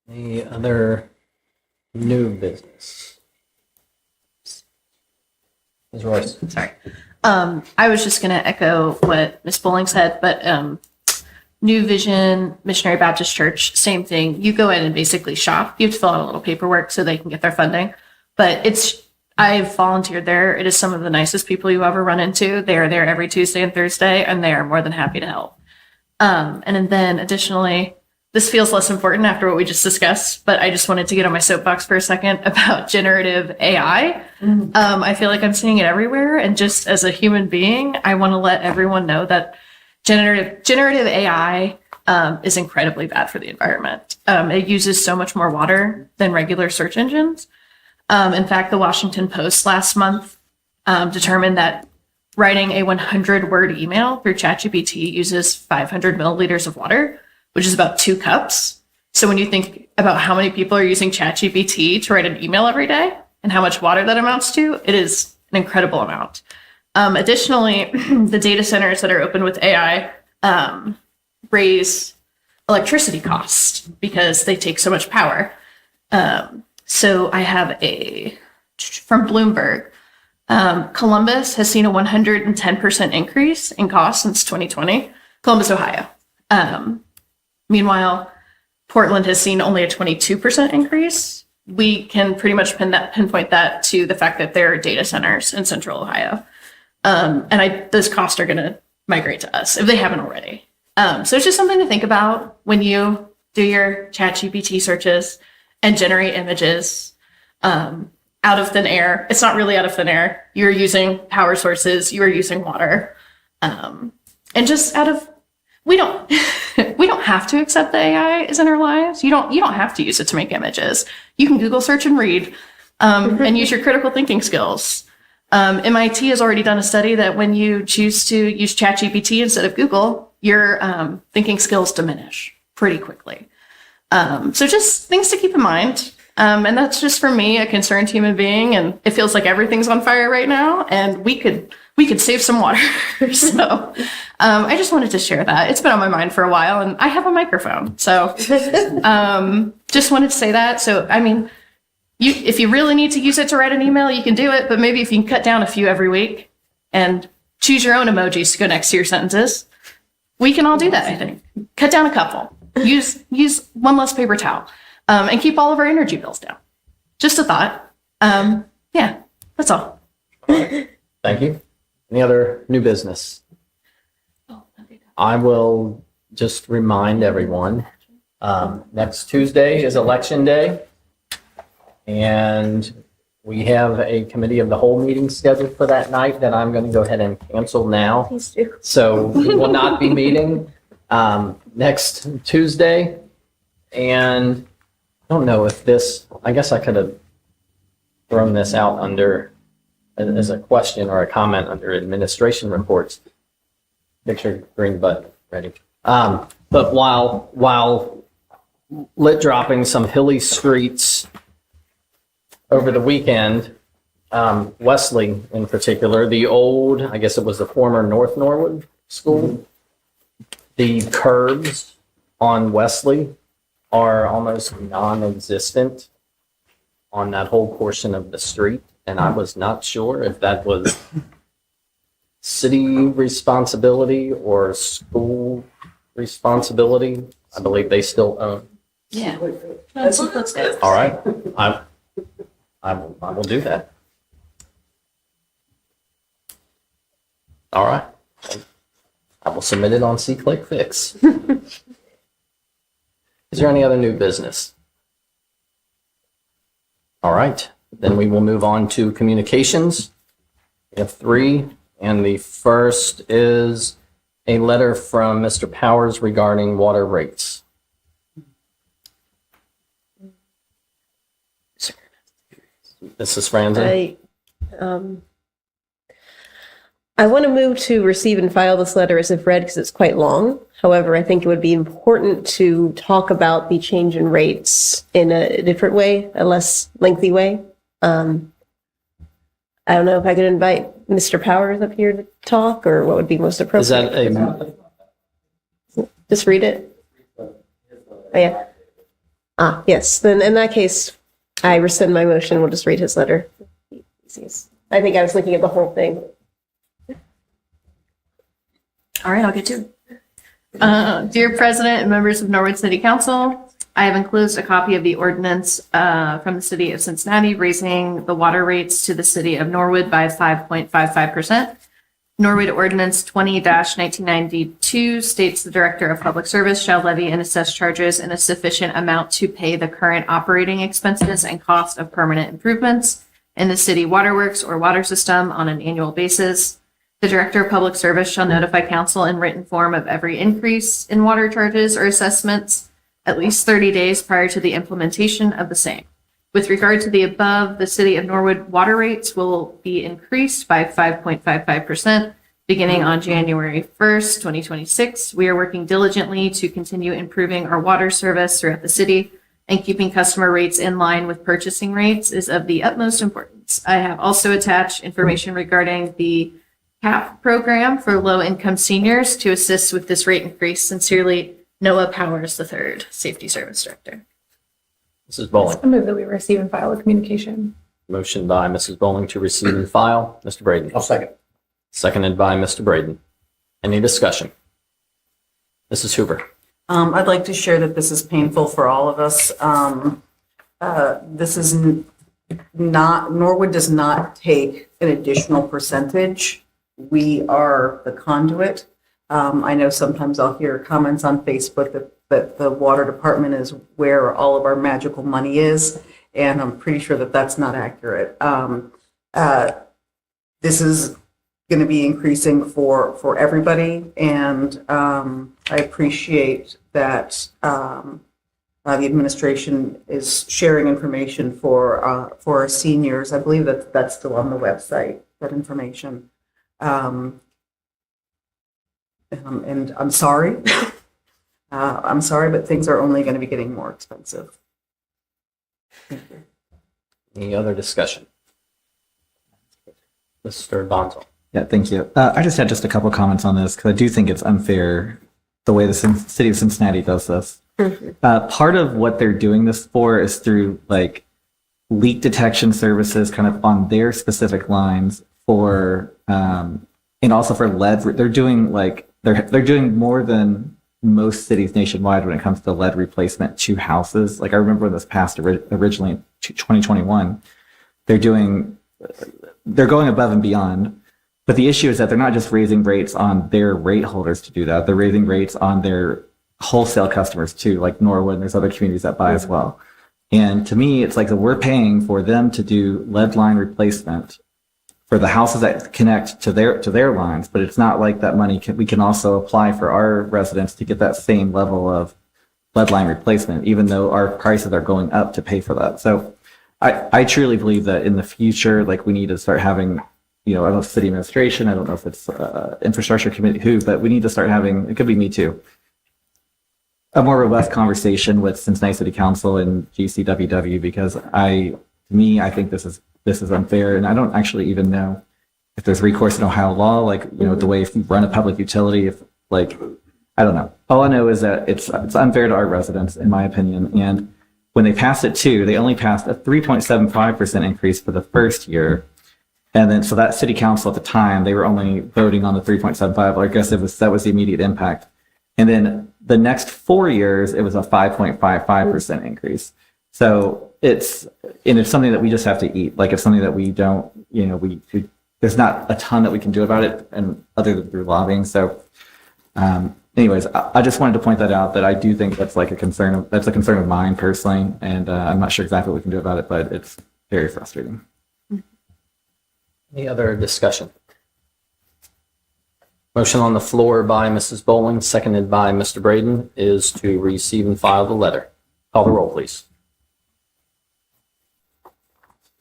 Any other new business? Ms. Royce. Sorry. I was just going to echo what Ms. Bowling said, but New Vision Missionary Baptist Church, same thing. You go in and basically shop. You have to fill out a little paperwork so they can get their funding. But I've volunteered there. It is some of the nicest people you ever run into. They are there every Tuesday and Thursday, and they are more than happy to help. And then additionally, this feels less important after what we just discussed, but I just wanted to get on my soapbox for a second about generative AI. I feel like I'm seeing it everywhere. And just as a human being, I want to let everyone know that generative AI is incredibly bad for the environment. It uses so much more water than regular search engines. In fact, the Washington Post last month determined that writing a 100-word email through ChatGPT uses 500 milliliters of water, which is about 2 cups. So when you think about how many people are using ChatGPT to write an email every day and how much water that amounts to, it is an incredible amount. Additionally, the data centers that are open with AI raise electricity costs because they take so much power. So I have from Bloomberg, Columbus has seen a 110% increase in cost since 2020, Columbus, Ohio. Meanwhile, Portland has seen only a 22% increase. We can pretty much pinpoint that to the fact that there are data centers in central Ohio. Those costs are going to migrate to us if they haven't already. So it's just something to think about when you do your ChatGPT searches and generate images out of thin air. It's not really out of thin air. You're using power sources. You are using water, and just we don't have to accept that AI is in our lives. You don't have to use it to make images. You can Google search and read, and use your critical thinking skills. MIT has already done a study that when you choose to use ChatGPT instead of Google, your thinking skills diminish pretty quickly. So just things to keep in mind. And that's just for me, a concerned human being, and it feels like everything's on fire right now, and we could save some water. So I just wanted to share that. It's been on my mind for a while, and I have a microphone. So just wanted to say that. So, I mean, if you really need to use it to write an email, you can do it, but maybe if you can cut down a few every week and choose your own emojis to go next to your sentences, we can all do that, I think. Cut down a couple. Use one less paper towel, and keep all of our energy bills down. Just a thought. Yeah, that's all. Thank you. Any other new business? I will just remind everyone, next Tuesday is Election Day, and we have a committee of the whole meeting scheduled for that night that I'm going to go ahead and cancel now. Please do. So we will not be meeting next Tuesday. And I don't know if I guess I could have thrown this out as a question or a comment under administration reports. Picture green button ready. But while lit dropping some hilly streets over the weekend, Wesley in particular, the old, I guess it was the former North Norwood School, the curbs on Wesley are almost non-existent on that whole portion of the street. and I was not sure if that was city responsibility or school responsibility. I believe they still own. Yeah. All right, I will do that. All right. I will submit it on C-Click Fix. Is there any other new business? All right, then we will move on to communications. We have 3, and the first is a letter from Mr. Powers regarding water rates. Mrs. Franzen? I want to move to receive and file this letter as if read because it's quite long. However, I think it would be important to talk about the change in rates in a different way, a less lengthy way. I don't know if I could invite Mr. Powers up here to talk, or what would be most appropriate. Is that Just read it? Oh, yeah. Yes. Then in that case, I rescind my motion. We'll just read his letter. I think I was looking at the whole thing. All right, I'll get to it. Dear President and members of Norwood City Council, I have enclosed a copy of the ordinance from the city of Cincinnati raising the water rates to the city of Norwood by 5.55%. Norwood Ordinance 20-1992 states the Director of Public Service shall levy and assess charges in a sufficient amount to pay the current operating expenses and cost of permanent improvements in the city waterworks or water system on an annual basis. The Director of Public Service shall notify council in written form of every increase in water charges or assessments at least 30 days prior to the implementation of the same. With regard to the above, the City of Norwood water rates will be increased by 5.55% beginning on January 1st, 2026. We are working diligently to continue improving our water service throughout the city, and keeping customer rates in line with purchasing rates is of the utmost importance. I have also attached information regarding the CAP program for low-income seniors to assist with this rate increase. Sincerely, Noah Powers III, Safety Service Director. Mrs. Bowling. I move that we receive and file a communication. Motion by Mrs. Bowling to receive and file. Mr. Braden. I'll second. Seconded by Mr. Braden. Any discussion? Mrs. Hoover. I'd like to share that this is painful for all of us. This is not, Norwood does not take an additional percentage. We are the conduit. I know sometimes I'll hear comments on Facebook that the water department is where all of our magical money is, and I'm pretty sure that that's not accurate. This is going to be increasing for everybody, and I appreciate that the administration is sharing information for our seniors. I believe that that's still on the website, that information. And I'm sorry. I'm sorry, but things are only going to be getting more expensive. Thank you. Any other discussion? Mr. Bonzo. Yeah, thank you. I just had a couple comments on this because I do think it's unfair the way the city of Cincinnati does this. Part of what they're doing this for is through like leak detection services kind of on their specific lines for and also for lead. They're doing like they're doing more than most cities nationwide when it comes to lead replacement to houses. Like I remember when this passed originally in 2021, they're going above and beyond. But the issue is that they're not just raising rates on their rate holders to do that. They're raising rates on their wholesale customers too, like Norwood, and there's other communities that buy as well. And to me, it's like we're paying for them to do lead line replacement for the houses that connect to their lines, but it's not like that money we can also apply for our residents to get that same level of lead line replacement, even though our prices are going up to pay for that. So I truly believe that in the future, like we need to start having, I don't know if city administration, I don't know if it's infrastructure committee, but we need to start having, it could be me too, a more robust conversation with Cincinnati City Council and GCWW, because I think this is unfair, and I don't actually even know if there's recourse in Ohio law, like the way if you run a public utility, if like I don't know. All I know is that it's unfair to our residents, in my opinion, and when they passed it too, they only passed a 3.75% increase for the first year. And then, so that city council at the time, they were only voting on the 3.75. I guess that was the immediate impact. And then the next 4 years, it was a 5.55% increase. So it's something that we just have to eat. Like, it's something that we don't, there's not a ton that we can do about it, and other than through lobbying. So, anyways, I just wanted to point that out, that I do think that's like a concern of mine personally, and I'm not sure exactly what we can do about it, but it's very frustrating. Any other discussion? Motion on the floor by Mrs. Bowling, seconded by Mr. Braden, is to receive and file the letter. Call the roll, please.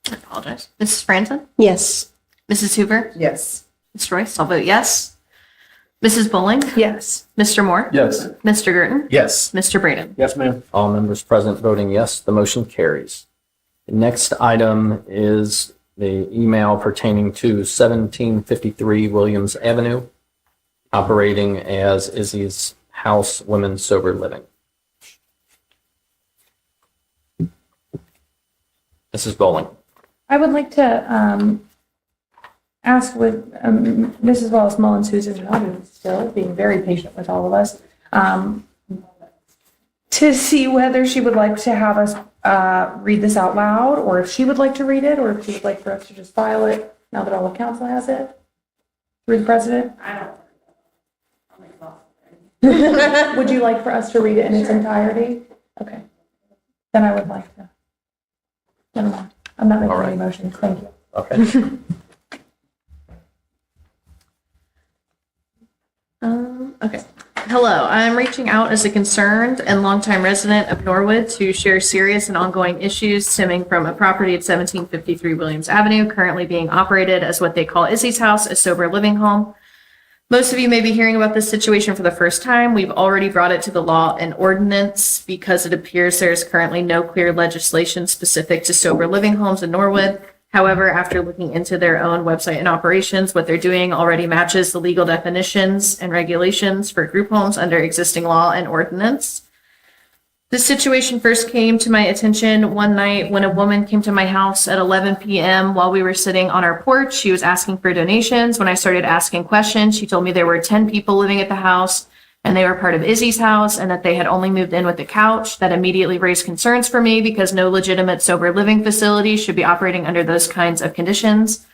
I apologize. Mrs. Franzen? Yes. Mrs. Hoover? Yes. Ms. Royce? I'll vote yes. Mrs. Bowling? Yes. Mr. Moore? Yes. Mr. Girton? Yes. Mr. Braden? Yes, ma'am. All members present voting yes, the motion carries. The next item is the email pertaining to 1753 Williams Avenue, operating as Izzy's House Women's Sober Living. Mrs. Bowling. I would like to ask with Mrs. Wallace Mullins, who's in the audience still, being very patient with all of us, to see whether she would like to have us read this out loud, or if she would like to read it, or if she would like for us to just file it now that all of council has it through the president. Would you like for us to read it in its entirety? Okay. Then I would like to. Never mind. I'm not making any motions. Thank you. Okay. Okay. Hello, I'm reaching out as a concerned and longtime resident of Norwood to share serious and ongoing issues stemming from a property at 1753 Williams Avenue, currently being operated as what they call Izzy's House, a sober living home. Most of you may be hearing about this situation for the first time. We've already brought it to the law and ordinance because it appears there is currently no clear legislation specific to sober living homes in Norwood. However, after looking into their own website and operations, what they're doing already matches the legal definitions and regulations for group homes under existing law and ordinance. This situation first came to my attention one night when a woman came to my house at 11 p.m. while we were sitting on our porch. She was asking for donations. When I started asking questions, she told me there were 10 people living at the house and they were part of Izzy's house and that they had only moved in with the couch. That immediately raised concerns for me because no legitimate sober living facility should be operating under those kinds of conditions.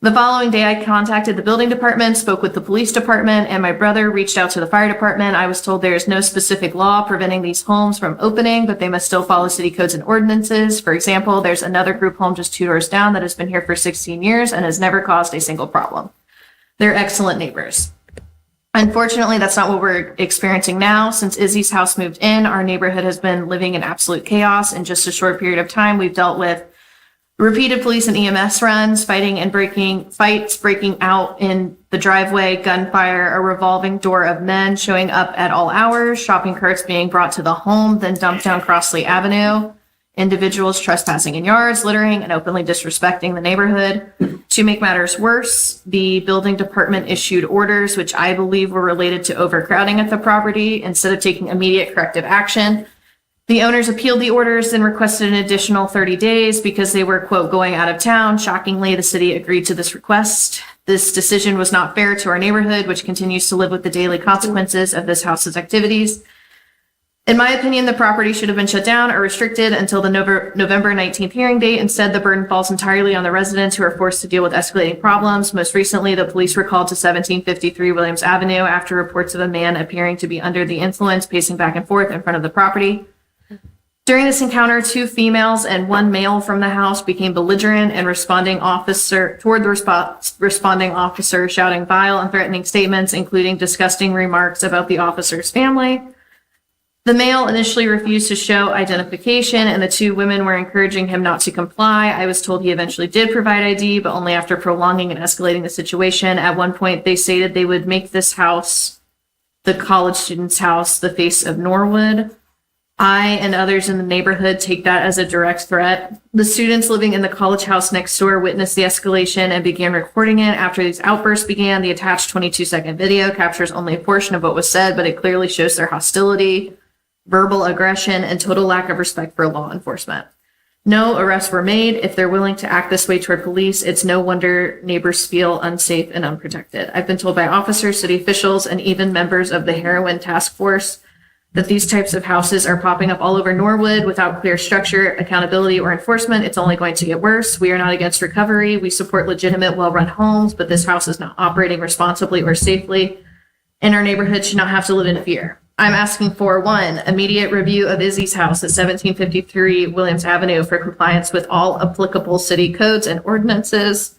The following day, I contacted the building department, spoke with the police department, and my brother reached out to the fire department. I was told there is no specific law preventing these homes from opening, but they must still follow city codes and ordinances. For example, there's another group home just 2 doors down that has been here for 16 years and has never caused a single problem. They're excellent neighbors. Unfortunately, that's not what we're experiencing now. Since Izzy's house moved in, our neighborhood has been living in absolute chaos. In just a short period of time, we've dealt with repeated police and EMS runs, fights breaking out in the driveway, gunfire, a revolving door of men showing up at all hours, shopping carts being brought to the home, then dumped down Crossley Avenue, individuals trespassing in yards, littering, and openly disrespecting the neighborhood. To make matters worse, the building department issued orders, which I believe were related to overcrowding at the property. Instead of taking immediate corrective action, the owners appealed the orders and requested an additional 30 days because they were, quote, going out of town. Shockingly, the city agreed to this request. This decision was not fair to our neighborhood, which continues to live with the daily consequences of this house's activities. In my opinion, the property should have been shut down or restricted until the November 19th hearing date. Instead, the burden falls entirely on the residents who are forced to deal with escalating problems. Most recently, the police were called to 1753 Williams Avenue after reports of a man appearing to be under the influence, pacing back and forth in front of the property. During this encounter, 2 females and 1 male from the house became belligerent and responding officer, shouting vile and threatening statements, including disgusting remarks about the officer's family. The male initially refused to show identification, and the 2 women were encouraging him not to comply. I was told he eventually did provide ID, but only after prolonging and escalating the situation. At one point, they stated they would make this house, the college student's house, the face of Norwood. I and others in the neighborhood take that as a direct threat. The students living in the college house next door witnessed the escalation and began recording it. After these outbursts began, the attached 22-second video captures only a portion of what was said, but it clearly shows their hostility. verbal aggression, and total lack of respect for law enforcement. No arrests were made. If they're willing to act this way toward police, it's no wonder neighbors feel unsafe and unprotected. I've been told by officers, city officials, and even members of the heroin task force that these types of houses are popping up all over Norwood without clear structure, accountability, or enforcement. It's only going to get worse. We are not against recovery. We support legitimate, well-run homes, but this house is not operating responsibly or safely, and our neighborhood should not have to live in fear. I'm asking for 1, immediate review of Izzy's house at 1753 Williams Avenue for compliance with all applicable city codes and ordinances.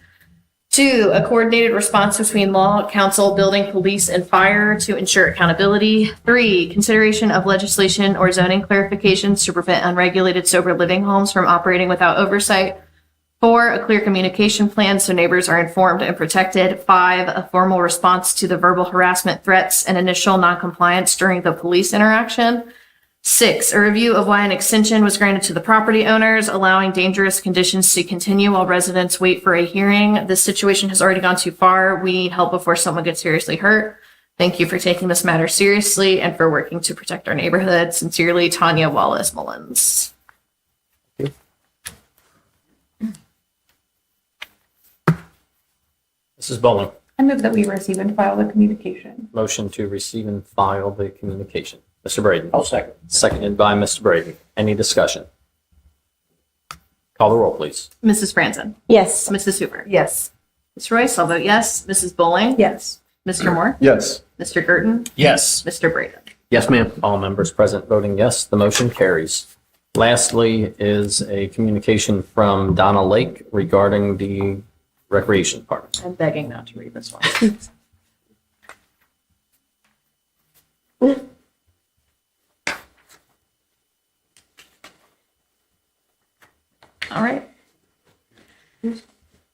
2, a coordinated response between law, council, building, police, and fire to ensure accountability. 3, consideration of legislation or zoning clarifications to prevent unregulated sober living homes from operating without oversight. 4, a clear communication plan so neighbors are informed and protected. 5, a formal response to the verbal harassment threats and initial noncompliance during the police interaction. 6, a review of why an extension was granted to the property owners, allowing dangerous conditions to continue while residents wait for a hearing. This situation has already gone too far. We need help before someone gets seriously hurt. Thank you for taking this matter seriously and for working to protect our neighborhood. Sincerely, Tanya Wallace Mullins. Mrs. Bowling, I move that we receive and file the communication. motion to receive and file the communication. Mr. Braden. I'll second. Seconded by Mr. Braden. Any discussion? Call the roll, please. Mrs. Franzen. Yes. Mrs. Hoover. Yes. Ms. Royce, I'll vote yes. Mrs. Bowling. Yes. Mr. Moore. Yes. Mr. Girton. Yes. Mr. Braden. Yes, ma'am. All members present voting yes, the motion carries. Lastly is a communication from Donna Lake regarding the Recreation Department. I'm begging not to read this one. All right.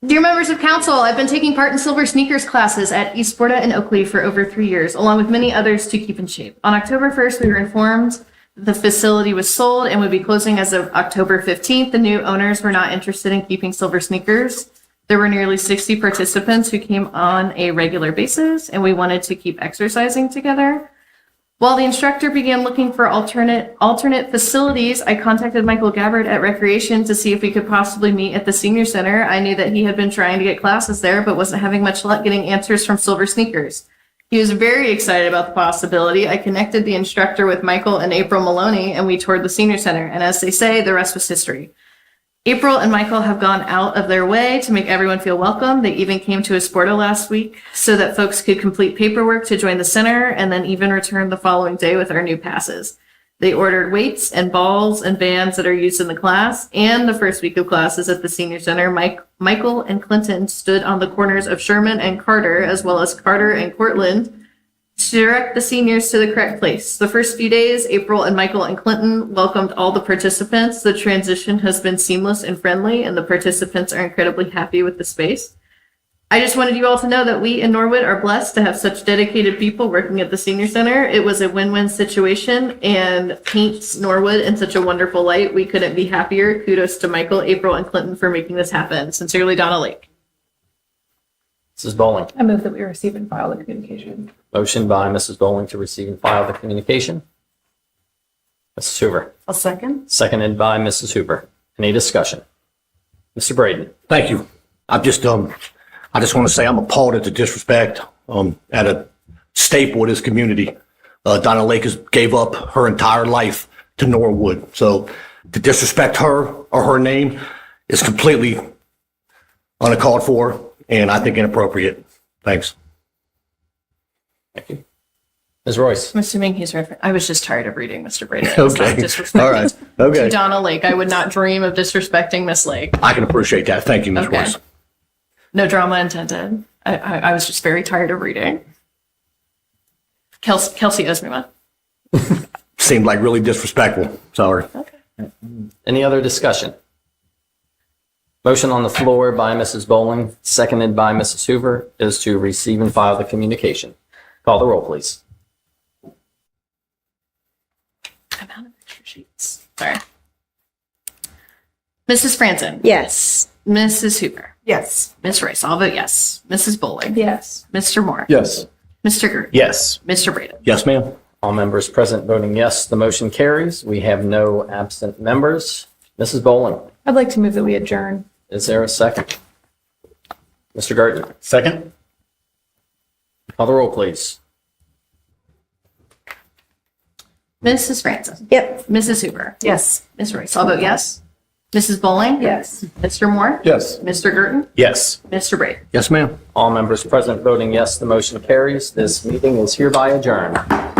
Dear members of council, I've been taking part in silver sneakers classes at East Sporta and Oakley for over 3 years, along with many others to keep in shape. On October 1st, we were informed the facility was sold and would be closing as of October 15th. The new owners were not interested in keeping silver sneakers. There were nearly 60 participants who came on a regular basis, and we wanted to keep exercising together. While the instructor began looking for alternate facilities, I contacted Michael Gabbard at Recreation to see if we could possibly meet at the senior center. I knew that he had been trying to get classes there, but wasn't having much luck getting answers from Silver Sneakers. He was very excited about the possibility. I connected the instructor with Michael and April Maloney, and we toured the senior center. And as they say, the rest was history. April and Michael have gone out of their way to make everyone feel welcome. They even came to Esporta last week so that folks could complete paperwork to join the center and then even return the following day with our new passes. They ordered weights and balls and bands that are used in the class, and the first week of classes at the senior center, Michael and Clinton stood on the corners of Sherman and Carter, as well as Carter and Cortland, to direct the seniors to the correct place. The first few days, April and Michael and Clinton welcomed all the participants. The transition has been seamless and friendly, and the participants are incredibly happy with the space. I just wanted you all to know that we in Norwood are blessed to have such dedicated people working at the senior center. It was a win-win situation and paints Norwood in such a wonderful light. We couldn't be happier. Kudos to Michael, April, and Clinton for making this happen. Sincerely, Donna Lake. Mrs. Bowling. I move that we receive and file the communication. Motion by Mrs. Bowling to receive and file the communication. Mrs. Hoover. A second? Seconded by Mrs. Hoover. Any discussion? Mr. Braden. Thank you. I just want to say I'm appalled at the disrespect at a staple of this community. Donna Lake gave up her entire life to Norwood. So to disrespect her or her name is completely uncalled for and I think inappropriate. Thanks. Thank you. Ms. Royce. I'm assuming he's referring. I was just tired of reading Mr. Braden. It's not Okay. disrespecting All right. Okay. to Donna Lake. I would not dream of disrespecting Miss Lake. I can appreciate that. Thank you, Ms. Okay. Royce. No drama intended. I was just very tired of reading. Kelsey owes me one. Seemed like really disrespectful. Sorry. Any other discussion? Motion on the floor by Mrs. Bowling, seconded by Mrs. Hoover, is to receive and file the communication. Call the roll, please. I'm out of extra sheets. Sorry. Mrs. Franzen. Yes. Mrs. Hoover. Yes. Ms. Royce. I'll vote yes. Mrs. Bowling. Yes. Mr. Moore. Yes. Mr. Gert. Yes. Mr. Braden. Yes, ma'am. All members present voting yes, the motion carries. We have no absent members. Mrs. Boland, I'd like to move that we adjourn. is there a second? Mr. Garten, Second? call the roll, please. Mrs. Francis. Yep. Mrs. Hoover. Yes. Ms. Royce. I'll vote yes. Mrs. Bowling. Yes. Mr. Moore. Yes. Mr. Gerton. Yes. Mr. Brady. Yes, ma'am. All members present voting yes, the motion carries. This meeting is hereby adjourned.